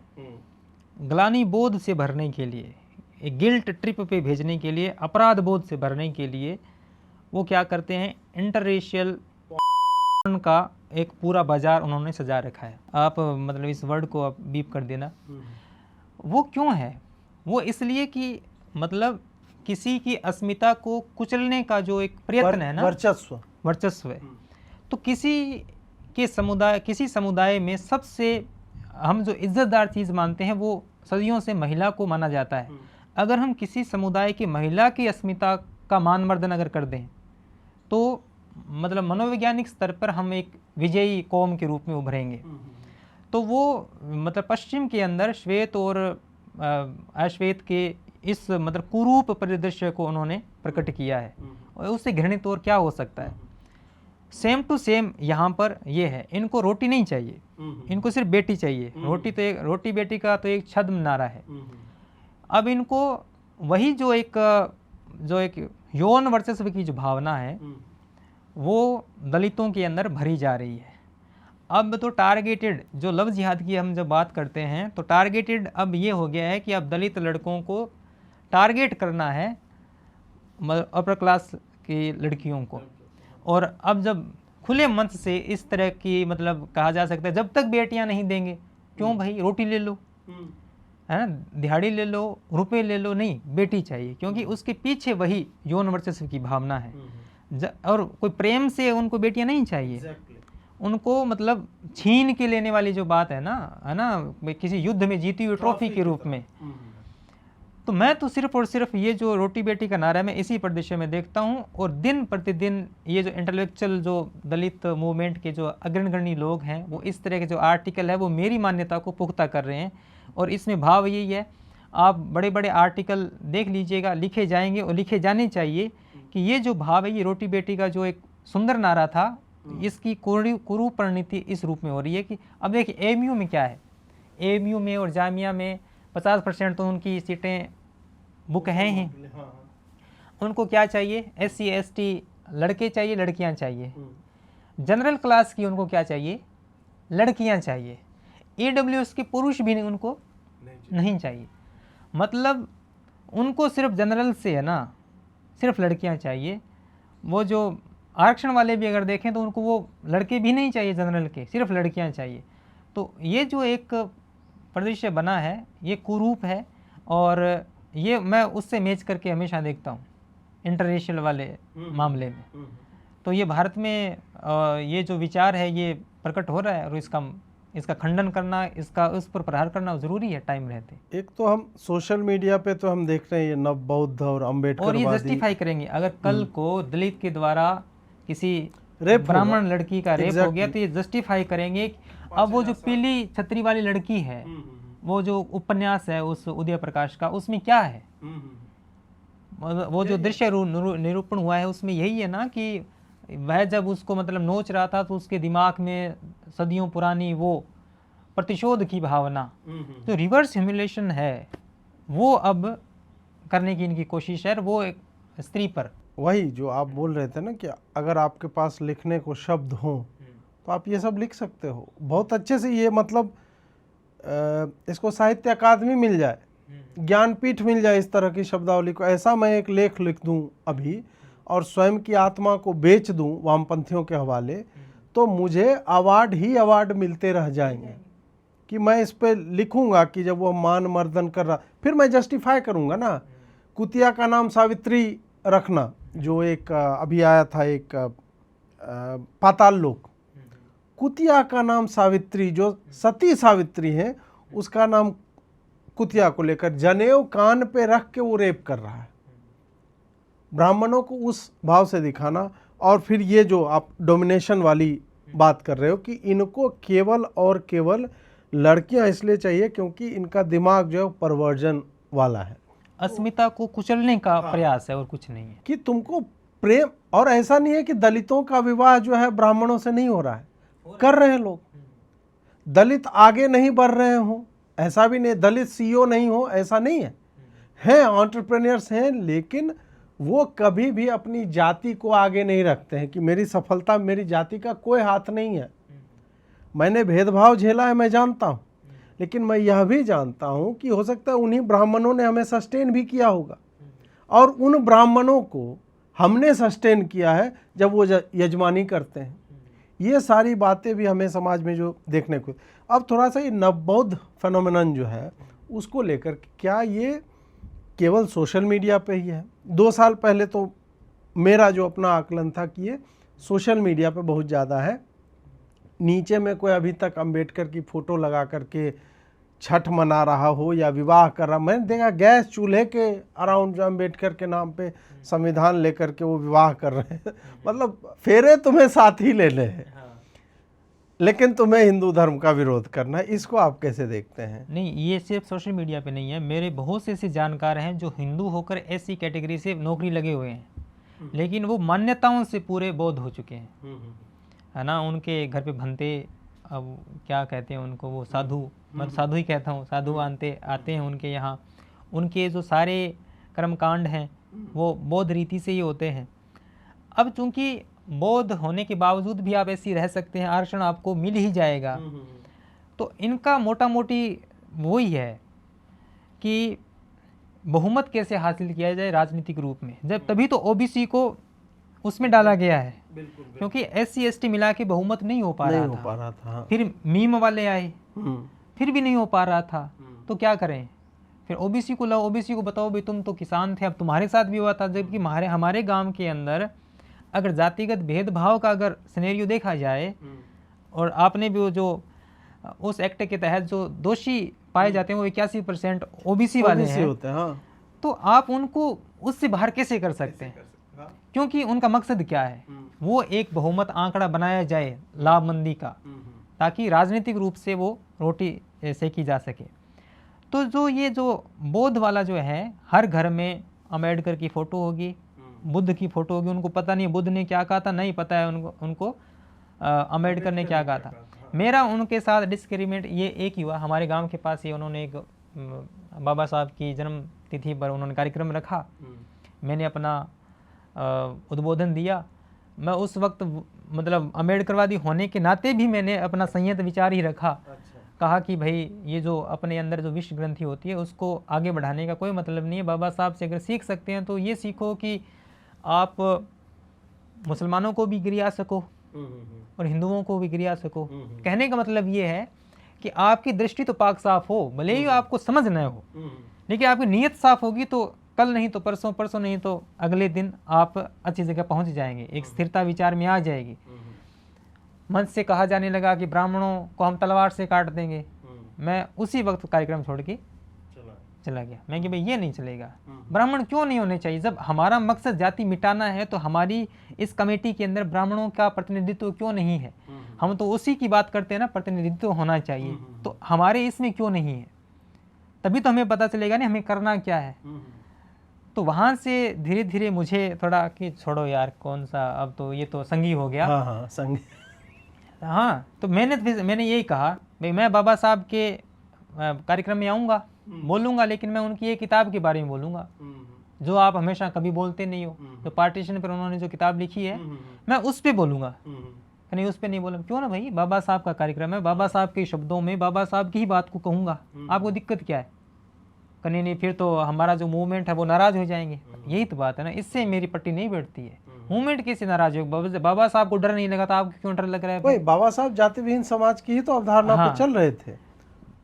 ग्लानि बोध से भरने के लिए, एक गिल्ट ट्रिप पे भेजने के लिए, अपराध बोध से भरने के लिए वो क्या करते हैं, इंटररेशियल का एक पूरा बाजार उन्होंने सजा रखा है। आप मतलब इस वर्ड को आप बीप कर देना। वो क्यों है? वो इसलिए कि मतलब किसी की अस्मिता को कुचलने का जो एक प्रयत्न है ना, वर्चस्व है। तो किसी समुदाय में सबसे हम जो इज्जतदार चीज़ मानते हैं वो सदियों से महिला को माना जाता है। अगर हम किसी समुदाय की महिला की अस्मिता का मानमर्दन अगर कर दें तो मतलब मनोवैज्ञानिक स्तर पर हम एक विजयी कौम के रूप में उभरेंगे। तो वो मतलब पश्चिम के अंदर श्वेत और अश्वेत के इस मतलब कुरूप परिदृश्य को उन्होंने प्रकट किया है, और उससे घृणित और क्या हो सकता है। सेम टू सेम यहाँ पर ये है, इनको रोटी नहीं चाहिए, इनको सिर्फ बेटी चाहिए। रोटी बेटी का तो एक छद्म नारा है। अब इनको वही जो एक यौन वर्चस्व की जो भावना है वो दलितों के अंदर भरी जा रही है। अब तो टारगेटेड, जो लव जिहाद की हम जब बात करते हैं तो टारगेटेड अब ये हो गया है कि अब दलित लड़कों को टारगेट करना है, अपर क्लास की लड़कियों को। और अब जब खुले मंच से इस तरह की मतलब कहा जा सकता है, जब तक बेटियां नहीं देंगे, क्यों भाई, रोटी ले लो, है ना, दिहाड़ी ले लो, रुपए ले लो, नहीं, बेटी चाहिए, क्योंकि उसके पीछे वही यौन वर्चस्व की भावना है। और कोई प्रेम से उनको बेटियां नहीं चाहिए, उनको मतलब छीन के लेने वाली जो बात है ना, किसी युद्ध में जीती हुई ट्रॉफी के रूप में। तो मैं तो सिर्फ और सिर्फ ये जो रोटी बेटी का नारा है मैं इसी परिदृश्य में देखता हूँ। और दिन प्रतिदिन ये जो इंटेलेक्चुअल जो दलित मूवमेंट के जो अग्रणी लोग हैं वो इस तरह के जो आर्टिकल है वो मेरी मान्यता को पुख्ता कर रहे हैं। और इसमें भाव यही है, आप बड़े बड़े आर्टिकल देख लीजिएगा, लिखे जाएंगे और लिखे जाने चाहिए कि ये जो भाव है, ये रोटी बेटी का जो एक सुंदर नारा था, इसकी कुरूप परिणति इस रूप में हो रही है कि अब देखिए एएमयू में क्या है, एएमयू में और जामिया में 50% तो उनकी सीटें बुक हैं ही। उनको क्या चाहिए, SC ST लड़के चाहिए, लड़कियां चाहिए। जनरल क्लास की उनको क्या चाहिए, लड़कियां चाहिए। AWS के पुरुष भी उनको नहीं चाहिए। मतलब उनको सिर्फ जनरल से है ना, सिर्फ लड़कियां चाहिए। वो जो आरक्षण वाले भी अगर देखें तो उनको वो लड़के भी नहीं चाहिए जनरल के, सिर्फ लड़कियां चाहिए। तो ये जो एक परिदृश्य बना है ये कुरूप है, और ये मैं उससे मैच करके हमेशा देखता हूँ इंटररेशियल वाले मामले में। तो ये भारत में ये जो विचार है ये प्रकट हो रहा है, और इसका खंडन करना, इसका उस पर प्रहार करना जरूरी है टाइम रहते। एक तो हम सोशल मीडिया पे तो हम देख रहे हैं ये नव बौद्ध और अम्बेडकर, और ये जस्टिफाई करेंगे अगर कल को दलित के द्वारा किसी ब्राह्मण लड़की का रेप हो गया तो ये जस्टिफाई करेंगे। अब वो जो पीली छतरी वाली लड़की है, वो जो उपन्यास है उस उदय प्रकाश का, उसमें क्या है, वो जो दृश्य निरूपण हुआ है उसमें यही है ना कि वह जब उसको मतलब नोच रहा था तो उसके दिमाग में सदियों पुरानी वो प्रतिशोध की भावना, जो रिवर्स ह्यूमिलेशन है, वो अब करने की इनकी कोशिश है। वो एक स्त्री पर, वही जो आप बोल रहे थे ना कि अगर आपके पास लिखने को शब्द हों तो आप ये सब लिख सकते हो बहुत अच्छे से। ये मतलब इसको साहित्य अकादमी मिल जाए, ज्ञानपीठ मिल जाए इस तरह की शब्दावली को। ऐसा मैं एक लेख लिख दूं अभी और स्वयं की आत्मा को बेच दूं वामपंथियों के हवाले, तो मुझे अवार्ड ही अवार्ड मिलते रह जाएंगे कि मैं इस पे लिखूंगा कि जब वो मान मर्दन कर रहा, फिर मैं जस्टिफाई करूंगा ना। कुतिया का नाम सावित्री रखना, जो एक अभी आया था एक पाताल लोक, कुतिया का नाम सावित्री, जो सती सावित्री है उसका नाम कुतिया को लेकर जनेऊ कान पे रख के वो रेप कर रहा है। ब्राह्मणों को उस भाव से दिखाना, और फिर ये जो आप डोमिनेशन वाली बात कर रहे हो कि इनको केवल और केवल लड़कियां इसलिए चाहिए क्योंकि इनका दिमाग जो है परवर्जन वाला है, अस्मिता को कुचलने का प्रयास है और कुछ नहीं है। कि तुमको प्रेम, और ऐसा नहीं है कि दलितों का विवाह जो है ब्राह्मणों से नहीं हो रहा है, कर रहे हैं लोग। दलित आगे नहीं बढ़ रहे हो ऐसा भी नहीं, दलित सीईओ नहीं हो ऐसा नहीं है, हैं एंटरप्रेन्योर्स हैं, लेकिन वो कभी भी अपनी जाति को आगे नहीं रखते हैं कि मेरी सफलता मेरी जाति का कोई हाथ नहीं है। मैंने भेदभाव झेला है, मैं जानता हूँ, लेकिन मैं यह भी जानता हूँ कि हो सकता है उन्हीं ब्राह्मणों ने हमें सस्टेन भी किया होगा, और उन ब्राह्मणों को हमने सस्टेन किया है जब वो यजमानी करते हैं। ये सारी बातें भी हमें समाज में जो देखने को। अब थोड़ा सा ये नवबौद्ध फेनोमेनन जो है उसको लेकर, क्या ये केवल सोशल मीडिया पे ही है? 2 साल पहले तो मेरा जो अपना आकलन था कि ये सोशल मीडिया पे बहुत ज़्यादा है। नीचे में कोई अभी तक अंबेडकर की फ़ोटो लगा करके छठ मना रहा हो या विवाह कर रहा, मैंने देखा गैस चूल्हे के अराउंड जो अंबेडकर के नाम पे संविधान लेकर के वो विवाह कर रहे हैं। मतलब फेरे तुम्हें साथ ही लेने हैं, लेकिन तुम्हें हिंदू धर्म का विरोध करना है। इसको आप कैसे देखते हैं? नहीं, ये सिर्फ सोशल मीडिया पे नहीं है, मेरे बहुत से ऐसे जानकार हैं जो हिंदू होकर ऐसी कैटेगरी से नौकरी लगे हुए हैं, लेकिन वो मान्यताओं से पूरे बौद्ध हो चुके हैं, है ना। उनके घर पे भंते, अब क्या कहते हैं उनको, वो साधु, मैं साधु ही कहता हूँ, साधु आते हैं उनके यहाँ। उनके जो सारे कर्मकांड हैं वो बौद्ध रीति से ही होते हैं। अब चूंकि बौद्ध होने के बावजूद भी आप ऐसी रह सकते हैं, आरक्षण आपको मिल ही जाएगा, तो इनका मोटा मोटी वही है कि बहुमत कैसे हासिल किया जाए राजनीतिक रूप में, जब तभी तो ओबीसी को उसमें डाला गया है, क्योंकि एससी एसटी मिला के बहुमत नहीं हो पा रहा था। फिर मीम वाले आए, फिर भी नहीं हो पा रहा था, तो क्या करें? फिर ओबीसी को लाओ, ओबीसी को बताओ भाई तुम तो किसान थे, अब तुम्हारे साथ भी हुआ था। जबकि हमारे गांव के अंदर अगर जातिगत भेदभाव का अगर सिनेरियो देखा जाए, और आपने भी वो जो उस एक्ट के तहत जो दोषी पाए जाते हैं वो 81% ओबीसी वाले हैं, होते हैं। हाँ। तो आप उनको उससे बाहर कैसे कर सकते हैं? क्योंकि उनका मकसद क्या है? वो एक बहुमत आंकड़ा बनाया जाए लाभमंदी का, ताकि राजनीतिक रूप से वो रोटी सेकी जा सके। तो जो ये जो बौद्ध वाला जो है, हर घर में अम्बेडकर की फ़ोटो होगी, बुद्ध की फ़ोटो होगी, उनको पता नहीं बुद्ध ने क्या कहा था, नहीं पता है उनको अम्बेडकर ने क्या कहा था। मेरा उनके साथ डिस्क्रिमिनेट ये एक ही हुआ, हमारे गांव के पास ही उन्होंने एक बाबा साहब की जन्म तिथि पर उन्होंने कार्यक्रम रखा, मैंने अपना उद्बोधन दिया। मैं उस वक्त मतलब अम्बेडकरवादी होने के नाते भी मैंने अपना संयत विचार ही रखा। कहा कि भाई ये जो अपने अंदर जो विश्व ग्रंथि होती है उसको आगे बढ़ाने का कोई मतलब नहीं है। बाबा साहब से अगर सीख सकते हैं तो ये सीखो कि आप मुसलमानों को भी गिरा सको और हिंदुओं को भी गिरा सको। कहने का मतलब ये है कि आपकी दृष्टि तो पाक साफ हो, भले ही आपको समझ न हो, लेकिन आपकी नीयत साफ होगी तो कल नहीं तो परसों, परसों नहीं तो अगले दिन आप अच्छी जगह पहुंच जाएंगे, एक स्थिरता विचार में आ जाएगी। मंच से कहा जाने लगा कि ब्राह्मणों को हम तलवार से काट देंगे, मैं उसी वक्त कार्यक्रम छोड़ के चला गया। मैं कि भाई ये नहीं चलेगा, ब्राह्मण क्यों नहीं होने चाहिए? जब हमारा मकसद जाति मिटाना है तो हमारी इस कमेटी के अंदर ब्राह्मणों का प्रतिनिधित्व क्यों नहीं है? हम तो उसी की बात करते हैं ना, प्रतिनिधित्व होना चाहिए, तो हमारे इसमें क्यों नहीं है? तभी तो हमें पता चलेगा ना हमें करना क्या है। तो वहाँ से धीरे धीरे मुझे थोड़ा कि छोड़ो यार कौन सा, अब तो ये तो संगी हो गया। हाँ, संगी। हाँ, तो मैंने यही कहा भाई मैं बाबा साहब के कार्यक्रम में आऊँगा, बोलूँगा, लेकिन मैं उनकी एक किताब के बारे में बोलूँगा जो आप हमेशा कभी बोलते नहीं हो। जो पार्टीशन पर उन्होंने जो किताब लिखी है मैं उस पर बोलूँगा, नहीं उस पर नहीं बोलूँ। क्यों ना भाई, बाबा साहब का कार्यक्रम है, बाबा साहब के शब्दों में बाबा साहब की ही बात को कहूँगा, आपको दिक्कत क्या है? कहीं नहीं, फिर तो हमारा जो मूवमेंट है वो नाराज हो जाएंगे। यही तो बात है ना, इससे मेरी पट्टी नहीं बैठती है। मूवमेंट कैसे नाराज हो? बाबा साहब को डर नहीं लगा था, आपको क्यों डर लग रहा है? वही बाबा साहब जाति विहीन समाज की ही तो अवधारणा पे चल रहे थे।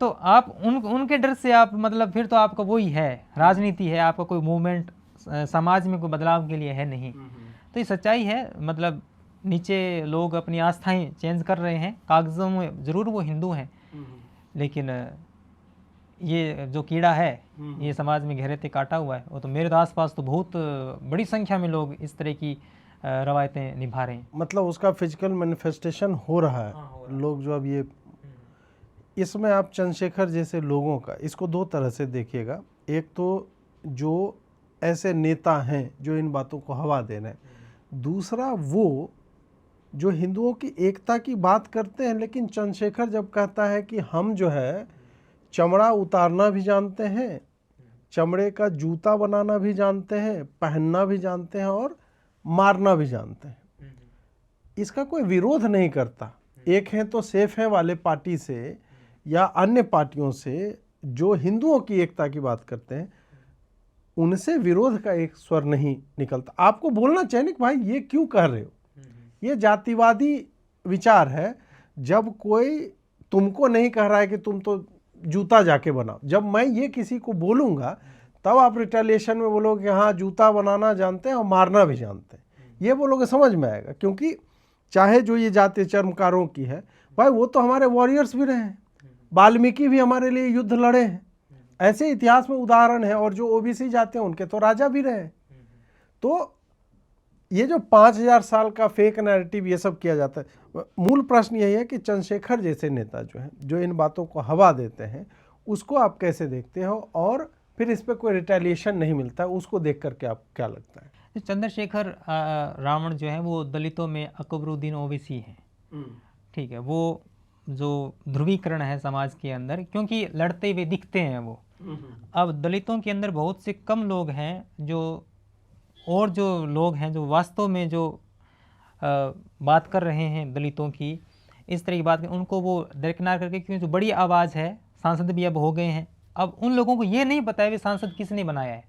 तो आप उनके डर से आप मतलब फिर तो आपका वही है, राजनीति है, आपका कोई मूवमेंट समाज में कोई बदलाव के लिए है नहीं। तो ये सच्चाई है, मतलब नीचे लोग अपनी आस्थाएं चेंज कर रहे हैं, कागजों में जरूर वो हिंदू हैं, लेकिन ये जो कीड़ा है ये समाज में गहरे ते काटा हुआ है। वो तो मेरे आसपास तो बहुत बड़ी संख्या में लोग इस तरह की रवायतें निभा रहे हैं। मतलब उसका फिजिकल मैनिफेस्टेशन हो रहा है। लोग जो अब ये, इसमें आप चंद्रशेखर जैसे लोगों का, इसको दो तरह से देखिएगा। एक तो जो ऐसे नेता हैं जो इन बातों को हवा दे रहे हैं, दूसरा वो जो हिंदुओं की एकता की बात करते हैं, लेकिन चंद्रशेखर जब कहता है कि हम जो है चमड़ा उतारना भी जानते हैं, चमड़े का जूता बनाना भी जानते हैं, पहनना भी जानते हैं और मारना भी जानते हैं, इसका कोई विरोध नहीं करता। एक है तो सेफ है वाले पार्टी से या अन्य पार्टियों से जो हिंदुओं की एकता की बात करते हैं, उनसे विरोध का एक स्वर नहीं निकलता। आपको बोलना चाहिए कि भाई ये क्यों कह रहे हो, ये जातिवादी विचार है। जब कोई तुमको नहीं कह रहा है कि तुम तो जूता जाके बनाओ, जब मैं ये किसी को बोलूँगा तब आप रिटेलिएशन में बोलोगे कि हाँ जूता बनाना जानते हैं और मारना भी जानते हैं, ये बोलोगे समझ में आएगा। क्योंकि चाहे जो ये जाति चर्मकारों की है, भाई वो तो हमारे वॉरियर्स भी रहे हैं, वाल्मीकि भी हमारे लिए युद्ध लड़े हैं, ऐसे इतिहास में उदाहरण है। और जो ओबीसी जाते हैं उनके तो राजा भी रहे। तो ये जो 5000 साल का फेक नैरेटिव ये सब किया जाता है, मूल प्रश्न यही है कि चंद्रशेखर जैसे नेता जो हैं, जो इन बातों को हवा देते हैं, उसको आप कैसे देखते हो और फिर इस पर कोई रिटेलिएशन नहीं मिलता है, उसको देख करके आप क्या लगता है? चंद्रशेखर रावण जो है वो दलितों में अकबरुद्दीन ओवैसी हैं, ठीक है। वो जो ध्रुवीकरण है समाज के अंदर, क्योंकि लड़ते हुए दिखते हैं वो। अब दलितों के अंदर बहुत से कम लोग हैं जो, और जो लोग हैं जो वास्तव में जो बात कर रहे हैं दलितों की, इस तरह की बात, उनको वो दरकिनार करके, क्योंकि जो बड़ी आवाज़ है, सांसद भी अब हो गए हैं, अब उन लोगों को ये नहीं पता है कि सांसद किसने बनाया है।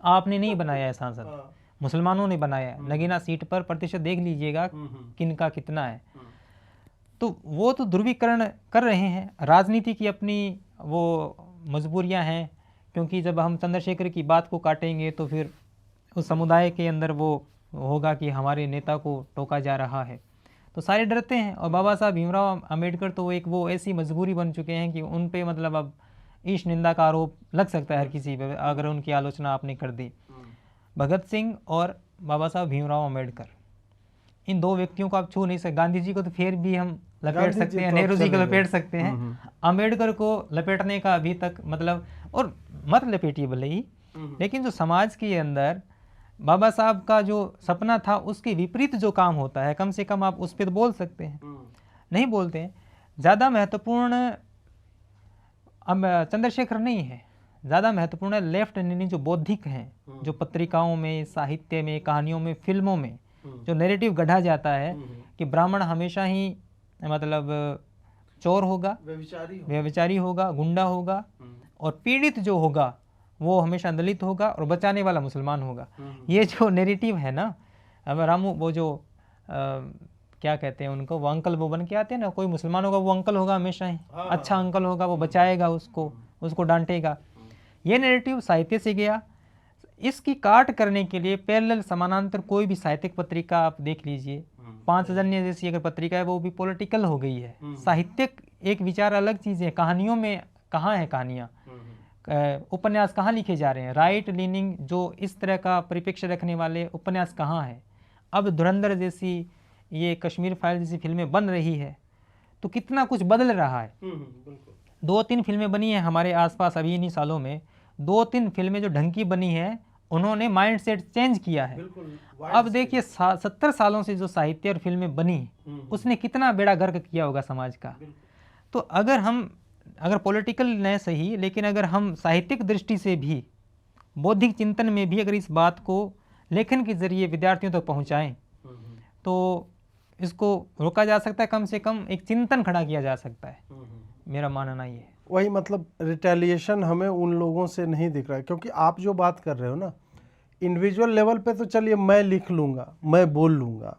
आपने नहीं बनाया है सांसद, मुसलमानों ने बनाया है। नगीना सीट पर प्रतिशत देख लीजिएगा किनका कितना है। तो वो तो ध्रुवीकरण कर रहे हैं। राजनीति की अपनी वो मजबूरियां हैं, क्योंकि जब हम चंद्रशेखर की बात को काटेंगे तो फिर उस समुदाय के अंदर वो होगा कि हमारे नेता को टोका जा रहा है, तो सारे डरते हैं। और बाबा साहब भीमराव अम्बेडकर तो एक वो ऐसी मजबूरी बन चुके हैं कि उन पे मतलब अब ईश निंदा का आरोप लग सकता है हर किसी पे, अगर उनकी आलोचना आपने कर दी। भगत सिंह और बाबा साहब भीमराव अम्बेडकर, इन दो व्यक्तियों को आप छू नहीं सकते। गांधी जी को तो फिर भी हम लपेट सकते हैं, नेहरू जी को लपेट सकते हैं, अम्बेडकर को लपेटने का अभी तक मतलब, और मत लपेटिए भले ही, लेकिन जो समाज के अंदर बाबा साहब का जो सपना था उसके विपरीत जो काम होता है, कम से कम आप उस पर तो बोल सकते हैं। नहीं बोलते हैं। ज़्यादा महत्वपूर्ण अब चंद्रशेखर नहीं है, ज़्यादा महत्वपूर्ण है लेफ्ट यानी जो बौद्धिक हैं, जो पत्रिकाओं में, साहित्य में, कहानियों में, फिल्मों में जो नैरेटिव गढ़ा जाता है कि ब्राह्मण हमेशा ही मतलब चोर होगा, व्यभिचारी होगा, गुंडा होगा, और पीड़ित जो होगा वो हमेशा दलित होगा, और बचाने वाला मुसलमान होगा। ये जो नैरेटिव है ना, अब रामू वो जो क्या कहते हैं उनको, वो अंकल वो बन के आते हैं ना, कोई मुसलमान होगा वो अंकल होगा हमेशा ही, अच्छा अंकल होगा, वो बचाएगा उसको डांटेगा। ये नैरेटिव साहित्य से गया। इसकी काट करने के लिए पैरेलल समानांतर कोई भी साहित्यिक पत्रिका आप देख लीजिए, 5 जैसी अगर पत्रिका है वो भी पॉलिटिकल हो गई है। साहित्यिक एक विचार अलग चीज़ है। कहानियों में कहाँ है कहानियाँ, उपन्यास कहाँ लिखे जा रहे हैं, राइट लीनिंग जो इस तरह का परिप्रेक्ष्य रखने वाले उपन्यास कहाँ है। अब धुरंधर जैसी, ये कश्मीर फाइल जैसी फिल्में बन रही है तो कितना कुछ बदल रहा है। 2-3 फिल्में बनी हैं हमारे आसपास अभी इन्हीं सालों में, 2-3 फिल्में जो ढंग की बनी है, उन्होंने माइंड सेट चेंज किया है। अब देखिए 70 सालों से जो साहित्य और फिल्में बनी, उसने कितना बेड़ा गर्क किया होगा समाज का। तो अगर पॉलिटिकल न सही, लेकिन अगर हम साहित्यिक दृष्टि से भी, बौद्धिक चिंतन में भी अगर इस बात को लेखन के जरिए विद्यार्थियों तक पहुँचाएँ तो इसको रोका जा सकता है, कम से कम एक चिंतन खड़ा किया जा सकता है। मेरा मानना ये है। वही मतलब रिटेलिएशन हमें उन लोगों से नहीं दिख रहा है, क्योंकि आप जो बात कर रहे हो ना, इंडिविजुअल लेवल पे तो चलिए मैं लिख लूँगा, मैं बोल लूँगा,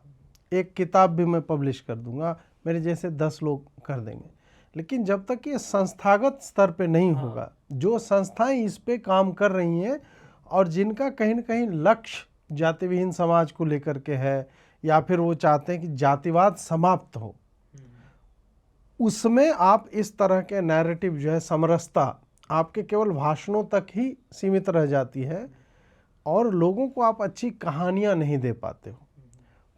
एक किताब भी मैं पब्लिश कर दूँगा, मेरे जैसे 10 लोग कर देंगे। लेकिन जब तक ये संस्थागत स्तर पे नहीं होगा, जो संस्थाएं इस पे काम कर रही हैं और जिनका कहीं ना कहीं लक्ष्य जाति विहीन समाज को लेकर के है, या फिर वो चाहते हैं कि जातिवाद समाप्त हो, उसमें आप इस तरह के नैरेटिव जो है, समरसता आपके केवल भाषणों तक ही सीमित रह जाती है और लोगों को आप अच्छी कहानियां नहीं दे पाते हो।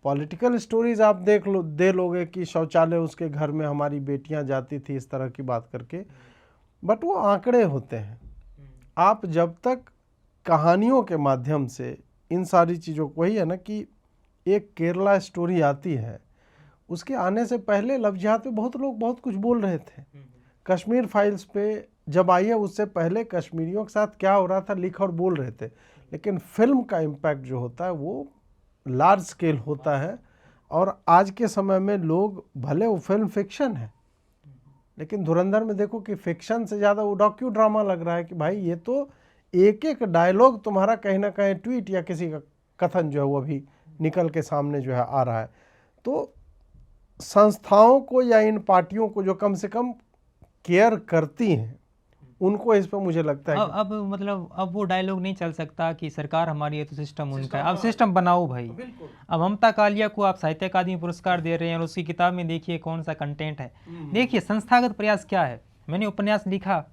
पॉलिटिकल स्टोरीज आप दे लोगे कि शौचालय उसके घर में हमारी बेटियां जाती थी, इस तरह की बात करके, बट वो आंकड़े होते हैं। आप जब तक कहानियों के माध्यम से इन सारी चीज़ों को, वही है ना कि एक केरला स्टोरी आती है, उसके आने से पहले लव जिहाद पे बहुत लोग बहुत कुछ बोल रहे थे। कश्मीर फाइल्स पे जब आई है उससे पहले कश्मीरियों के साथ क्या हो रहा था लिख और बोल रहे थे, लेकिन फिल्म का इम्पैक्ट जो होता है वो लार्ज स्केल होता है। और आज के समय में लोग, भले वो फिल्म फिक्शन है, लेकिन धुरंधर में देखो कि फिक्शन से ज़्यादा वो डॉक्यू ड्रामा लग रहा है कि भाई ये तो एक एक डायलॉग तुम्हारा कहीं ना कहीं ट्वीट या किसी का कथन जो है वो अभी निकल के सामने जो है आ रहा है। तो संस्थाओं को या इन पार्टियों को जो कम से कम केयर करती हैं, उनको इस पर मुझे लगता है अब मतलब अब वो डायलॉग नहीं चल सकता कि सरकार हमारी है तो सिस्टम उनका है। अब सिस्टम बनाओ भाई। अब ममता कालिया को आप साहित्य अकादमी पुरस्कार दे रहे हैं और उसकी किताब में देखिए कौन सा कंटेंट है। देखिए संस्थागत प्रयास क्या है। मैंने उपन्यास लिखा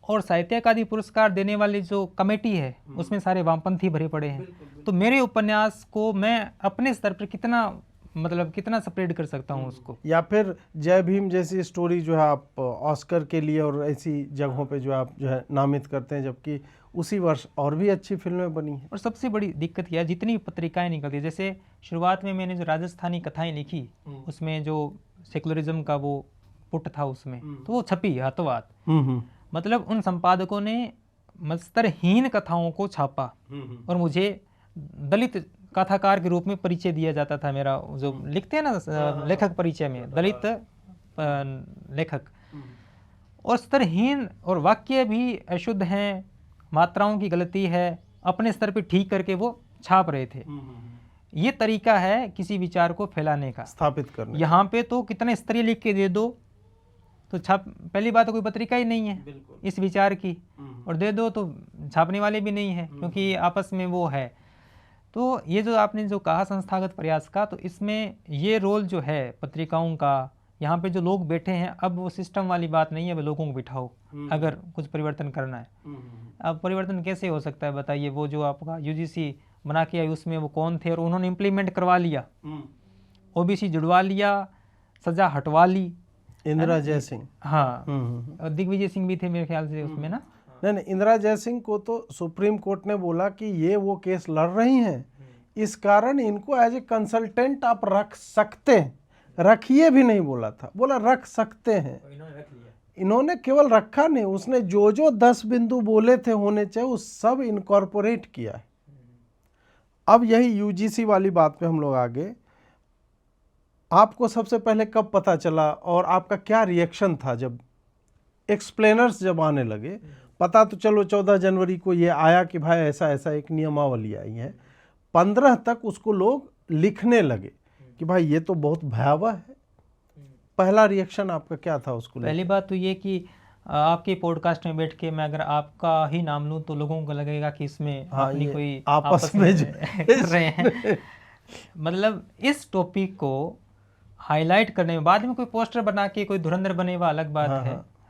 और साहित्य अकादमी पुरस्कार देने वाली जो कमेटी है उसमें सारे वामपंथी भरे पड़े हैं। तो मेरे उपन्यास को मैं अपने स्तर पर कितना स्प्रेड कर सकता हूँ उसको। या फिर जय भीम जैसी स्टोरी जो है आप ऑस्कर के लिए और ऐसी जगहों पे जो आप जो है नामित करते हैं, जबकि उसी वर्ष और भी अच्छी फिल्में बनी हैं। और सबसे बड़ी दिक्कत यह है, जितनी पत्रिकाएं निकलती है, जैसे शुरुआत में मैंने जो राजस्थानी कथाएं लिखी उसमें जो सेकुलरिज्म का वो पुट था उसमें, तो वो छपी हाथों हाथ। मतलब उन संपादकों ने मस्तरहीन कथाओं को छापा और मुझे दलित कथाकार के रूप में परिचय दिया जाता था। मेरा जो लिखते हैं ना लेखक परिचय में दलित लेखक, और स्तरहीन और वाक्य भी अशुद्ध हैं, मात्राओं की गलती है, अपने स्तर पे ठीक करके वो छाप रहे थे। ये तरीका है किसी विचार को फैलाने का, स्थापित करने। यहाँ पे तो कितने स्तरीय लिख के दे दो तो छाप, पहली बात तो कोई पत्रिका ही नहीं है इस विचार की, और दे दो तो छापने वाले भी नहीं है क्योंकि आपस में वो है। तो ये जो आपने जो कहा संस्थागत प्रयास का, तो इसमें ये रोल जो है पत्रिकाओं का, यहाँ पे जो लोग बैठे हैं, अब वो सिस्टम वाली बात नहीं है, अब लोगों को बिठाओ अगर कुछ परिवर्तन करना है। अब परिवर्तन कैसे हो सकता है बताइए। वो जो आपका यूजीसी बना के आई उसमें वो कौन थे और उन्होंने इम्प्लीमेंट करवा लिया, ओबीसी जुड़वा लिया, सजा हटवा ली। इंदिरा जयसिंह, हाँ, दिग्विजय सिंह भी थे मेरे ख्याल से उसमें ना। नहीं, इंदिरा जयसिंह को तो सुप्रीम कोर्ट ने बोला कि ये वो केस लड़ रही हैं, इस कारण इनको एज ए कंसल्टेंट आप रख सकते हैं। रखिए भी नहीं बोला था, बोला रख सकते हैं। इन्होंने केवल रखा नहीं, उसने जो जो 10 बिंदु बोले थे होने चाहिए वो सब इनकॉर्पोरेट किया है। अब यही यूजीसी वाली बात पे हम लोग आगे, आपको सबसे पहले कब पता चला और आपका क्या रिएक्शन था जब एक्सप्लेनर्स जब आने लगे? पता तो चलो 14 जनवरी को ये आया कि भाई ऐसा ऐसा एक नियमावली आई है, 15 तक उसको लोग लिखने लगे कि भाई ये तो बहुत भयावह है। पहला रिएक्शन आपका क्या था उसको? पहली बात तो ये कि आपके पॉडकास्ट में बैठ के मैं अगर आपका ही नाम लूं तो लोगों को लगेगा कि इसमें अपनी कोई आपस में कर रहे हैं। मतलब इस टॉपिक को हाईलाइट करने में, बाद में कोई पोस्टर बना के कोई धुरंधर बने वह अलग बात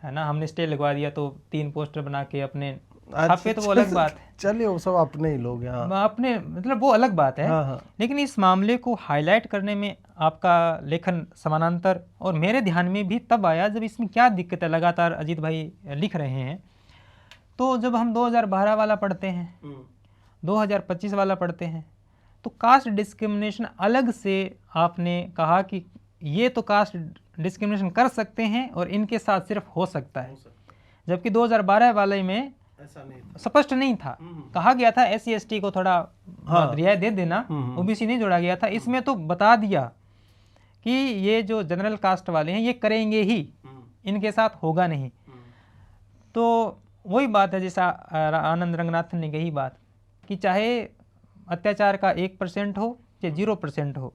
है ना। हमने स्टे लगवा दिया तो 3 पोस्टर बना के अपने छापे तो वो अलग बात है। चलिए वो सब अपने ही लोग हैं, अपने मतलब वो अलग बात है। लेकिन इस मामले को हाईलाइट करने में आपका लेखन समानांतर और मेरे ध्यान में भी तब आया जब इसमें क्या दिक्कत है। लगातार अजीत भाई लिख रहे हैं, तो जब हम 2012 वाला पढ़ते हैं, 2025 वाला पढ़ते हैं, तो कास्ट डिस्क्रिमिनेशन अलग से आपने कहा कि ये तो कास्ट डिस्क्रिमिनेशन कर सकते हैं और इनके साथ सिर्फ हो सकता है, जबकि 2012 वाले में ऐसा नहीं था, स्पष्ट नहीं था। कहा गया था SC/ST को थोड़ा रियायत दे देना, ओबीसी नहीं जोड़ा गया था। इसमें तो बता दिया कि ये जो जनरल कास्ट वाले हैं ये करेंगे ही, इनके साथ होगा नहीं। तो वही बात है जैसा आनंद रंगनाथन ने कही बात कि चाहे अत्याचार का 1% हो चाहे 0% हो,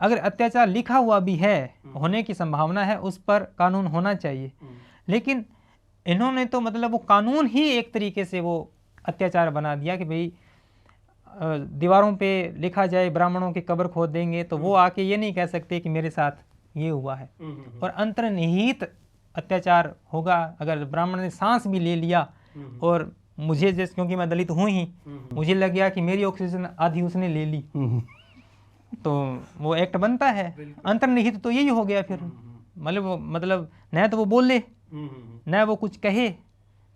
अगर अत्याचार लिखा हुआ भी है, होने की संभावना है, उस पर कानून होना चाहिए। लेकिन इन्होंने तो मतलब वो कानून ही एक तरीके से वो अत्याचार बना दिया कि भाई दीवारों पे लिखा जाए ब्राह्मणों की कब्र खोद देंगे, तो वो आके ये नहीं कह सकते कि मेरे साथ ये हुआ है। और अंतर्निहित अत्याचार होगा। अगर ब्राह्मण ने सांस भी ले लिया और मुझे जैसे, क्योंकि मैं दलित हूँ ही, मुझे लग गया कि मेरी ऑक्सीजन आधी उसने ले ली, तो वो एक्ट बनता है। अंतर्निहित तो यही हो गया फिर। मतलब न तो वो बोले न वो कुछ कहे,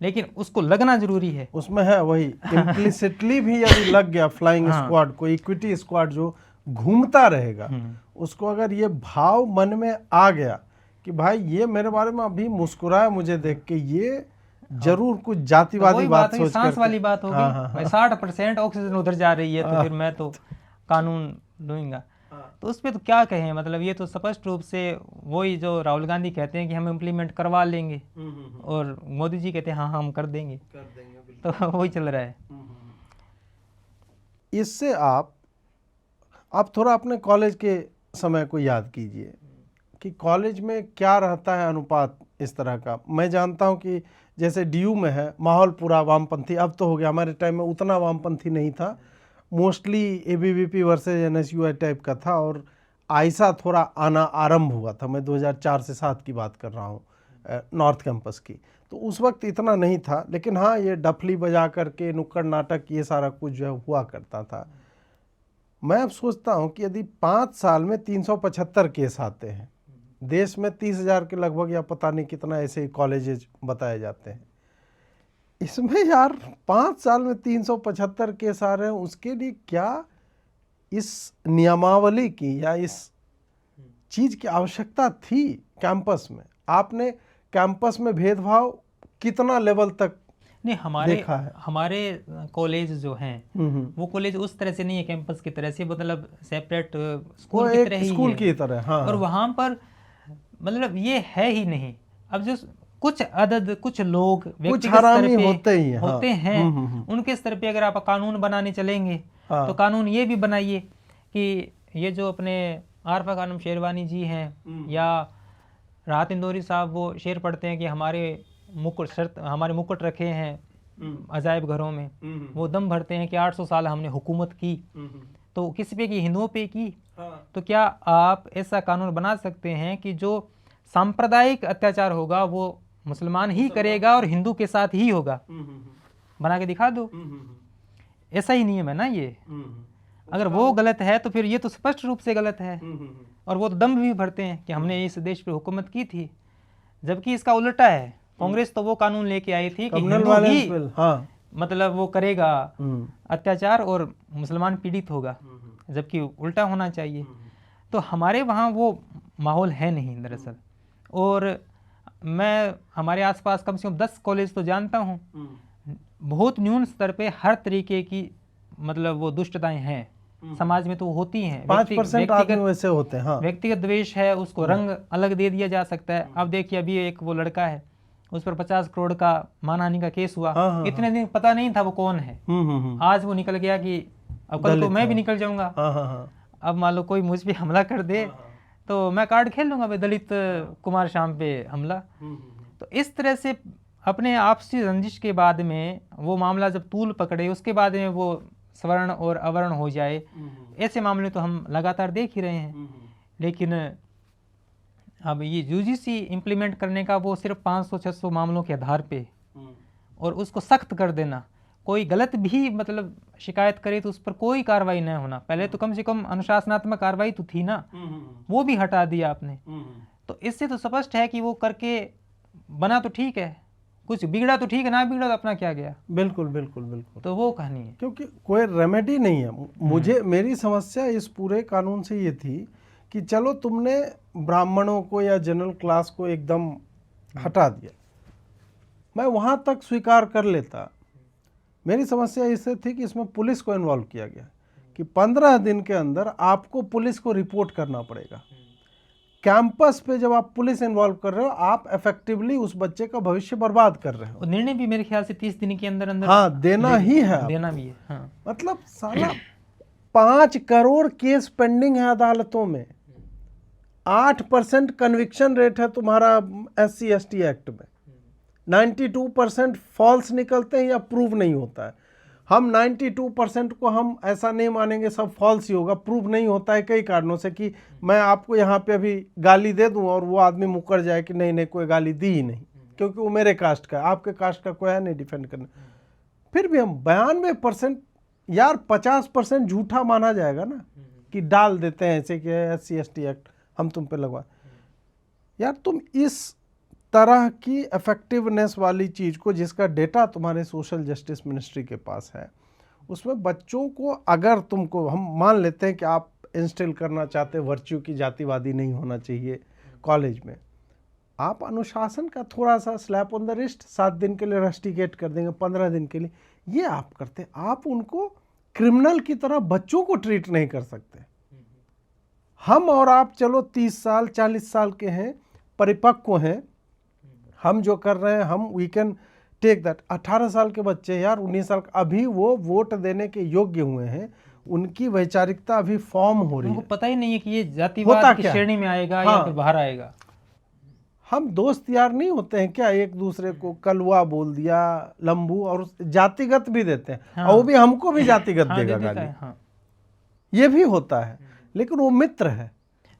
लेकिन उसको लगना जरूरी है। उसमें है वही इम्प्लिसिटली भी यदि लग गया फ्लाइंग स्क्वाड को, इक्विटी स्क्वाड जो घूमता रहेगा, उसको अगर ये भाव मन में आ गया कि भाई ये मेरे बारे में अभी मुस्कुराया मुझे देख के, ये जरूर कुछ जातिवादी वही बात बात सोच सांस वाली बात होगी। भाई 60% ऑक्सीजन उधर जा रही है तो फिर मैं तो कानून लूंगा। तो उस पर तो क्या कहें, मतलब ये तो स्पष्ट रूप से वही जो राहुल गांधी कहते हैं कि हम इम्प्लीमेंट करवा लेंगे और मोदी जी कहते हैं हाँ हम कर देंगे, तो वही चल रहा है। इससे आप थोड़ा अपने कॉलेज के समय को याद कीजिए कि कॉलेज में क्या रहता है अनुपात इस तरह का। मैं जानता हूं कि जैसे डीयू में है माहौल पूरा वामपंथी, अब तो हो गया, हमारे टाइम में उतना वामपंथी नहीं था, mostly ABVP versus NSUI type का था, और आइसा थोड़ा आना आरंभ हुआ था। मैं 2004 से 7 की बात कर रहा हूँ, नॉर्थ कैंपस की। तो उस वक्त इतना नहीं था, लेकिन हाँ ये डफली बजा करके नुक्कड़ नाटक ये सारा कुछ जो है हुआ करता था। मैं अब सोचता हूँ कि यदि 5 साल में 375 केस आते हैं, देश में 30,000 के लगभग या पता नहीं कितना ऐसे ही कॉलेजेस बताए जाते हैं, इसमें यार 5 साल में 375 केस आ रहे हैं, उसके लिए क्या इस नियमावली की या इस चीज़ की आवश्यकता थी कैंपस में? आपने कैंपस में भेदभाव कितना लेवल तक नहीं, देखा है? हमारे कॉलेज जो हैं वो कॉलेज उस तरह से नहीं है कैंपस की तरह से, मतलब सेपरेट स्कूल की तरह ही स्कूल है। की तरह, हाँ। और वहाँ पर मतलब ये है ही नहीं। अब जो कुछ लोग व्यक्तिगत स्तर पे होते हैं, उनके स्तर पे अगर आप कानून बनाने चलेंगे तो कानून ये भी बनाइए कि ये जो अपने आरफा खानम शेरवानी जी हैं या राहत इंदौरी साहब, वो शेर पढ़ते हैं कि हमारे मुकुट रखे हैं अजायब घरों में, वो दम भरते हैं कि 800 साल हमने हुकूमत की, तो किस पे की? हिंदुओं पे की। तो क्या आप ऐसा कानून बना सकते हैं कि जो सांप्रदायिक अत्याचार होगा वो मुसलमान ही करेगा और हिंदू के साथ ही होगा? बना के दिखा दो। ऐसा ही नियम है ना ये। अगर वो गलत है तो फिर ये तो स्पष्ट रूप से गलत है। और वो तो दम भी भरते हैं कि हमने इस देश पे हुकूमत की थी, जबकि इसका उल्टा है। कांग्रेस तो वो कानून लेके आई थी कि हिंदू ही मतलब वो करेगा अत्याचार और मुसलमान पीड़ित होगा, जबकि उल्टा होना चाहिए। तो हमारे वहाँ वो माहौल है नहीं दरअसल। और मैं हमारे आसपास कम से कम 10 कॉलेज तो जानता हूँ, बहुत न्यून स्तर पे हर तरीके की मतलब वो दुष्टताएं हैं समाज में, तो होती हैं। 5% आदमी वैसे होते हैं। हाँ। व्यक्तिगत द्वेष है, उसको रंग अलग दे दिया जा सकता है। अब देखिए अभी एक वो लड़का है, उस पर 50 करोड़ का मानहानि का केस हुआ। इतने दिन पता नहीं था वो कौन है, आज वो निकल गया कि अब कल को मैं भी निकल जाऊंगा। अब मान लो कोई मुझ पे हमला कर दे तो मैं कार्ड खेल लूंगा भाई, दलित कुमार शाम पे हमला। तो इस तरह से अपने आपसी रंजिश के बाद में वो मामला जब तूल पकड़े, उसके बाद में वो स्वर्ण और अवर्ण हो जाए, ऐसे मामले तो हम लगातार देख ही रहे हैं। लेकिन अब ये यूजीसी इम्प्लीमेंट करने का वो सिर्फ 500-600 मामलों के आधार पे, और उसको सख्त कर देना, कोई गलत भी मतलब शिकायत करे तो उस पर कोई कार्रवाई न होना। पहले तो कम से कम अनुशासनात्मक कार्रवाई तो थी ना, वो भी हटा दिया आपने। तो इससे तो स्पष्ट है कि वो करके बना तो ठीक है, कुछ बिगड़ा तो ठीक है, ना बिगड़ा तो अपना क्या गया। बिल्कुल बिल्कुल बिल्कुल। तो वो कहानी है, क्योंकि कोई रेमेडी नहीं है। मेरी समस्या इस पूरे कानून से ये थी कि चलो तुमने ब्राह्मणों को या जनरल क्लास को एकदम हटा दिया, मैं वहाँ तक स्वीकार कर लेता। मेरी समस्या इससे थी कि इसमें पुलिस को इन्वॉल्व किया गया कि 15 दिन के अंदर आपको पुलिस को रिपोर्ट करना पड़ेगा। कैंपस पे जब आप पुलिस इन्वॉल्व कर रहे हो, आप इफेक्टिवली उस बच्चे का भविष्य बर्बाद कर रहे हो। निर्णय भी मेरे ख्याल से 30 दिन के अंदर अंदर हाँ देना ही है, देना भी है। हाँ। मतलब साला 5 करोड़ केस पेंडिंग है अदालतों में, 8% कन्विक्शन रेट है तुम्हारा SC ST एक्ट में, 92% फॉल्स निकलते हैं या प्रूव नहीं होता है। हम 92% को हम ऐसा नहीं मानेंगे सब फॉल्स ही होगा, प्रूव नहीं होता है कई कारणों से, कि मैं आपको यहाँ पे अभी गाली दे दूँ और वो आदमी मुकर जाए कि नहीं नहीं कोई गाली दी ही नहीं, क्योंकि वो मेरे कास्ट का है, आपके कास्ट का कोई है नहीं डिफेंड करना। फिर भी हम 92% यार 50% झूठा माना जाएगा ना, कि डाल देते हैं ऐसे कि SC ST एक्ट हम तुम पे लगवा। यार तुम इस तरह की इफेक्टिवनेस वाली चीज़ को, जिसका डेटा तुम्हारे सोशल जस्टिस मिनिस्ट्री के पास है, उसमें बच्चों को अगर तुमको हम मान लेते हैं कि आप इंस्टिल करना चाहते हैं वर्च्यू की, जातिवादी नहीं होना चाहिए कॉलेज में, आप अनुशासन का थोड़ा सा स्लैप ऑन द रिस्ट, 7 दिन के लिए रस्टिकेट कर देंगे, 15 दिन के लिए, ये आप करते। आप उनको क्रिमिनल की तरह बच्चों को ट्रीट नहीं कर सकते। हम और आप चलो 30 साल 40 साल के हैं, परिपक्व हैं, हम जो कर रहे हैं हम वी कैन टेक दैट। 18 साल के बच्चे यार, 19 साल अभी वो वोट देने के योग्य हुए हैं, उनकी वैचारिकता अभी फॉर्म हो रही उनको है। पता ही नहीं है कि ये जातिवाद की श्रेणी में आएगा या फिर बाहर आएगा। हम दोस्त यार नहीं होते हैं क्या, एक दूसरे को कलवा बोल दिया, लंबू, और जातिगत भी देते हैं, और वो भी हमको भी जातिगत देगा गाली, ये भी होता है, लेकिन वो मित्र है।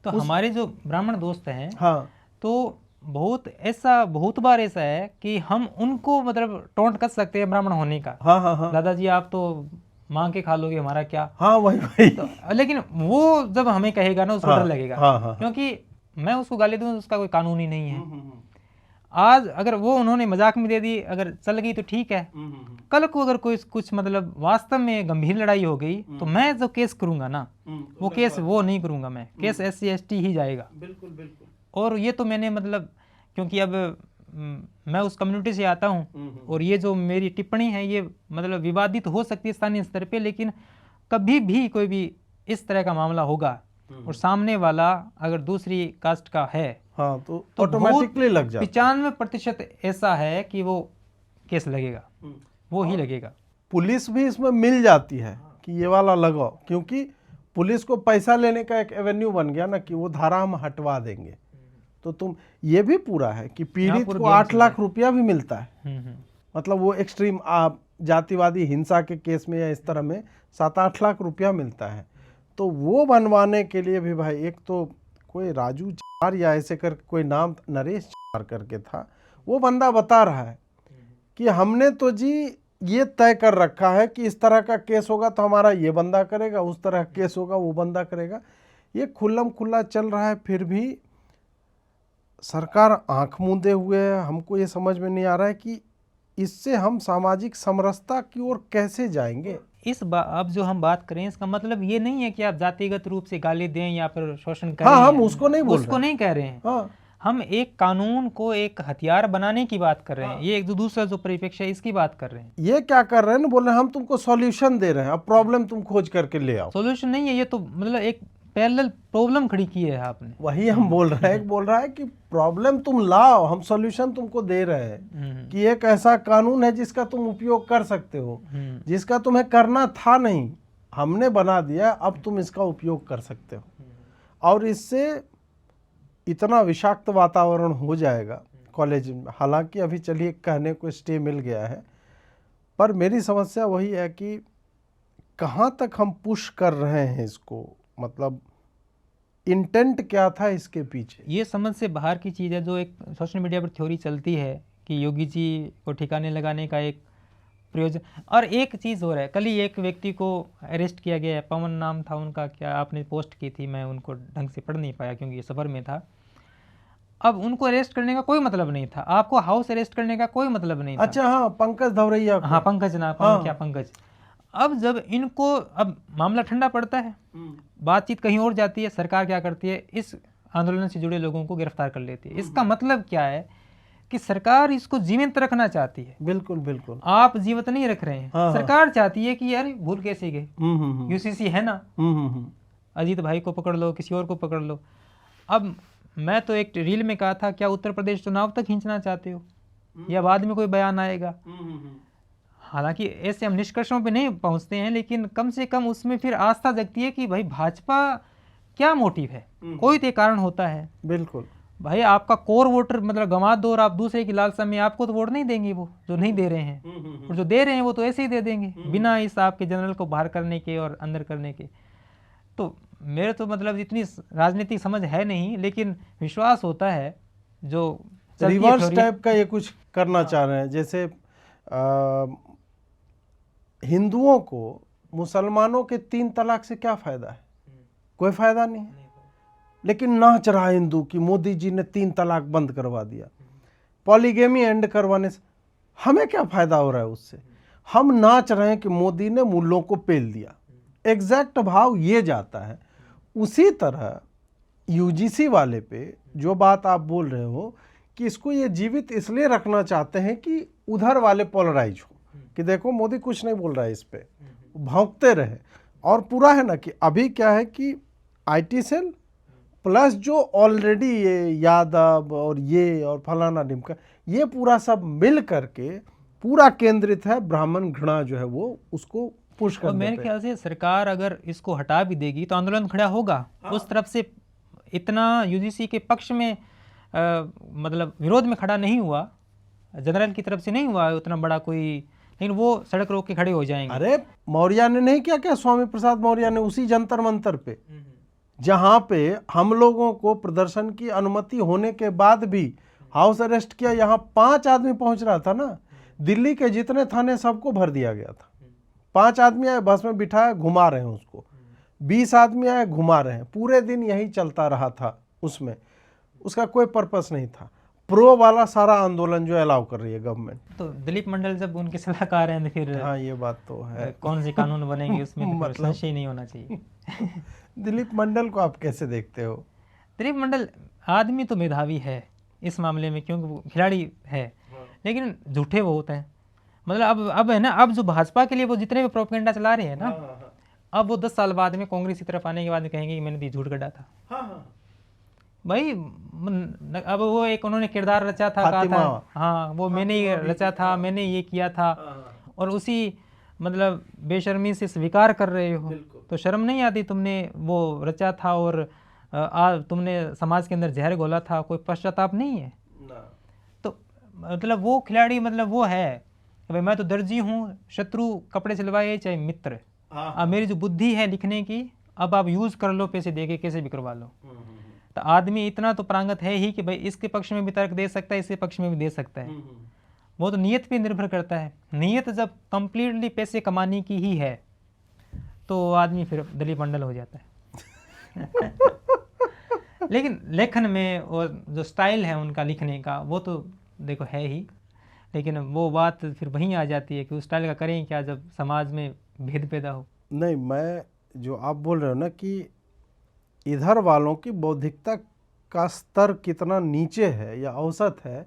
तो हमारे जो ब्राह्मण दोस्त हैं, हाँ, तो बहुत बार ऐसा है कि हम उनको मतलब टोंट कर सकते हैं ब्राह्मण होने का। हाँ, दादाजी आप तो मांग के खा लोगे, हमारा क्या। हाँ, वही तो, लेकिन वो जब हमें कहेगा ना, उसको डर लगेगा। क्योंकि मैं उसको गाली दूं, उसका कोई कानून ही नहीं है। आज अगर वो उन्होंने मजाक में दे दी, अगर चल गई तो ठीक है, कल को अगर कोई कुछ मतलब वास्तव में गंभीर लड़ाई हो गई, तो मैं जो केस करूंगा ना, वो केस वो नहीं करूंगा, मैं केस SC ST ही जाएगा। बिल्कुल। और ये तो मैंने मतलब, क्योंकि अब मैं उस कम्युनिटी से आता हूँ, और ये जो मेरी टिप्पणी है ये मतलब विवादित हो सकती है स्थानीय स्तर पे, लेकिन कभी भी कोई भी इस तरह का मामला होगा और सामने वाला अगर दूसरी कास्ट का है, हाँ, तो ऑटोमेटिकली लग जाता। 95% ऐसा है कि वो केस लगेगा, वो ही लगेगा। पुलिस भी इसमें मिल जाती है कि ये वाला लगाओ, क्योंकि पुलिस को पैसा लेने का एक एवेन्यू बन गया ना कि वो धारा हम हटवा देंगे। तो तुम ये भी पूरा है कि पीड़ित को 8 लाख रुपया भी मिलता है। मतलब वो एक्सट्रीम जातिवादी हिंसा के केस में या इस तरह में 7-8 लाख रुपया मिलता है। तो वो बनवाने के लिए भी भाई, एक तो कोई राजू चार या ऐसे कर कोई नाम नरेश चार करके था, वो बंदा बता रहा है कि हमने तो जी ये तय कर रखा है कि इस तरह का केस होगा तो हमारा ये बंदा करेगा, उस तरह का केस होगा वो बंदा करेगा। ये खुल्लम खुल्ला चल रहा है, फिर भी सरकार आंख मूंदे हुए है। हमको ये समझ में नहीं आ रहा है कि इससे हम सामाजिक समरसता की ओर कैसे जाएंगे। अब जो हम बात करें, इसका मतलब ये नहीं है कि आप जातिगत रूप से गाली दें या फिर शोषण करें। हाँ, हम उसको नहीं कह रहे हैं। हाँ, हम एक कानून को एक हथियार बनाने की बात कर रहे हैं। ये एक दूसरा जो परिप्रेक्ष्य है इसकी बात कर रहे हैं। ये क्या कर रहे हैं ना, बोल रहे हैं हम तुमको सॉल्यूशन दे रहे हैं, अब प्रॉब्लम तुम खोज करके ले आओ। सॉल्यूशन नहीं है ये, तो मतलब एक पैरेलल प्रॉब्लम खड़ी की है आपने। वही हम बोल रहे हैं, बोल रहा है कि प्रॉब्लम तुम लाओ, हम सॉल्यूशन तुमको दे रहे हैं कि एक ऐसा कानून है जिसका तुम उपयोग कर सकते हो, जिसका तुम्हें करना था नहीं, हमने बना दिया, अब तुम इसका उपयोग कर सकते हो। और इससे इतना विषाक्त वातावरण हो जाएगा कॉलेज में। हालांकि अभी चलिए कहने को स्टे मिल गया है, पर मेरी समस्या वही है कि कहाँ तक हम पुश कर रहे हैं इसको, मतलब इंटेंट क्या था इसके पीछे। ये समझ से बाहर की चीज़ है। जो एक सोशल मीडिया पर थ्योरी चलती है कि योगी जी को ठिकाने लगाने का एक प्रयोजन। और एक चीज़ हो रहा है, कल ही एक व्यक्ति को अरेस्ट किया गया है, पवन नाम था उनका, क्या आपने पोस्ट की थी, मैं उनको ढंग से पढ़ नहीं पाया क्योंकि ये सफ़र में था। अब उनको अरेस्ट करने का कोई मतलब नहीं था, आपको हाउस अरेस्ट करने का कोई मतलब नहीं था। अच्छा, हाँ, पंकज धवरैया। हाँ, पंकज ना, क्या पंकज। अब जब इनको अब मामला ठंडा पड़ता है, बातचीत कहीं और जाती है, सरकार क्या करती है, इस आंदोलन से जुड़े लोगों को गिरफ्तार कर लेती है। इसका मतलब क्या है कि सरकार इसको जीवित रखना चाहती है। बिल्कुल बिल्कुल, आप जीवित नहीं रख रहे हैं। हाँ, सरकार चाहती है कि यार भूल कैसे गए, UCC है ना, अजीत भाई को पकड़ लो, किसी और को पकड़ लो। अब मैं तो एक रील में कहा था, क्या उत्तर प्रदेश चुनाव तक खींचना चाहते हो या बाद में कोई बयान आएगा। हालांकि ऐसे हम निष्कर्षों पे नहीं पहुंचते हैं, लेकिन कम से कम उसमें फिर आस्था जगती है कि भाई भाजपा क्या मोटिव है, कोई तो कारण होता है। बिल्कुल भाई, आपका कोर वोटर मतलब गंवा दो और आप दूसरे की लालसा में, आपको तो वोट नहीं देंगे वो जो नहीं दे रहे हैं, और जो दे रहे हैं वो तो ऐसे ही दे देंगे बिना इस आपके जनरल को बाहर करने के और अंदर करने के। तो मेरे तो मतलब इतनी राजनीतिक समझ है नहीं, लेकिन विश्वास होता है जो रिवर्स टाइप का ये कुछ करना चाह रहे हैं। जैसे हिंदुओं को मुसलमानों के 3 तलाक से क्या फ़ायदा है, कोई फ़ायदा नहीं है। लेकिन नाच रहा है हिंदू कि मोदी जी ने 3 तलाक बंद करवा दिया, पॉलीगेमी एंड करवाने से हमें क्या फ़ायदा हो रहा है उससे। हम नाच रहे हैं कि मोदी ने मुल्लों को पेल दिया। एग्जैक्ट भाव ये जाता है। उसी तरह यूजीसी वाले पे जो बात आप बोल रहे हो कि इसको ये जीवित इसलिए रखना चाहते हैं कि उधर वाले पोलराइज हो कि देखो मोदी कुछ नहीं बोल रहा है इस पे, भौंकते रहे। और पूरा है ना कि अभी क्या है कि आईटी सेल प्लस जो ऑलरेडी ये यादव और ये और फलाना ढिमका ये पूरा सब मिल करके पूरा केंद्रित है ब्राह्मण घृणा जो है वो उसको पुश और करने मेरे पे। ख्याल से सरकार अगर इसको हटा भी देगी तो आंदोलन खड़ा होगा। उस तरफ से इतना यूजीसी के पक्ष में मतलब विरोध में खड़ा नहीं हुआ, जनरल की तरफ से नहीं हुआ उतना बड़ा कोई, लेकिन वो सड़क रोक के खड़े हो जाएंगे। अरे मौर्य ने नहीं किया क्या, स्वामी प्रसाद मौर्य ने उसी जंतर मंतर पे, जहां पे हम लोगों को प्रदर्शन की अनुमति होने के बाद भी हाउस अरेस्ट किया, यहाँ 5 आदमी पहुंच रहा था ना, दिल्ली के जितने थाने सबको भर दिया गया था। 5 आदमी आए, बस में बिठाया, घुमा रहे हैं उसको, 20 आदमी आए, घुमा रहे हैं, पूरे दिन यही चलता रहा था। उसमें उसका कोई पर्पस नहीं था। प्रो वाला सारा आंदोलन जो अलाउ कर रही है गवर्नमेंट। तो दिलीप मंडल जब उनके सलाहकार हैं तो फिर हाँ ये बात तो है। कौन से कानून बनेंगे उसमें तो फिर संशय नहीं होना चाहिए। दिलीप मंडल को आप कैसे देखते हो? दिलीप मंडल आदमी तो मेधावी है इस मामले में, क्योंकि वो खिलाड़ी है, लेकिन झूठे वो होते हैं। मतलब अब है ना, अब जो भाजपा के लिए वो जितने भी प्रोपेगेंडा चला रहे हैं ना, अब वो 10 साल बाद में कांग्रेस की तरफ आने के बाद में कहेंगे कि मैंने तो झूठ गढ़ा था। भाई अब वो एक उन्होंने किरदार रचा था, कहा था हाँ वो मैंने ही रचा था, मैंने ये किया था, और उसी मतलब बेशर्मी से स्वीकार कर रहे हो, तो शर्म नहीं आती? तुमने वो रचा था और तुमने समाज के अंदर जहर घोला था, कोई पश्चाताप नहीं है? तो मतलब वो खिलाड़ी मतलब वो है कि भाई मैं तो दर्जी हूँ, शत्रु कपड़े सिलवाए चाहे मित्र, अब मेरी जो बुद्धि है लिखने की, अब आप यूज कर लो, पैसे देके कैसे भी करवा लो। तो आदमी इतना तो प्रांगत है ही कि भाई इसके पक्ष में भी तर्क दे सकता है, इसके पक्ष में भी दे सकता है। वो तो नीयत पे निर्भर करता है। नीयत जब कंप्लीटली पैसे कमाने की ही है तो आदमी फिर दिलीप मंडल हो जाता है। लेकिन लेखन में और जो स्टाइल है उनका लिखने का वो तो देखो है ही, लेकिन वो बात फिर वहीं आ जाती है कि उस स्टाइल का करें क्या जब समाज में भेद पैदा हो। नहीं, मैं जो आप बोल रहे हो ना कि इधर वालों की बौद्धिकता का स्तर कितना नीचे है या औसत है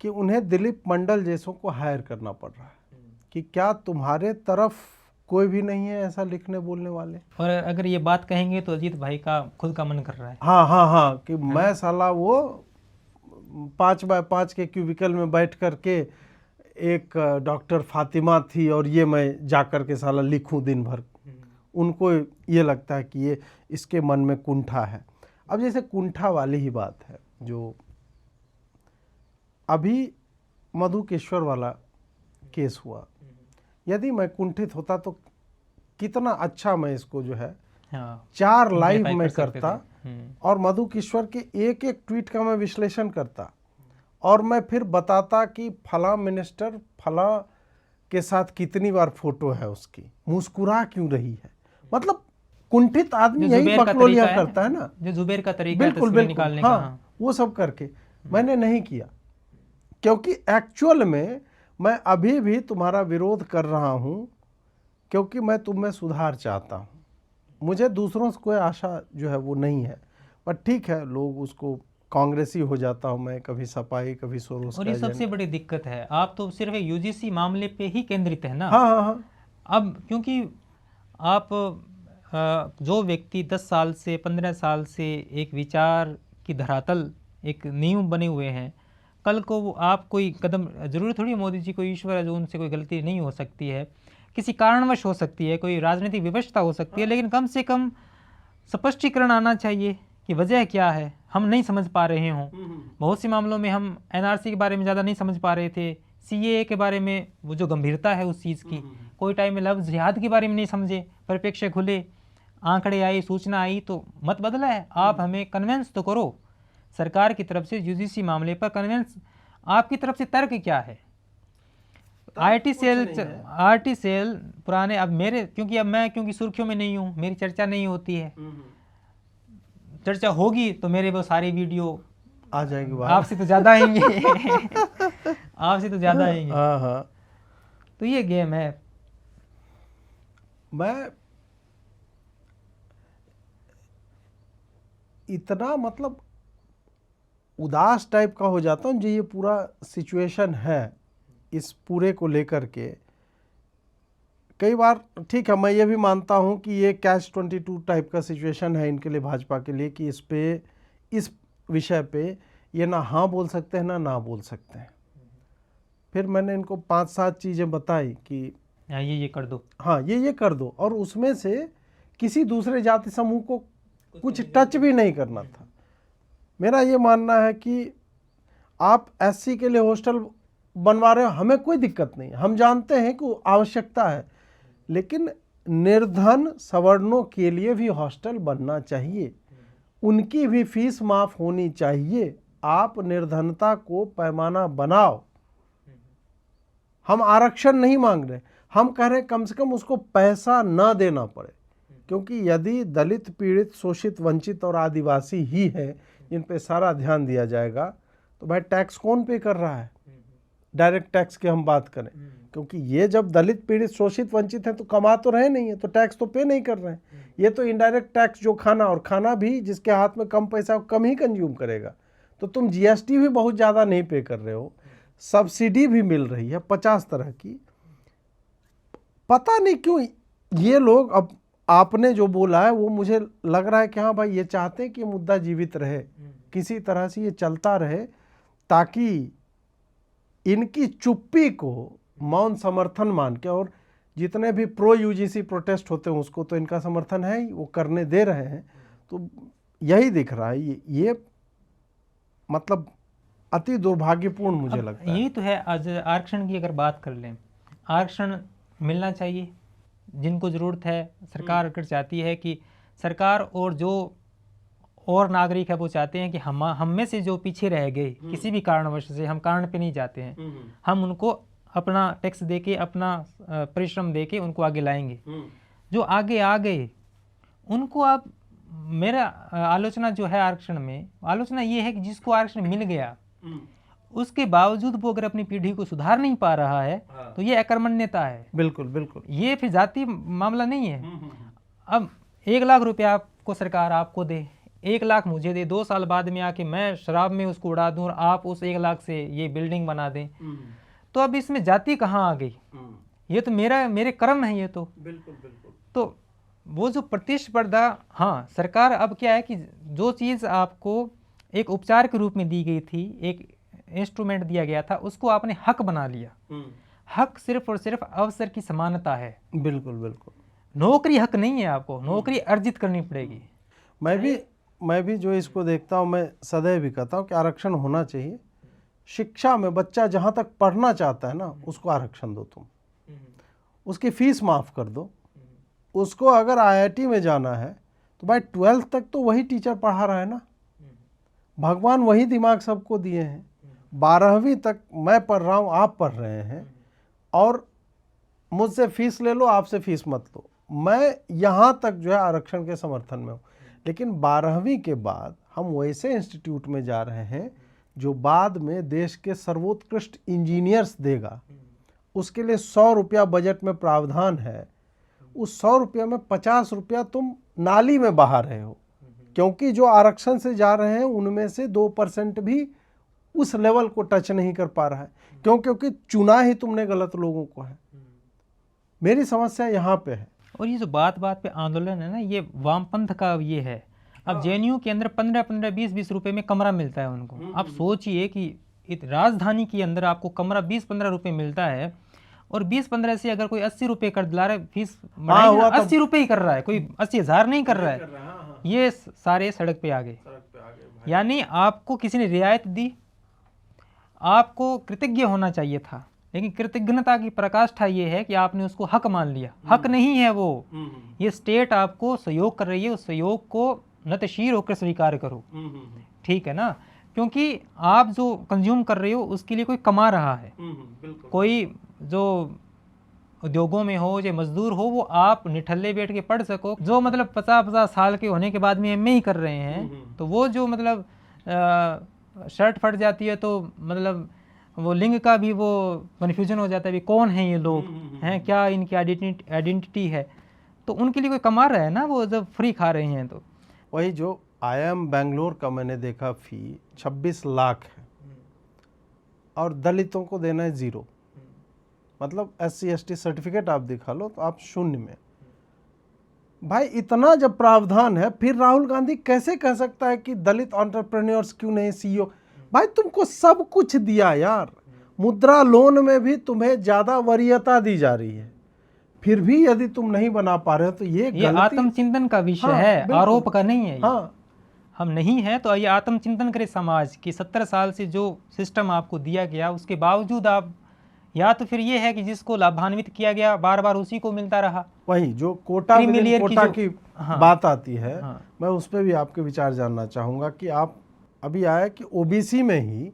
कि उन्हें दिलीप मंडल जैसों को हायर करना पड़ रहा है कि क्या तुम्हारे तरफ कोई भी नहीं है ऐसा लिखने बोलने वाले। और अगर ये बात कहेंगे तो अजीत भाई का खुद का मन कर रहा है। हाँ हाँ हाँ कि मैं साला वो 5x5 के क्यूबिकल में बैठ कर के एक डॉक्टर फातिमा थी और ये मैं जाकर के साला लिखूं दिन भर। उनको ये लगता है कि ये इसके मन में कुंठा है। अब जैसे कुंठा वाली ही बात है जो अभी मधुकेश्वर वाला केस हुआ, यदि मैं कुंठित होता तो कितना अच्छा मैं इसको जो है 4 लाइव में करता और मधुकेश्वर के एक एक ट्वीट का मैं विश्लेषण करता और मैं फिर बताता कि फला मिनिस्टर फला के साथ कितनी बार फोटो है उसकी, मुस्कुरा क्यों रही है। मतलब कुंठित आदमी यही बकलोलियां करता है ना, जो जुबेर का तरीका बिल्कुल बिल्कुल निकालने का। हाँ, वो सब करके मैंने नहीं किया क्योंकि एक्चुअल में मैं अभी भी तुम्हारा विरोध कर रहा हूं क्योंकि मैं तुम में सुधार चाहता हूं। मुझे दूसरों से कोई आशा जो है वो नहीं है। पर ठीक है, लोग उसको कांग्रेसी हो जाता हूं मैं, कभी सपाई कभी सोरोस। और ये सबसे बड़ी दिक्कत है, आप तो सिर्फ यूजीसी मामले पे ही केंद्रित है ना। हाँ हाँ हाँ। अब क्योंकि आप जो व्यक्ति 10 साल से 15 साल से एक विचार की धरातल एक नींव बने हुए हैं, कल को वो आप कोई कदम, जरूरी थोड़ी मोदी जी को ईश्वर है जो उनसे कोई गलती नहीं हो सकती है, किसी कारणवश हो सकती है, कोई राजनीतिक विवशता हो सकती है, लेकिन कम से कम स्पष्टीकरण आना चाहिए कि वजह क्या है, हम नहीं समझ पा रहे हों। बहुत से मामलों में हम एनआरसी के बारे में ज़्यादा नहीं समझ पा रहे थे, सीएए के बारे में वो जो गंभीरता है उस चीज़ की, कोई टाइम में लफ्ज़ जिहाद के बारे में नहीं समझे, परिप्रेक्ष्य खुले, आंकड़े आई, सूचना आई तो मत बदला है। आप हमें कन्वेंस तो करो सरकार की तरफ से यूजीसी मामले पर, कन्वेंस आपकी तरफ से तर्क क्या है। आरटी सेल पुराने, अब मेरे क्योंकि अब मैं क्योंकि सुर्खियों में नहीं हूँ, मेरी चर्चा नहीं होती है, चर्चा होगी तो मेरे वो सारी वीडियो आ जाएगी, आपसे तो ज़्यादा आएंगे। आपसे तो ज़्यादा आएंगे। हाँ हाँ। तो ये गेम है। मैं इतना मतलब उदास टाइप का हो जाता हूँ जो ये पूरा सिचुएशन है इस पूरे को लेकर के। कई बार ठीक है, मैं ये भी मानता हूँ कि ये कैच 22 टाइप का सिचुएशन है इनके लिए, भाजपा के लिए, कि इस विषय पे ये ना हाँ बोल सकते हैं ना बोल सकते हैं। फिर मैंने इनको 5-7 चीज़ें बताई कि ये कर दो, हाँ ये कर दो, और उसमें से किसी दूसरे जाति समूह को कुछ टच भी नहीं करना था। मेरा ये मानना है कि आप एससी के लिए हॉस्टल बनवा रहे हो, हमें कोई दिक्कत नहीं, हम जानते हैं कि आवश्यकता है, लेकिन निर्धन सवर्णों के लिए भी हॉस्टल बनना चाहिए, उनकी भी फीस माफ होनी चाहिए। आप निर्धनता को पैमाना बनाओ। हम आरक्षण नहीं मांग रहे, हम कह रहे हैं कम से कम उसको पैसा ना देना पड़े, क्योंकि यदि दलित, पीड़ित, शोषित, वंचित और आदिवासी ही हैं जिन पे सारा ध्यान दिया जाएगा, तो भाई टैक्स कौन पे कर रहा है? डायरेक्ट टैक्स की हम बात करें, क्योंकि ये जब दलित, पीड़ित, शोषित, वंचित हैं तो कमा तो रहे नहीं है, तो टैक्स तो पे नहीं कर रहे हैं। ये तो इनडायरेक्ट टैक्स जो खाना, और खाना भी जिसके हाथ में कम पैसा कम ही कंज्यूम करेगा। तो तुम जीएसटी भी बहुत ज़्यादा नहीं पे कर रहे हो, सब्सिडी भी मिल रही है 50 तरह की। पता नहीं क्यों ये लोग, अब आपने जो बोला है वो मुझे लग रहा है कि हाँ भाई ये चाहते हैं कि ये मुद्दा जीवित रहे, किसी तरह से ये चलता रहे, ताकि इनकी चुप्पी को मौन समर्थन मान के, और जितने भी प्रो यूजीसी प्रोटेस्ट होते हैं उसको तो इनका समर्थन है ही, वो करने दे रहे हैं। तो यही दिख रहा है, ये मतलब अति दुर्भाग्यपूर्ण मुझे लगता है। यही तो है। आज आरक्षण की अगर बात कर लें, आरक्षण मिलना चाहिए जिनको ज़रूरत है। सरकार अगर चाहती है कि सरकार और जो और नागरिक है वो चाहते हैं कि हम में से जो पीछे रह गए किसी भी कारणवश से, हम कारण पे नहीं जाते हैं, हम उनको अपना टैक्स देके, अपना परिश्रम देके उनको आगे लाएंगे। जो आगे आ गए उनको आप, मेरा आलोचना जो है आरक्षण में, आलोचना ये है कि जिसको आरक्षण मिल गया उसके बावजूद वो अगर अपनी पीढ़ी को सुधार नहीं पा रहा है तो ये अकर्मण्यता है। बिल्कुल बिल्कुल, ये फिर जाति मामला नहीं है। अब 1 लाख रुपया आपको सरकार आपको दे, 1 लाख मुझे दे, 2 साल बाद में आके मैं शराब में उसको उड़ा दूं और आप उस 1 लाख से ये बिल्डिंग बना दें, तो अब इसमें जाति कहाँ आ गई? ये तो मेरे कर्म है ये तो। बिल्कुल बिल्कुल। तो वो जो प्रतिस्पर्धा, हाँ सरकार अब क्या है कि जो चीज़ आपको एक उपचार के रूप में दी गई थी, एक इंस्ट्रूमेंट दिया गया था, उसको आपने हक बना लिया। हक सिर्फ और सिर्फ अवसर की समानता है। बिल्कुल बिल्कुल, नौकरी हक नहीं है, आपको नौकरी अर्जित करनी पड़ेगी। मैं भी जो इसको देखता हूँ, मैं सदैव भी कहता हूँ कि आरक्षण होना चाहिए। शिक्षा में बच्चा जहाँ तक पढ़ना चाहता है ना, उसको आरक्षण दो, तुम उसकी फीस माफ़ कर दो। उसको अगर आईआईटी में जाना है तो भाई 12th तक तो वही टीचर पढ़ा रहा है ना, भगवान वही दिमाग सबको दिए हैं। 12वीं तक मैं पढ़ रहा हूँ, आप पढ़ रहे हैं, और मुझसे फीस ले लो, आपसे फीस मत लो। मैं यहाँ तक जो है आरक्षण के समर्थन में हूँ, लेकिन 12वीं के बाद हम वैसे इंस्टीट्यूट में जा रहे हैं जो बाद में देश के सर्वोत्कृष्ट इंजीनियर्स देगा। उसके लिए 100 रुपया बजट में प्रावधान है। उस 100 रुपया में 50 रुपया तुम नाली में बहा रहे हो, क्योंकि जो आरक्षण से जा रहे हैं उनमें से 2% भी उस लेवल को टच नहीं कर पा रहा है। क्योंकि चुना ही तुमने गलत लोगों को है। मेरी समस्या यहाँ पे है। और ये जो बात बात पे आंदोलन है ना, ये वामपंथ का ये है। अब जेएनयू के अंदर 15-15, 20-20 रुपए में कमरा मिलता है उनको। आप सोचिए कि राजधानी के अंदर आपको कमरा 20-15 रुपए मिलता है, और 20-15 से अगर कोई 80 रुपए कर दिला रहा है, फीस 80 रुपए ही कर रहा है, कोई 80,000 नहीं कर रहा है। ये सारे सड़क पे आ गए। यानी आपको किसी ने रियायत दी, आपको कृतज्ञ होना चाहिए था, लेकिन कृतज्ञता की पराकाष्ठा ये है कि आपने उसको हक मान लिया। हक नहीं है वो, ये स्टेट आपको सहयोग कर रही है, उस सहयोग को नतशीर होकर स्वीकार करो। ठीक है ना, क्योंकि आप जो कंज्यूम कर रहे हो उसके लिए कोई कमा रहा है। कोई जो उद्योगों में हो या मजदूर हो, वो आप निठल्ले बैठ के पढ़ सको। जो मतलब 50-50 साल के होने के बाद में एमए ही कर रहे हैं, तो वो जो मतलब शर्ट फट जाती है तो मतलब वो लिंग का भी वो कन्फ्यूजन हो जाता है, भी कौन है ये लोग हैं, क्या इनकी आइडेंटिटी है, तो उनके लिए कोई कमा रहा है ना, वो जब फ्री खा रहे हैं। तो वही जो IIM बेंगलोर का मैंने देखा फी 26 लाख है और दलितों को देना है 0। मतलब SC ST सर्टिफिकेट आप दिखा लो तो आप शून्य में। भाई इतना जब प्रावधान है, फिर राहुल गांधी कैसे कह सकता है कि दलित एंटरप्रेन्योर्स क्यों नहीं CEO? भाई तुमको सब कुछ दिया यार, मुद्रा लोन में भी तुम्हें ज्यादा वरीयता दी जा रही है, फिर भी यदि तुम नहीं बना पा रहे हो तो ये गलती। आत्मचिंतन का विषय हाँ, है, बिल्कुल। आरोप का नहीं है ये। हाँ हम नहीं है तो ये आत्मचिंतन करे समाज कि 70 साल से जो सिस्टम आपको दिया गया उसके बावजूद आप, या तो फिर ये है कि जिसको लाभान्वित किया गया बार बार उसी को मिलता रहा। वही जो कोटा Creamy layer कोटा की की हाँ। बात आती है, हाँ। मैं उस पर भी आपके विचार जानना चाहूँगा कि आप अभी आया कि OBC में ही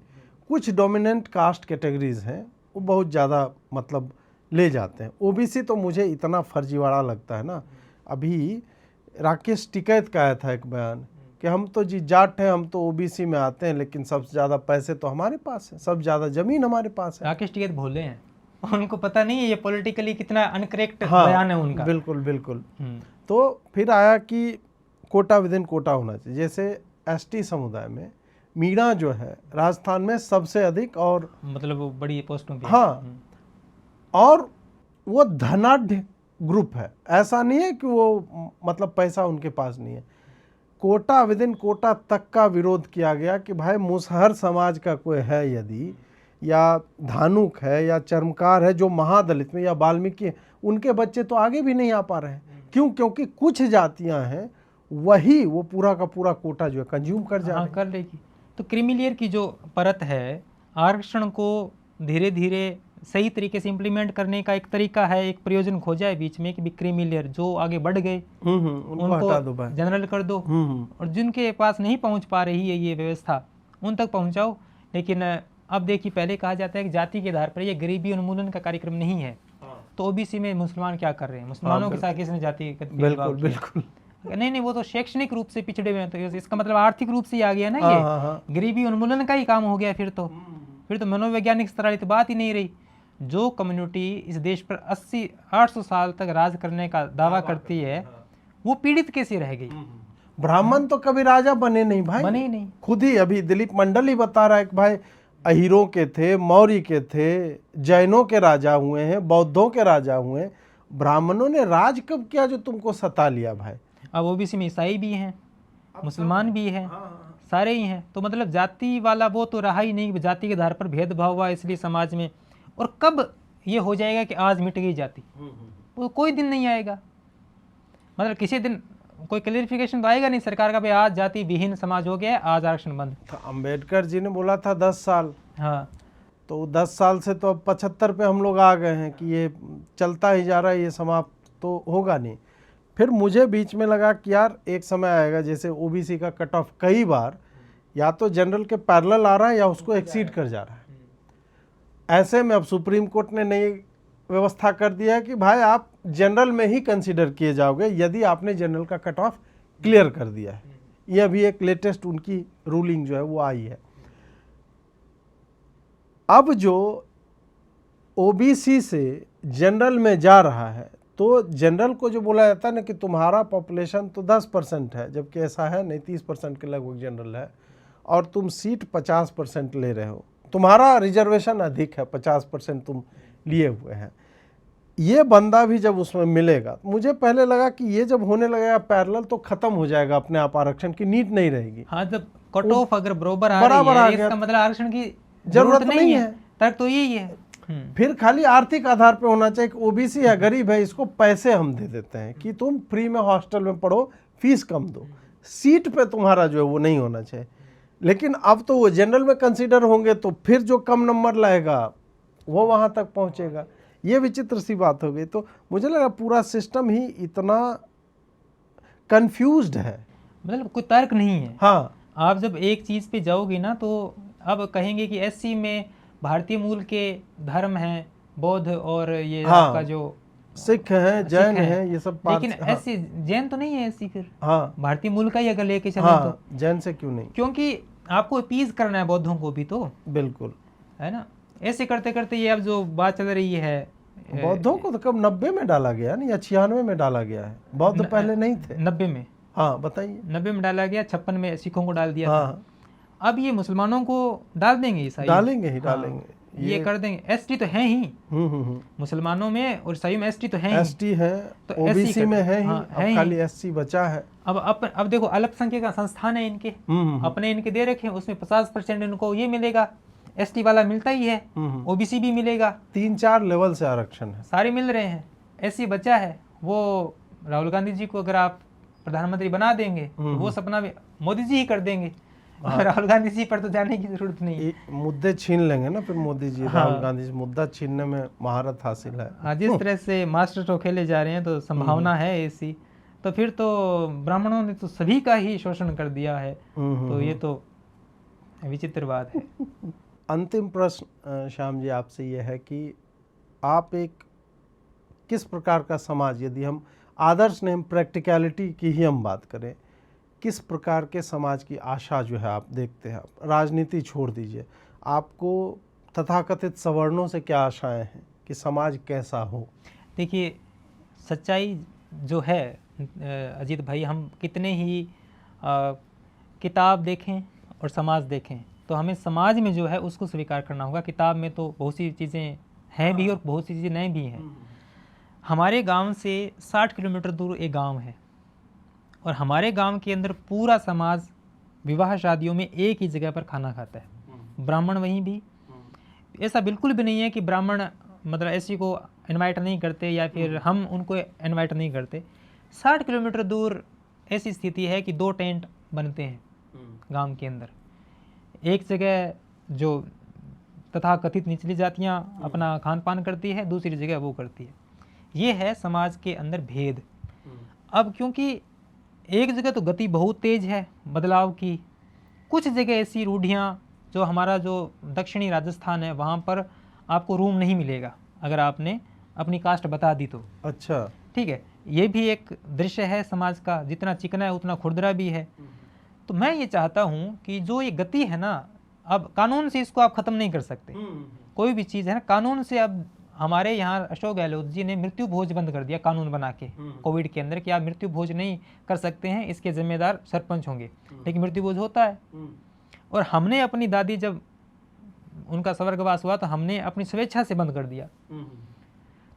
कुछ डोमिनेंट कास्ट कैटेगरीज हैं वो बहुत ज़्यादा मतलब ले जाते हैं। OBC तो मुझे इतना फर्जीवाड़ा लगता है ना। अभी राकेश टिकैत का आया था एक बयान कि हम तो जी जाट हैं, हम तो OBC में आते हैं, लेकिन सबसे ज़्यादा पैसे तो हमारे पास है, सबसे ज़्यादा ज़मीन हमारे पास है। राकेश टिकैत भोले हैं, उनको पता नहीं है ये पॉलिटिकली कितना अनकरेक्ट हाँ, बयान है उनका। बिल्कुल बिल्कुल। तो फिर आया कि कोटा विद इन कोटा होना चाहिए। जैसे ST समुदाय में मीणा जो है राजस्थान में सबसे अधिक, और मतलब वो बड़ी पोस्टों पे। हाँ, और वो धनाढ़ ग्रुप है, ऐसा नहीं है कि वो मतलब पैसा उनके पास नहीं है। कोटा विद इन कोटा तक का विरोध किया गया कि भाई मुसहर समाज का कोई है यदि, या धानुक है या चर्मकार है जो महादलित में, या वाल्मीकि है, उनके बच्चे तो आगे भी नहीं आ पा रहे हैं। क्यों? क्योंकि कुछ जातियां हैं वही वो पूरा का पूरा कोटा जो है कंज्यूम कर जा रहे हैं। कर लेगी। तो क्रीमी लेयर की जो परत है, आरक्षण को धीरे धीरे सही तरीके से इम्प्लीमेंट करने का एक तरीका है, एक प्रयोजन खोजा है बीच में कि क्रीमी लेयर जो आगे बढ़ गए उनको हटा दो भाई, जनरल कर दो, और जिनके पास नहीं पहुंच पा रही है ये व्यवस्था उन तक पहुंचाओ। लेकिन अब देखिए, पहले कहा जाता है कि जाति के आधार पर ये गरीबी उन्मूलन का कार्यक्रम नहीं है। तो OBC में मुसलमान क्या कर रहे हैं? मुसलमानों के साथ किसने जाति बिल्कुल बिल्कुल नहीं, वो तो शैक्षणिक रूप से पिछड़े हुए हैं, तो इसका मतलब आर्थिक रूप से ही आ गया ना ये। गरीबी उन्मूलन का ही काम हो गया फिर तो मनोवैज्ञानिक स्तर वाली तो बात ही नहीं रही। जो कम्युनिटी इस देश पर 80-800 साल तक राज करने का दावा करती है, वो पीड़ित कैसे रह गई? ब्राह्मण तो कभी राजा बने नहीं भाई, बने ही नहीं। खुद ही अभी दिलीप मंडल ही बता रहा है कि भाई अहीरों के थे, मौर्य के थे, जैनों के राजा हुए हैं, बौद्धों के राजा हुए हैं, ब्राह्मणों ने राज कब किया जो तुमको सता लिया भाई? अब OBC में ईसाई भी हैं, मुसलमान भी हैं, सारे ही हैं। तो मतलब जाति वाला वो तो रहा ही नहीं, जाति के आधार पर भेदभाव हुआ इसलिए समाज में। और कब ये हो जाएगा कि आज मिट गई जाति? वो कोई दिन नहीं आएगा, मतलब किसी दिन कोई क्लियरिफिकेशन तो आएगा नहीं सरकार का, भाई आज जाति विहीन समाज हो गया है, आज आरक्षण बंद। अंबेडकर जी ने बोला था 10 साल, हाँ, तो 10 साल से तो अब 75 पे हम लोग आ गए हैं कि ये चलता ही जा रहा है, ये समाप्त तो होगा नहीं। फिर मुझे बीच में लगा कि यार एक समय आएगा, जैसे OBC का कट ऑफ कई बार या तो जनरल के पैरेलल आ रहा है या उसको एक्सीड कर जा रहा है। ऐसे में अब सुप्रीम कोर्ट ने नई व्यवस्था कर दिया है कि भाई आप जनरल में ही कंसीडर किए जाओगे यदि आपने जनरल का कट ऑफ क्लियर कर दिया है। ये अभी एक लेटेस्ट उनकी रूलिंग जो है वो आई है। अब जो OBC से जनरल में जा रहा है, तो जनरल को जो बोला जाता है ना कि तुम्हारा पॉपुलेशन तो 10% है, जबकि ऐसा है नहीं, 30% के लगभग जनरल है, और तुम सीट 50% ले रहे हो, तुम्हारा रिजर्वेशन अधिक है, 50% तुम लिए हुए हैं। ये बंदा भी जब उसमें मिलेगा, मुझे पहले लगा कि ये जब होने लगेगा पैरेलल तो खत्म हो जाएगा अपने आप, आरक्षण की नीड नहीं रहेगी। हाँ, जब कट ऑफ अगर बराबर आ बराबर आ रही है, गया, इसका मतलब आरक्षण की जरूरत नहीं है। तर्क तो यही है। फिर खाली आर्थिक आधार पे होना चाहिए कि OBC है, गरीब है, इसको पैसे हम दे देते हैं कि तुम फ्री में हॉस्टल में पढ़ो, फीस कम दो, सीट पे तुम्हारा जो है वो नहीं होना चाहिए। लेकिन अब तो वो जनरल में कंसीडर होंगे, तो फिर जो कम नंबर लाएगा वो वहां तक पहुंचेगा। ये विचित्र सी बात हो गई। तो मुझे लगा पूरा सिस्टम ही इतना कंफ्यूज्ड है, मतलब कोई तर्क नहीं है। हाँ, आप जब एक चीज पे जाओगे ना, तो अब कहेंगे कि SC में भारतीय मूल के धर्म हैं, बौद्ध और ये हाँ, आपका जो सिख हैं, जैन हैं, ये सब लेकिन हाँ, SC जैन तो नहीं है SC, फिर हाँ, भारतीय मूल का ही अगर लेके चले हाँ, तो जैन से क्यों नहीं? क्योंकि आपको अपीज करना है बौद्धों को भी, तो बिल्कुल है ना। ऐसे करते करते ये अब जो बात चल रही है, बौद्धों को तो कब 90 में डाला गया ना, या 96 में डाला गया है, बौद्ध पहले नहीं थे। 90 में हाँ बताइए। 90 में डाला गया, 56 में सिखों को डाल दिया हाँ था। अब ये मुसलमानों को डाल देंगे ईसाई, डालेंगे ही हाँ, डालेंगे। ये कर देंगे। एसटी तो है ही हम्म। मुसलमानों में, और ईसाइयों में एसटी तो है ही, एसटी है, तो ओबीसी में है ही, हाँ, अब है खाली ही। एससी बचा है। अब देखो अल्पसंख्यक का संस्थान है इनके, अपने इनके दे रखे हैं, उसमें 50% इनको ये मिलेगा, एसटी वाला मिलता ही है, ओबीसी भी मिलेगा, 3-4 लेवल से आरक्षण है, सारे मिल रहे हैं। एससी बचा है, वो राहुल गांधी जी को अगर आप प्रधानमंत्री बना देंगे तो वो सपना भी मोदी जी ही कर देंगे। राहुल गांधी जी पर तो जाने की जरूरत नहीं। मुद्दे छीन लेंगे ना फिर मोदी जी। हाँ। राहुल गांधी जी मुद्दा छीनने में महारत हासिल है। जिस तरह से मास्टर तो खेले जा रहे हैं तो संभावना है ऐसी, तो फिर तो ब्राह्मणों ने तो सभी का ही शोषण कर दिया है, तो ये तो विचित्र बात है। अंतिम प्रश्न श्याम जी आपसे ये है कि आप एक किस प्रकार का समाज, यदि हम आदर्श नहीं, हम प्रैक्टिकलिटी की ही हम बात करें, किस प्रकार के समाज की आशा जो है आप देखते हैं? आप राजनीति छोड़ दीजिए, आपको तथाकथित सवर्णों से क्या आशाएं हैं कि समाज कैसा हो? देखिए सच्चाई जो है अजीत भाई, हम कितने ही किताब देखें और समाज देखें तो हमें समाज में जो है उसको स्वीकार करना होगा। किताब में तो बहुत सी चीज़ें हैं भी और बहुत सी चीज़ें नहीं भी हैं। हमारे गांव से 60 किलोमीटर दूर एक गांव है, और हमारे गांव के अंदर पूरा समाज विवाह शादियों में एक ही जगह पर खाना खाता है, ब्राह्मण वहीं भी। ऐसा बिल्कुल भी नहीं है कि ब्राह्मण मतलब ऐसी को इनवाइट नहीं करते या फिर हम उनको इनवाइट नहीं करते। 60 किलोमीटर दूर ऐसी स्थिति है कि 2 टेंट बनते हैं गांव के अंदर। एक जगह जो तथाकथित निचली जातियां अपना खान पान करती है, दूसरी जगह वो करती है। ये है समाज के अंदर भेद। अब क्योंकि एक जगह तो गति बहुत तेज है बदलाव की, कुछ जगह ऐसी रूढ़ियाँ, जो हमारा जो दक्षिणी राजस्थान है वहाँ पर आपको रूम नहीं मिलेगा अगर आपने अपनी कास्ट बता दी तो। अच्छा, ठीक है, ये भी एक दृश्य है समाज का, जितना चिकना है उतना खुरदरा भी है। तो मैं ये चाहता हूँ कि जो ये गति है ना, अब कानून से इसको आप ख़त्म नहीं कर सकते। कोई भी चीज़ है ना, कानून से। अब हमारे यहाँ अशोक गहलोत जी ने मृत्यु भोज बंद कर दिया कानून बना के कोविड के अंदर, कि आप मृत्यु भोज नहीं कर सकते हैं, इसके जिम्मेदार सरपंच होंगे, लेकिन मृत्यु भोज होता है। और हमने अपनी दादी जब उनका स्वर्गवास हुआ तो हमने अपनी स्वेच्छा से बंद कर दिया।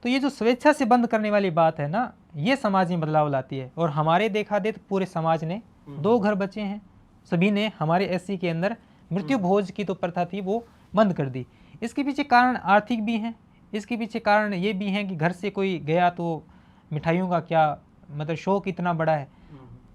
तो ये जो स्वेच्छा से बंद करने वाली बात है ना, ये समाज में बदलाव लाती है। और हमारे देखा देख पूरे समाज ने 2 घर बचे हैं, सभी ने हमारे एससी के अंदर मृत्यु भोज की तो प्रथा थी वो बंद कर दी। इसके पीछे कारण आर्थिक भी हैं, इसके पीछे कारण ये भी हैं कि घर से कोई गया तो मिठाइयों का क्या मतलब शौक इतना बड़ा है,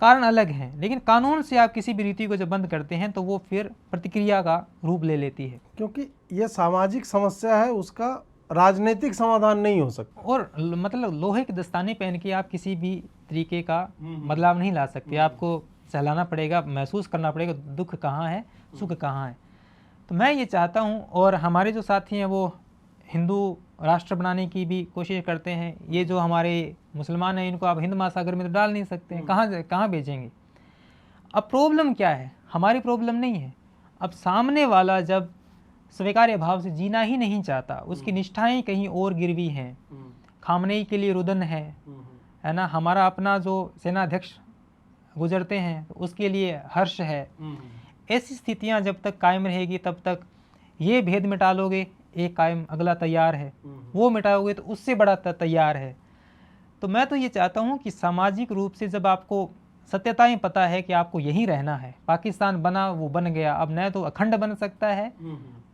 कारण अलग हैं। लेकिन कानून से आप किसी भी रीति को जब बंद करते हैं तो वो फिर प्रतिक्रिया का रूप ले लेती है, क्योंकि ये सामाजिक समस्या है, उसका राजनीतिक समाधान नहीं हो सकता। और मतलब लोहे के दस्ताने पहन के आप किसी भी तरीके का बदलाव नहीं ला सकते। आपको सहलाना पड़ेगा, महसूस करना पड़ेगा दुख कहाँ है, सुख कहाँ है। तो मैं ये चाहता हूँ, और हमारे जो साथी हैं वो हिंदू राष्ट्र बनाने की भी कोशिश करते हैं। ये जो हमारे मुसलमान हैं इनको आप हिंद महासागर में तो डाल नहीं सकते हैं, कहाँ भेजेंगे। अब प्रॉब्लम क्या है, हमारी प्रॉब्लम नहीं है। अब सामने वाला जब स्वीकार्य भाव से जीना ही नहीं चाहता, उसकी निष्ठाएं कहीं और गिरवी हैं, खामनेई के लिए रुदन है ना, हमारा अपना जो सेनाध्यक्ष गुजरते हैं तो उसके लिए हर्ष है। ऐसी स्थितियां जब तक कायम रहेगी तब तक ये भेद मिटा लोगे, एक कायम अगला तैयार है, वो मिटाओगे तो उससे बड़ा तैयार है। तो मैं तो ये चाहता हूँ कि सामाजिक रूप से जब आपको सत्यताएं पता है कि आपको यहीं रहना है, पाकिस्तान बना वो बन गया, अब न तो अखंड बन सकता है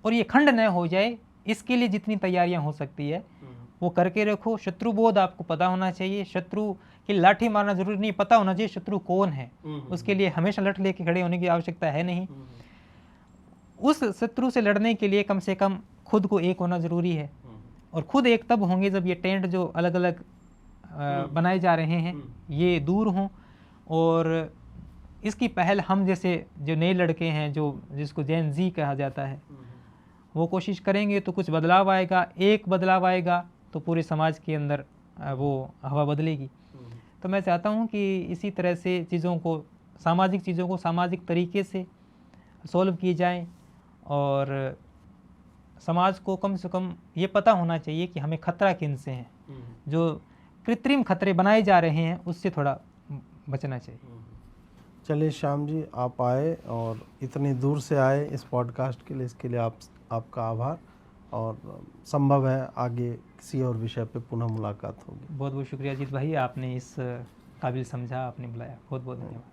और ये खंड न हो जाए, इसके लिए जितनी तैयारियां हो सकती है वो करके रखो। शत्रुबोध आपको पता होना चाहिए, शत्रु की लाठी मारना जरूरी नहीं, पता होना चाहिए शत्रु कौन है। उसके लिए हमेशा लठ लेके खड़े होने की आवश्यकता है नहीं। उस शत्रु से लड़ने के लिए कम से कम खुद को एक होना जरूरी है, और खुद एक तब होंगे जब ये टेंट जो अलग अलग बनाए जा रहे हैं ये दूर हों। और इसकी पहल हम जैसे जो नए लड़के हैं, जो जिसको जेन जी कहा जाता है, वो कोशिश करेंगे तो कुछ बदलाव आएगा। एक बदलाव आएगा तो पूरे समाज के अंदर वो हवा बदलेगी। तो मैं चाहता हूँ कि इसी तरह से चीज़ों को, सामाजिक चीज़ों को सामाजिक तरीके से सॉल्व किए जाएं, और समाज को कम से कम ये पता होना चाहिए कि हमें खतरा किन से है। जो कृत्रिम खतरे बनाए जा रहे हैं उससे थोड़ा बचना चाहिए। चलिए श्याम जी, आप आए और इतनी दूर से आए इस पॉडकास्ट के लिए, इसके लिए आपका आभार। और संभव है आगे किसी और विषय पे पुनः मुलाकात होगी। बहुत बहुत शुक्रिया अजीत भाई, आपने इस काबिल समझा, आपने बुलाया, बहुत बहुत धन्यवाद।